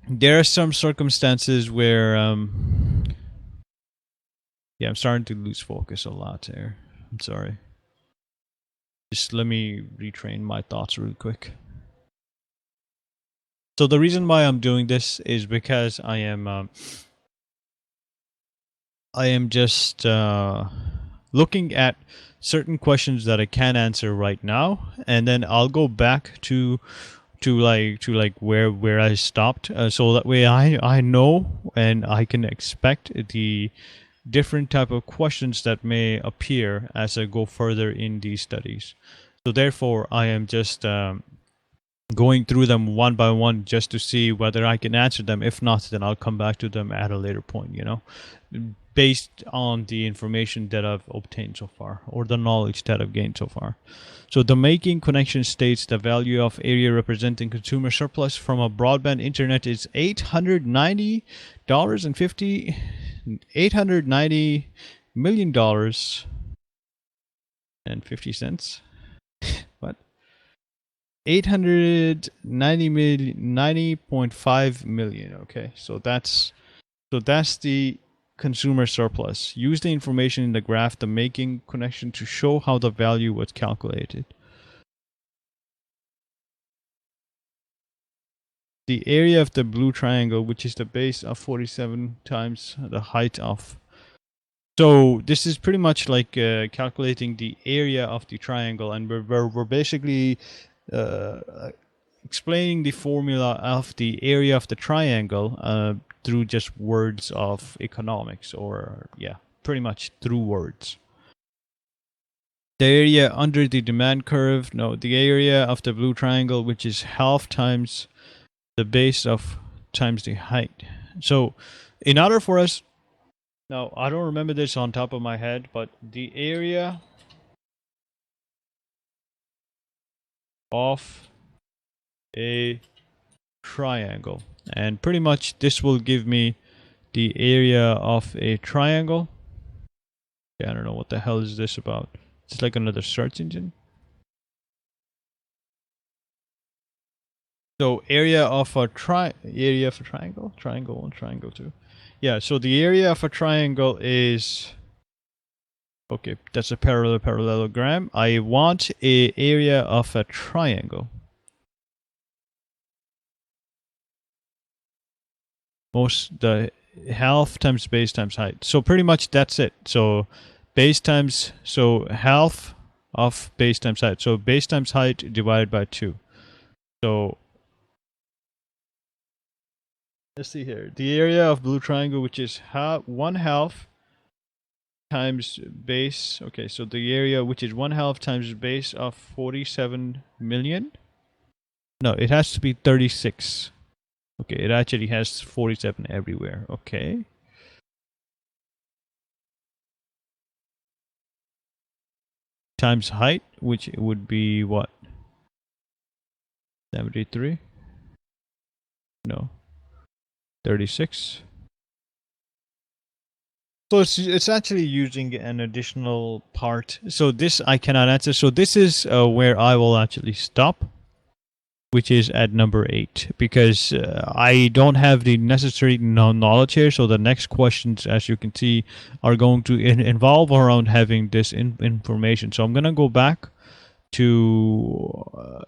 there are some circumstances where, I'm starting to lose focus a lot here. I'm sorry. Just let me retrain my thoughts real quick. So the reason why I'm doing this is because I am just looking at certain questions that I can answer right now, and then I'll go back to where I stopped, so that way I know and I can expect the different type of questions that may appear as I go further in these studies. So therefore, I am just going through them one by one just to see whether I can answer them. If not, then I'll come back to them at a later point, based on the information that I've obtained so far, or the knowledge that I've gained so far. So the making connection states the value of area representing consumer surplus from a broadband internet is $890 million and 50 cents. What? 890.5 million. Okay, so that's the consumer surplus. Use the information in the graph, the making connection, to show how the value was calculated. The area of the blue triangle, which is the base of 47 times the height of. So this is pretty much like calculating the area of the triangle, and we're basically explaining the formula of the area of the triangle through just words of economics, or pretty much through words. The area under the demand curve, the area of the blue triangle, which is half times the base of times the height. So in order for us, now I don't remember this on top of my head, but the area of a triangle, and pretty much this will give me the area of a triangle. I don't know what the hell is this about. It's like another search engine. So area of a triangle, triangle 1, triangle 2. Yeah, so the area of a triangle is, okay, that's a parallelogram. I want a area of a triangle. The half times base times height. So pretty much that's it. So base times, so half of base times height. So base times height divided by 2. So let's see here. The area of blue triangle, which is 1/2 times base. Okay, so the area which is 1/2 times base of 47 million. No, it has to be 36. Okay, it actually has 47 everywhere. Okay. Times height, which would be what? 73? No. 36. So it's actually using an additional part. So this I cannot answer. So this is where I will actually stop, which is at number 8, because I don't have the necessary knowledge here. So the next questions, as you can see, are going to involve around having this information. So I'm going to go back to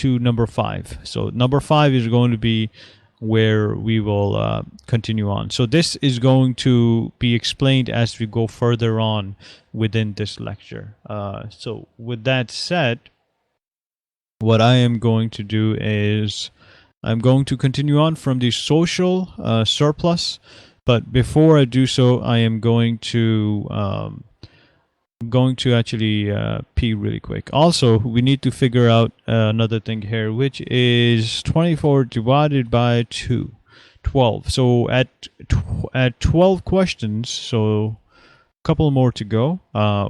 number 5. So number 5 is going to be where we will continue on. So this is going to be explained as we go further on within this lecture. So with that said, what I am going to do is I'm going to continue on from the social surplus, but before I do so, I am going to actually pee really quick. Also, we need to figure out another thing here, which is 24 divided by 2, 12. So at 12 questions, so a couple more to go,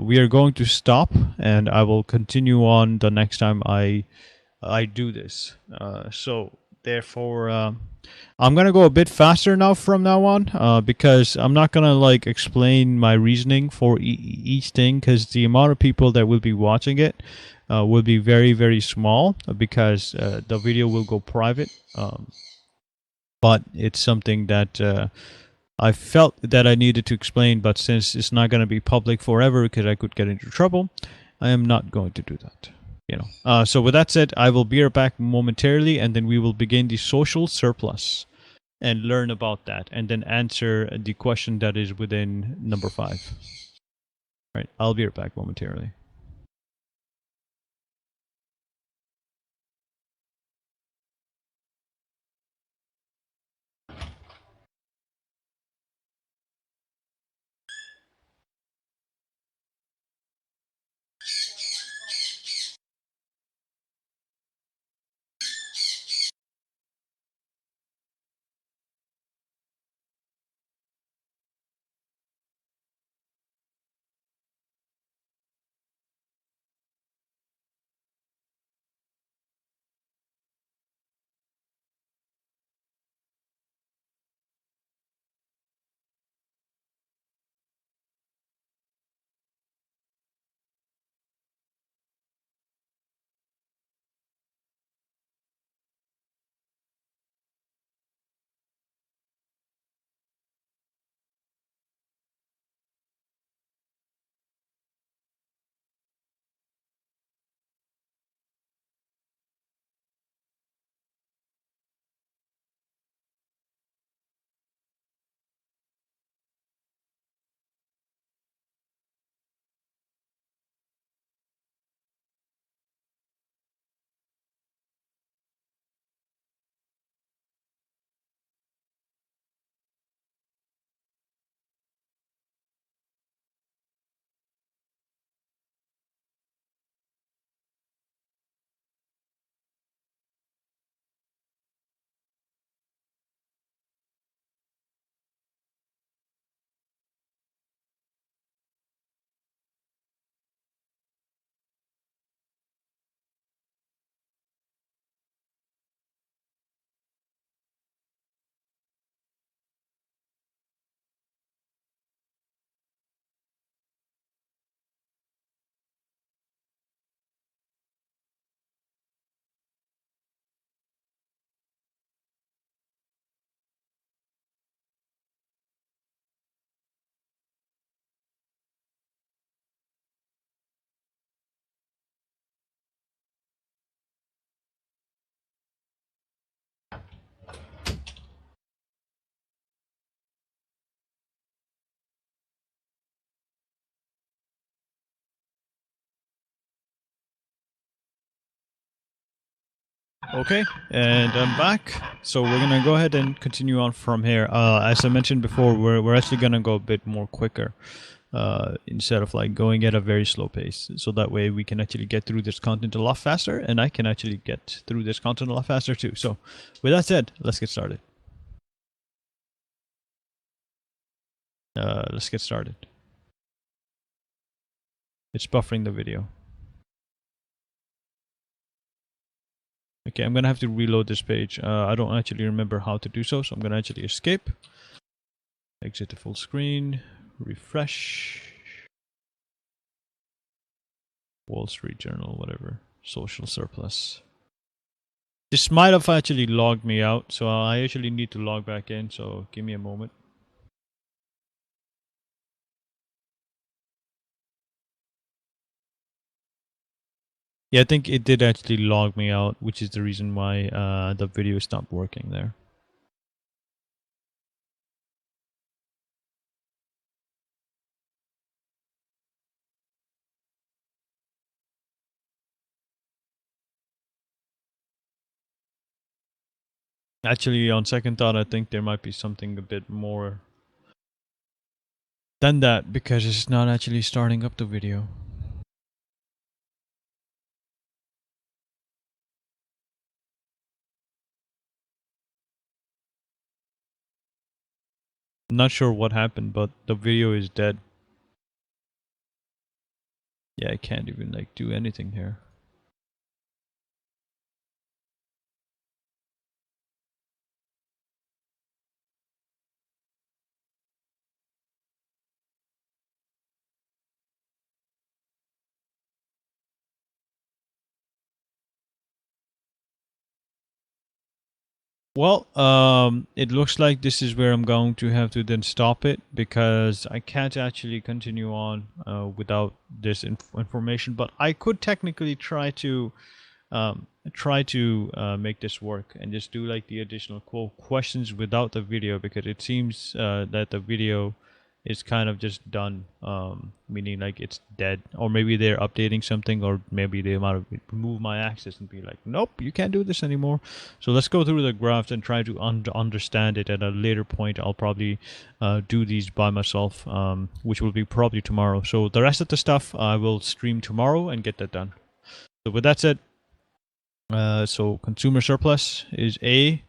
we are going to stop, and I will continue on the next time I do this. So therefore, I'm gonna go a bit faster now from now on, because I'm not gonna like explain my reasoning for each thing, because the amount of people that will be watching it will be very, very small, because the video will go private. But it's something that I felt that I needed to explain, but since it's not going to be public forever because I could get into trouble, I am not going to do that. So with that said, I will be right back momentarily, and then we will begin the social surplus and learn about that, and then answer the question that is within number 5. All right, I'll be right back momentarily. Okay, and I'm back. So we're gonna go ahead and continue on from here. As I mentioned before, we're actually gonna go a bit more quicker, instead of like going at a very slow pace. So that way we can actually get through this content a lot faster, and I can actually get through this content a lot faster too. So, with that said, let's get started. Let's get started. It's buffering the video. Okay, I'm gonna have to reload this page. I don't actually remember how to do so, so I'm gonna actually escape, exit the full screen, refresh. Wall Street Journal, whatever, social surplus. This might have actually logged me out, so I actually need to log back in. So give me a moment. Yeah, I think it did actually log me out, which is the reason why the video stopped working there. Actually, on second thought, I think there might be something a bit more than that, because it's not actually starting up the video. I'm not sure what happened, but the video is dead. Yeah, I can't even like do anything here. Well, it looks like this is where I'm going to have to then stop it, because I can't actually continue on without this information. But I could technically try to make this work and just do like the additional questions without the video, because it seems that the video is kind of just done, meaning like it's dead, or maybe they're updating something, or maybe they might have removed my access and be like, nope, you can't do this anymore. So let's go through the graphs and try to understand it. At a later point, I'll probably do these by myself, which will be probably tomorrow. So the rest of the stuff I will stream tomorrow and get that done. So with that said, so consumer surplus is A.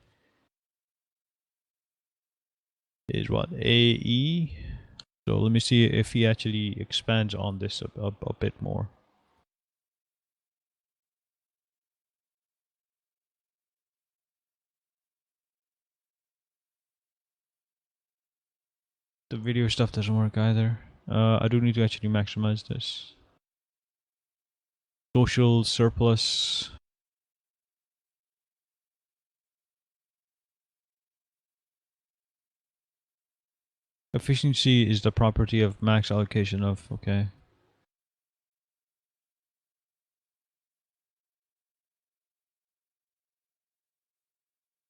Is what? AE. So let me see if he actually expands on this a bit more. The video stuff doesn't work either. I do need to actually maximize this. Social surplus. Efficiency is the property of max allocation of, okay.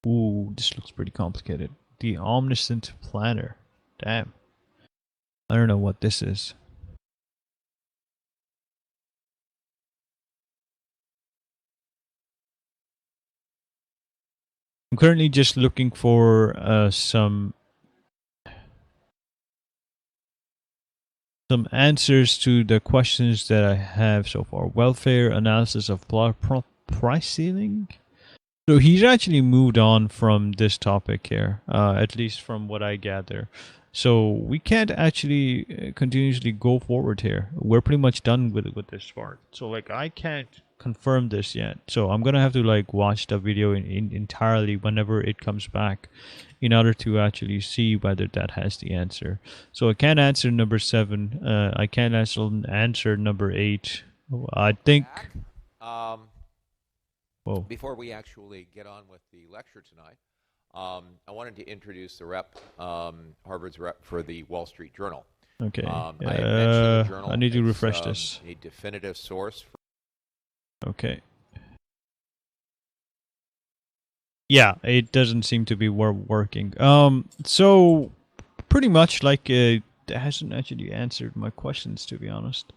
Ooh, this looks pretty complicated. The omniscient planner. Damn. I don't know what this is. I'm currently just looking for some answers to the questions that I have so far. Welfare, analysis of price ceiling. So he's actually moved on from this topic here, at least from what I gather. So we can't actually continuously go forward here. We're pretty much done with this part. So like I can't confirm this yet. So I'm gonna have to like watch the video entirely whenever it comes back, in order to actually see whether that has the answer. So I can't answer number 7. I can't answer number 8. I think. Whoa. Before we actually get on with the lecture tonight, I wanted to introduce the rep, Harvard's rep for the Wall Street Journal. Okay. I had mentioned the journal. I need to It's, refresh this. A definitive source. Okay. Yeah, it doesn't seem to be working. So pretty much like it hasn't actually answered my questions, to be honest.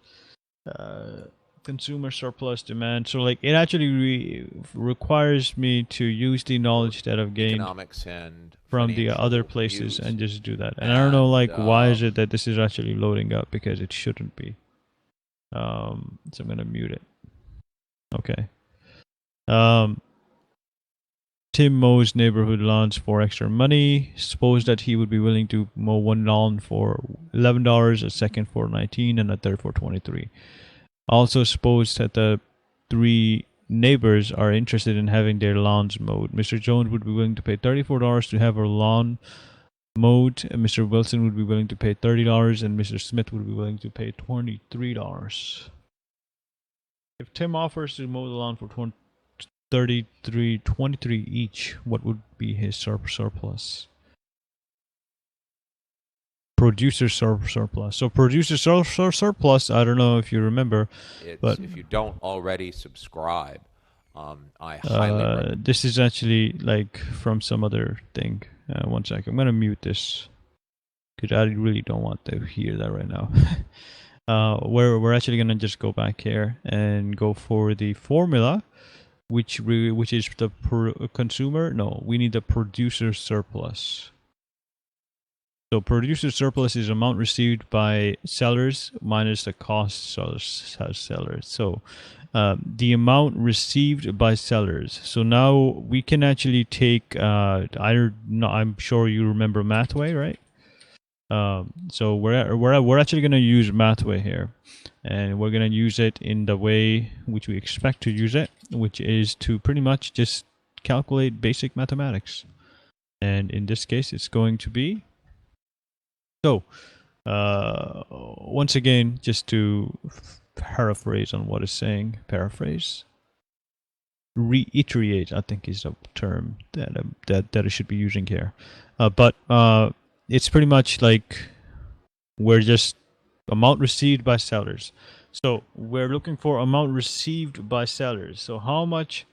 consumer surplus demand. So like it actually requires me to use the knowledge that I've gained Economics and from the other financial places views. and just do that. And I don't know like And, why is it that this is actually loading up, because it shouldn't be. So I'm gonna mute it. Okay. Tim mows neighborhood lawns for extra money. Suppose that he would be willing to mow one lawn for $11, a second for $19, and a third for $23. Also, suppose that the three neighbors are interested in having their lawns mowed. Mr. Jones would be willing to pay $34 to have her lawn mowed, and Mr. Wilson would be willing to pay $30, and Mr. Smith would be willing to pay $23. If Tim offers to mow the lawn for $23 each, what would be his surplus? Producer surplus. So producer surplus, I don't know if you remember, but if you don't already subscribe, I highly recommend. this is actually like from some other thing. One sec, I'm gonna mute this because I really don't want to hear that right now. We're actually gonna just go back here and go for the formula, which is the consumer. No, we need the producer surplus. So producer surplus is amount received by sellers minus the cost sellers. So the amount received by sellers. So now we can actually take I'm sure you remember Mathway, right? So we're actually going to use Mathway here, and we're going to use it in the way which we expect to use it, which is to pretty much just calculate basic mathematics. And in this case, it's going to be so. Once again, just to paraphrase on what it's saying, reiterate, I think is a term that I should be using here, but it's pretty much like we're just amount received by sellers. So we're looking for amount received by sellers. So how much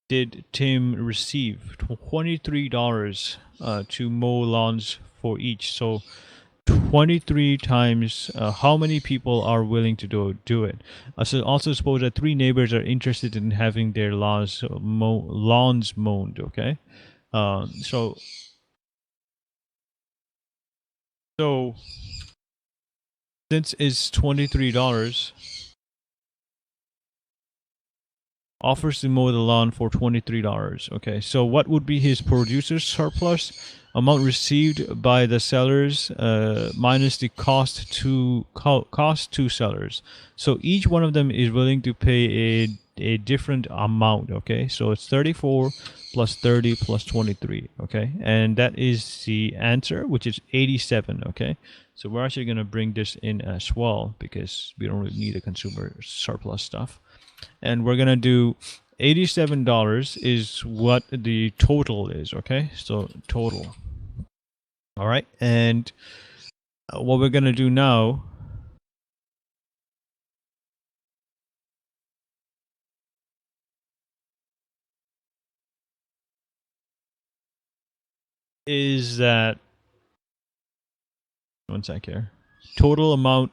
did Tim receive? $23 to mow lawns for each. So 23 times how many people are willing to do it. So also suppose that three neighbors are interested in having their lawns mowed. Okay, so since it's $23, offers to mow the lawn for $23. Okay, so what would be his producer surplus? Amount received by the sellers minus the cost to sellers. So each one of them is willing to pay a different amount. Okay, so it's 34 plus 30 plus 23. Okay, and that is the answer, which is 87. Okay, so we're actually going to bring this in as well because we don't really need the consumer surplus stuff. And we're going to do $87 is what the total is. Okay, so total. All right, and what we're going to do now is that, one sec here, total amount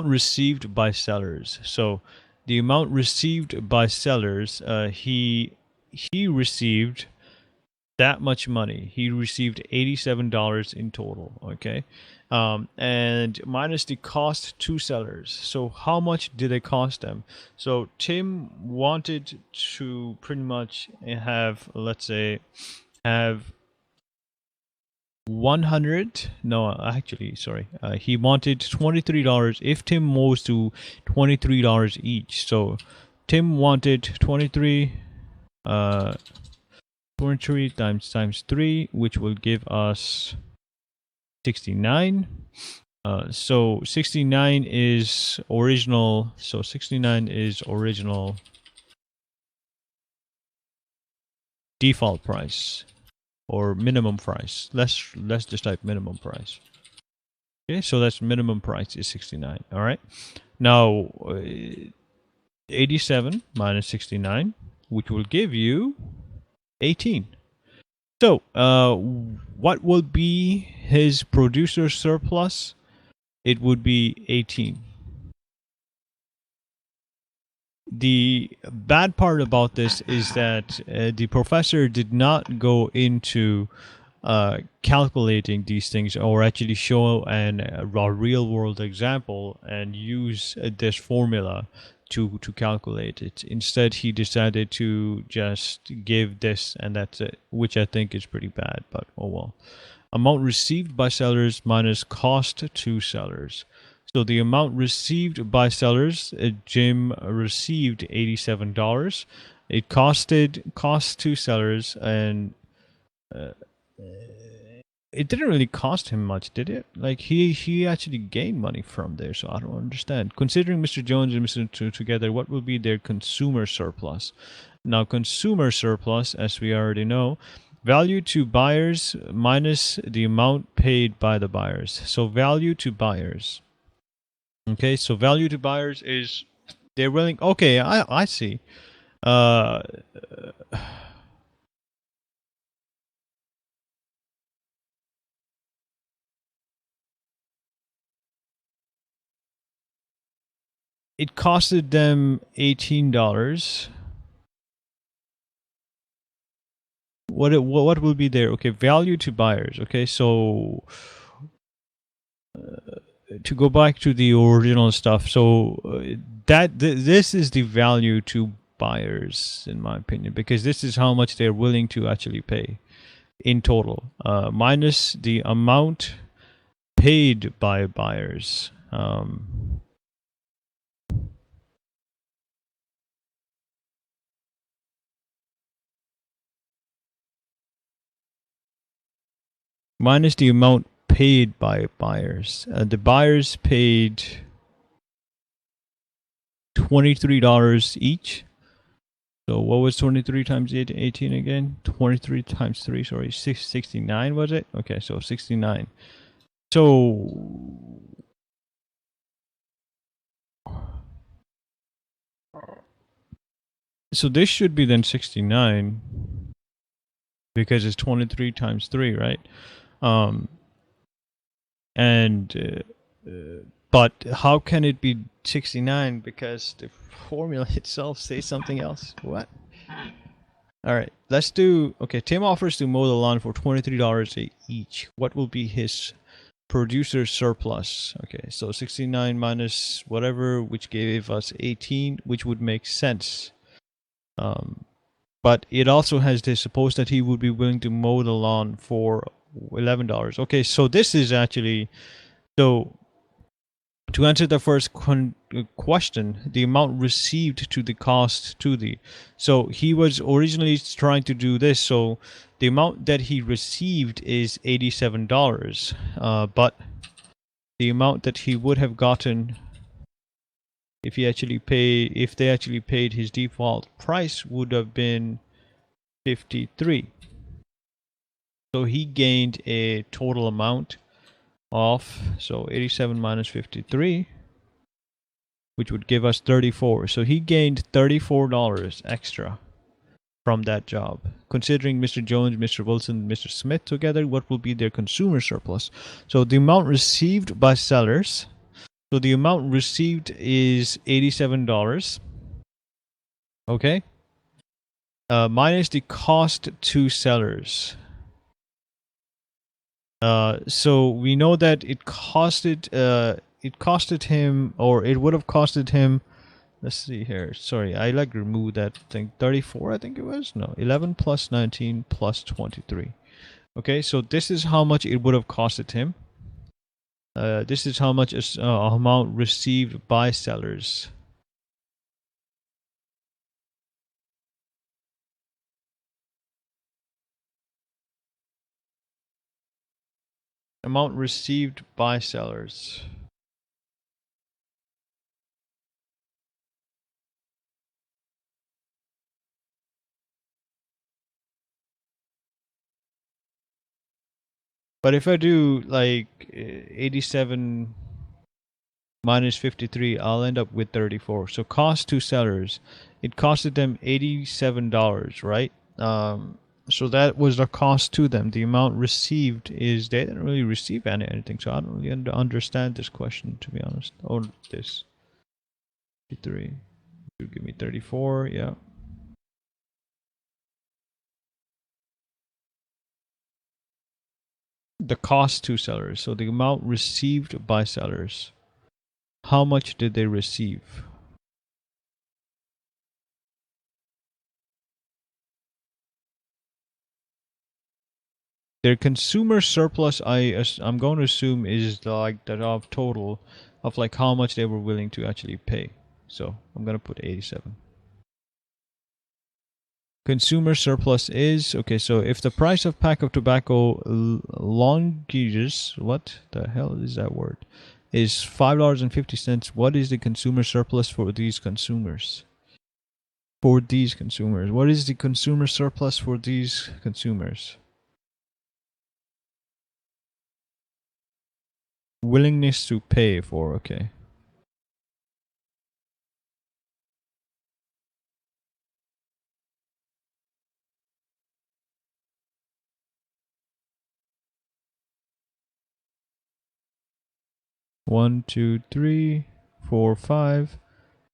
received by sellers. So the amount received by sellers, he received that much money. He received $87 in total. Okay, and minus the cost to sellers. So how much did it cost them? So Tim wanted to pretty much have, let's say, have 100. No, actually, sorry. He wanted $23 if Tim mows to $23 each. So Tim wanted 23 times 3, which will give us 69. So 69 is original. So 69 is original default price or minimum price. Let's just type minimum price. Okay, so that's minimum price is 69. All right. Now 87 minus 69, which will give you 18. So what will be his producer surplus? It would be 18. the bad part about this is that the professor did not go into calculating these things or actually show a real world example and use this formula to calculate it. Instead, he decided to just give this and that's it, which I think is pretty bad, but oh well. Amount received by sellers minus cost to sellers. So the amount received by sellers, Jim received $87. It cost to sellers, and it didn't really cost him much, did it? Like he actually gained money from there, so I don't understand. Considering Mr. Jones and Mr. Two together, what will be their consumer surplus? Now, consumer surplus, as we already know, value to buyers minus the amount paid by the buyers. So value to buyers. Okay, so value to buyers is they're willing. Okay, I see. It costed them $18. What will be there? Okay, value to buyers. Okay, so to go back to the original stuff, so this is the value to buyers, in my opinion, because this is how much they're willing to actually pay in total, minus the amount paid by buyers. Minus the amount paid by buyers. The buyers paid $23 each. So what was 23 times 18 again? 23 times 3, sorry, 69 was it? Okay, so 69. So this should be then 69 because it's 23 times 3, right? But how can it be 69? Because the formula itself says something else. What? All right, let's do. Okay, Tim offers to mow the lawn for $23 each. What will be his producer surplus? Okay, so 69 minus whatever, which gave us 18, which would make sense. But it also has this. Suppose that he would be willing to mow the lawn for $11. Okay, so this is actually, so to answer the first question, the amount received to the cost to the, so he was originally trying to do this, so the amount that he received is $87, but the amount that he would have gotten if they actually paid his default price would have been 53. So he gained a total amount of, so 87 minus 53, which would give us 34. So he gained $34 extra from that job. Considering Mr. Jones, Mr. Wilson, Mr. Smith together, what will be their consumer surplus? So the amount received by sellers, so the amount received is $87. Okay. Minus the cost to sellers. So we know that it costed him, or it would have costed him, let's see here, sorry, I remove that thing, 34 I think it was, no, 11 plus 19 plus 23. Okay, so this is how much it would have costed him. This is how much amount received by sellers. Amount received by sellers. But if I do like 87 minus 53, I'll end up with 34. So cost to sellers, it costed them $87, right? So that was the cost to them. The amount received is, they didn't really receive anything, so I don't really understand this question, to be honest. Or this 53 give me 34. Yeah. The cost to sellers. So the amount received by sellers. How much did they receive? Their consumer surplus, I'm going to assume, is like the of total of like how much they were willing to actually pay. So I'm going to put 87. Consumer surplus is, okay, so if the price of pack of tobacco longages, what the hell is that word, is $5.50, what is the consumer surplus for these consumers? For these consumers. What is the consumer surplus for these consumers? Willingness to pay for, okay. One, two, three, four, 5,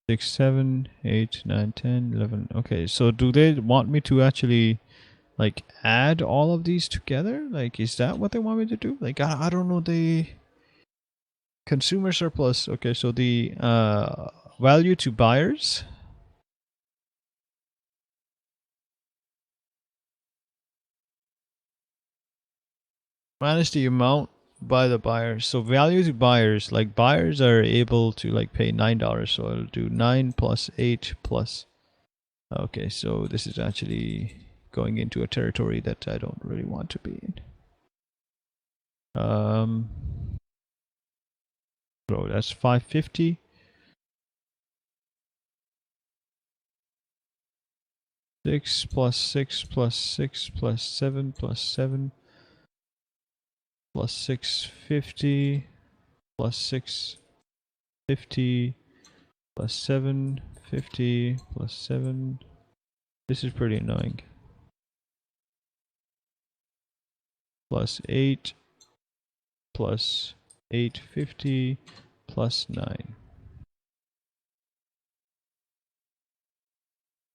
6, 7, 8, 9, 10, 11. Okay, so do they want me to actually like add all of these together? Like, is that what they want me to do? Like, I don't know. The consumer surplus. Okay, so the value to buyers minus the amount by the buyers. So value to buyers, like buyers are able to like pay $9. So I'll do 9 plus 8 plus. Okay, so this is actually going into a territory that I don't really want to be in. So that's 550. 6 plus 6 plus 6 plus 7 plus 7 plus 650 plus 650 plus 750 plus 7. This is pretty annoying. Plus 8 plus 850 plus 9.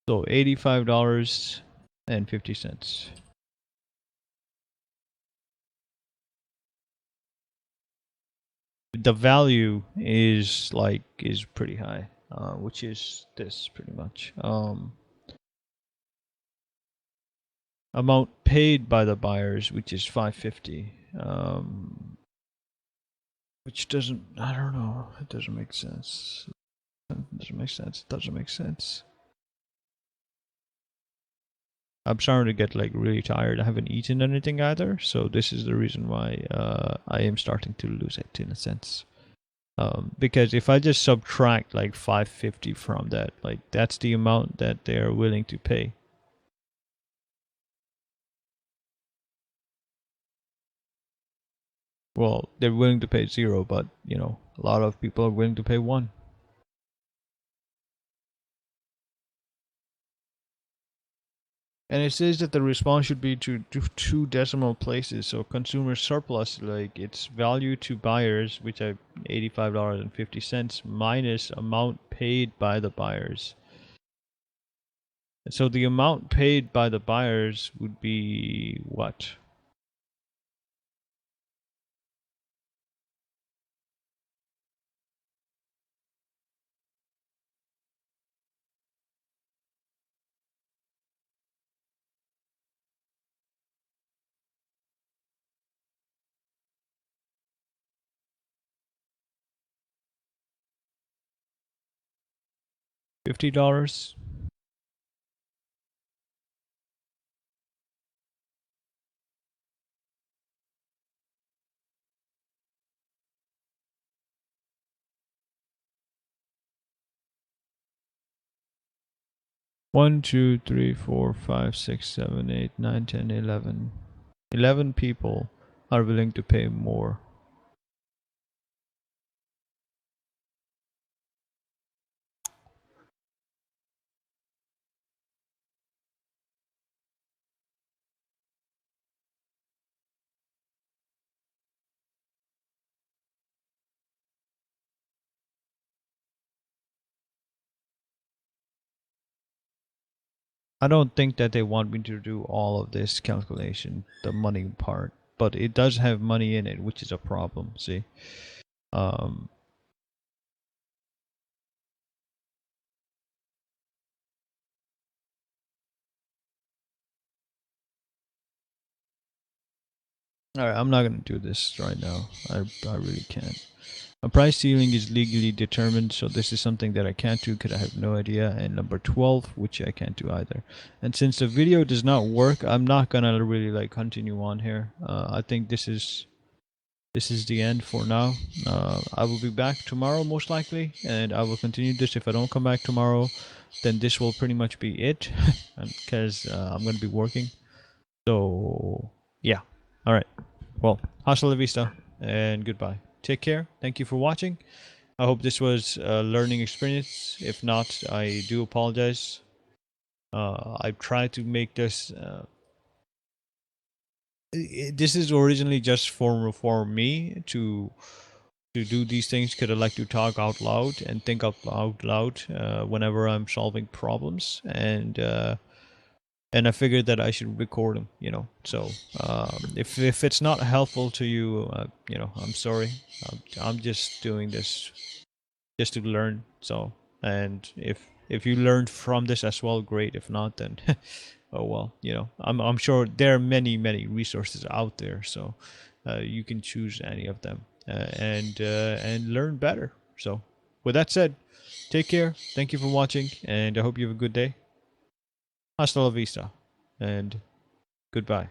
So $85.50. The value is pretty high, which is this pretty much. Amount paid by the buyers, which is 550. Which doesn't, I don't know, it doesn't make sense. It doesn't make sense. It doesn't make sense. I'm starting to get like really tired. I haven't eaten anything either, so this is the reason why I am starting to lose it in a sense. Because if I just subtract like 550 from that, like that's the amount that they are willing to pay. Well, they're willing to pay 0, but you know, a lot of people are willing to pay 1. And it says that the response should be to 2 decimal places. So consumer surplus, like its value to buyers, which are $85.50, minus amount paid by the buyers. So the amount paid by the buyers would be what? $50? One, two, three, four, 5, 6, 7, 8, 9, 10, 11. 11 people are willing to pay more. I don't think that they want me to do all of this calculation, the money part, but it does have money in it, which is a problem. See, um, all right, I'm not gonna do this right now. I really can't. A price ceiling is legally determined, so this is something that I can't do because I have no idea. And number 12, which I can't do either. And since the video does not work, I'm not gonna really like continue on here. I think this is the end for now. I will be back tomorrow most likely, and I will continue this. If I don't come back tomorrow, then this will pretty much be it, because I'm gonna be working. So yeah. All right. Well, hasta la vista and goodbye. Take care. Thank you for watching. I hope this was a learning experience. If not, I do apologize. I've tried to make this. This is originally just for me to do these things because I like to talk out loud and think out loud whenever I'm solving problems, and I figured that I should record them, So if it's not helpful to you, I'm sorry. I'm just doing this just to learn. So, and if you learned from this as well, great. If not, then oh well. I'm sure there are many resources out there, so you can choose any of them and learn better. So, with that said, take care. Thank you for watching, and I hope you have a good day. Hasta la vista, and goodbye.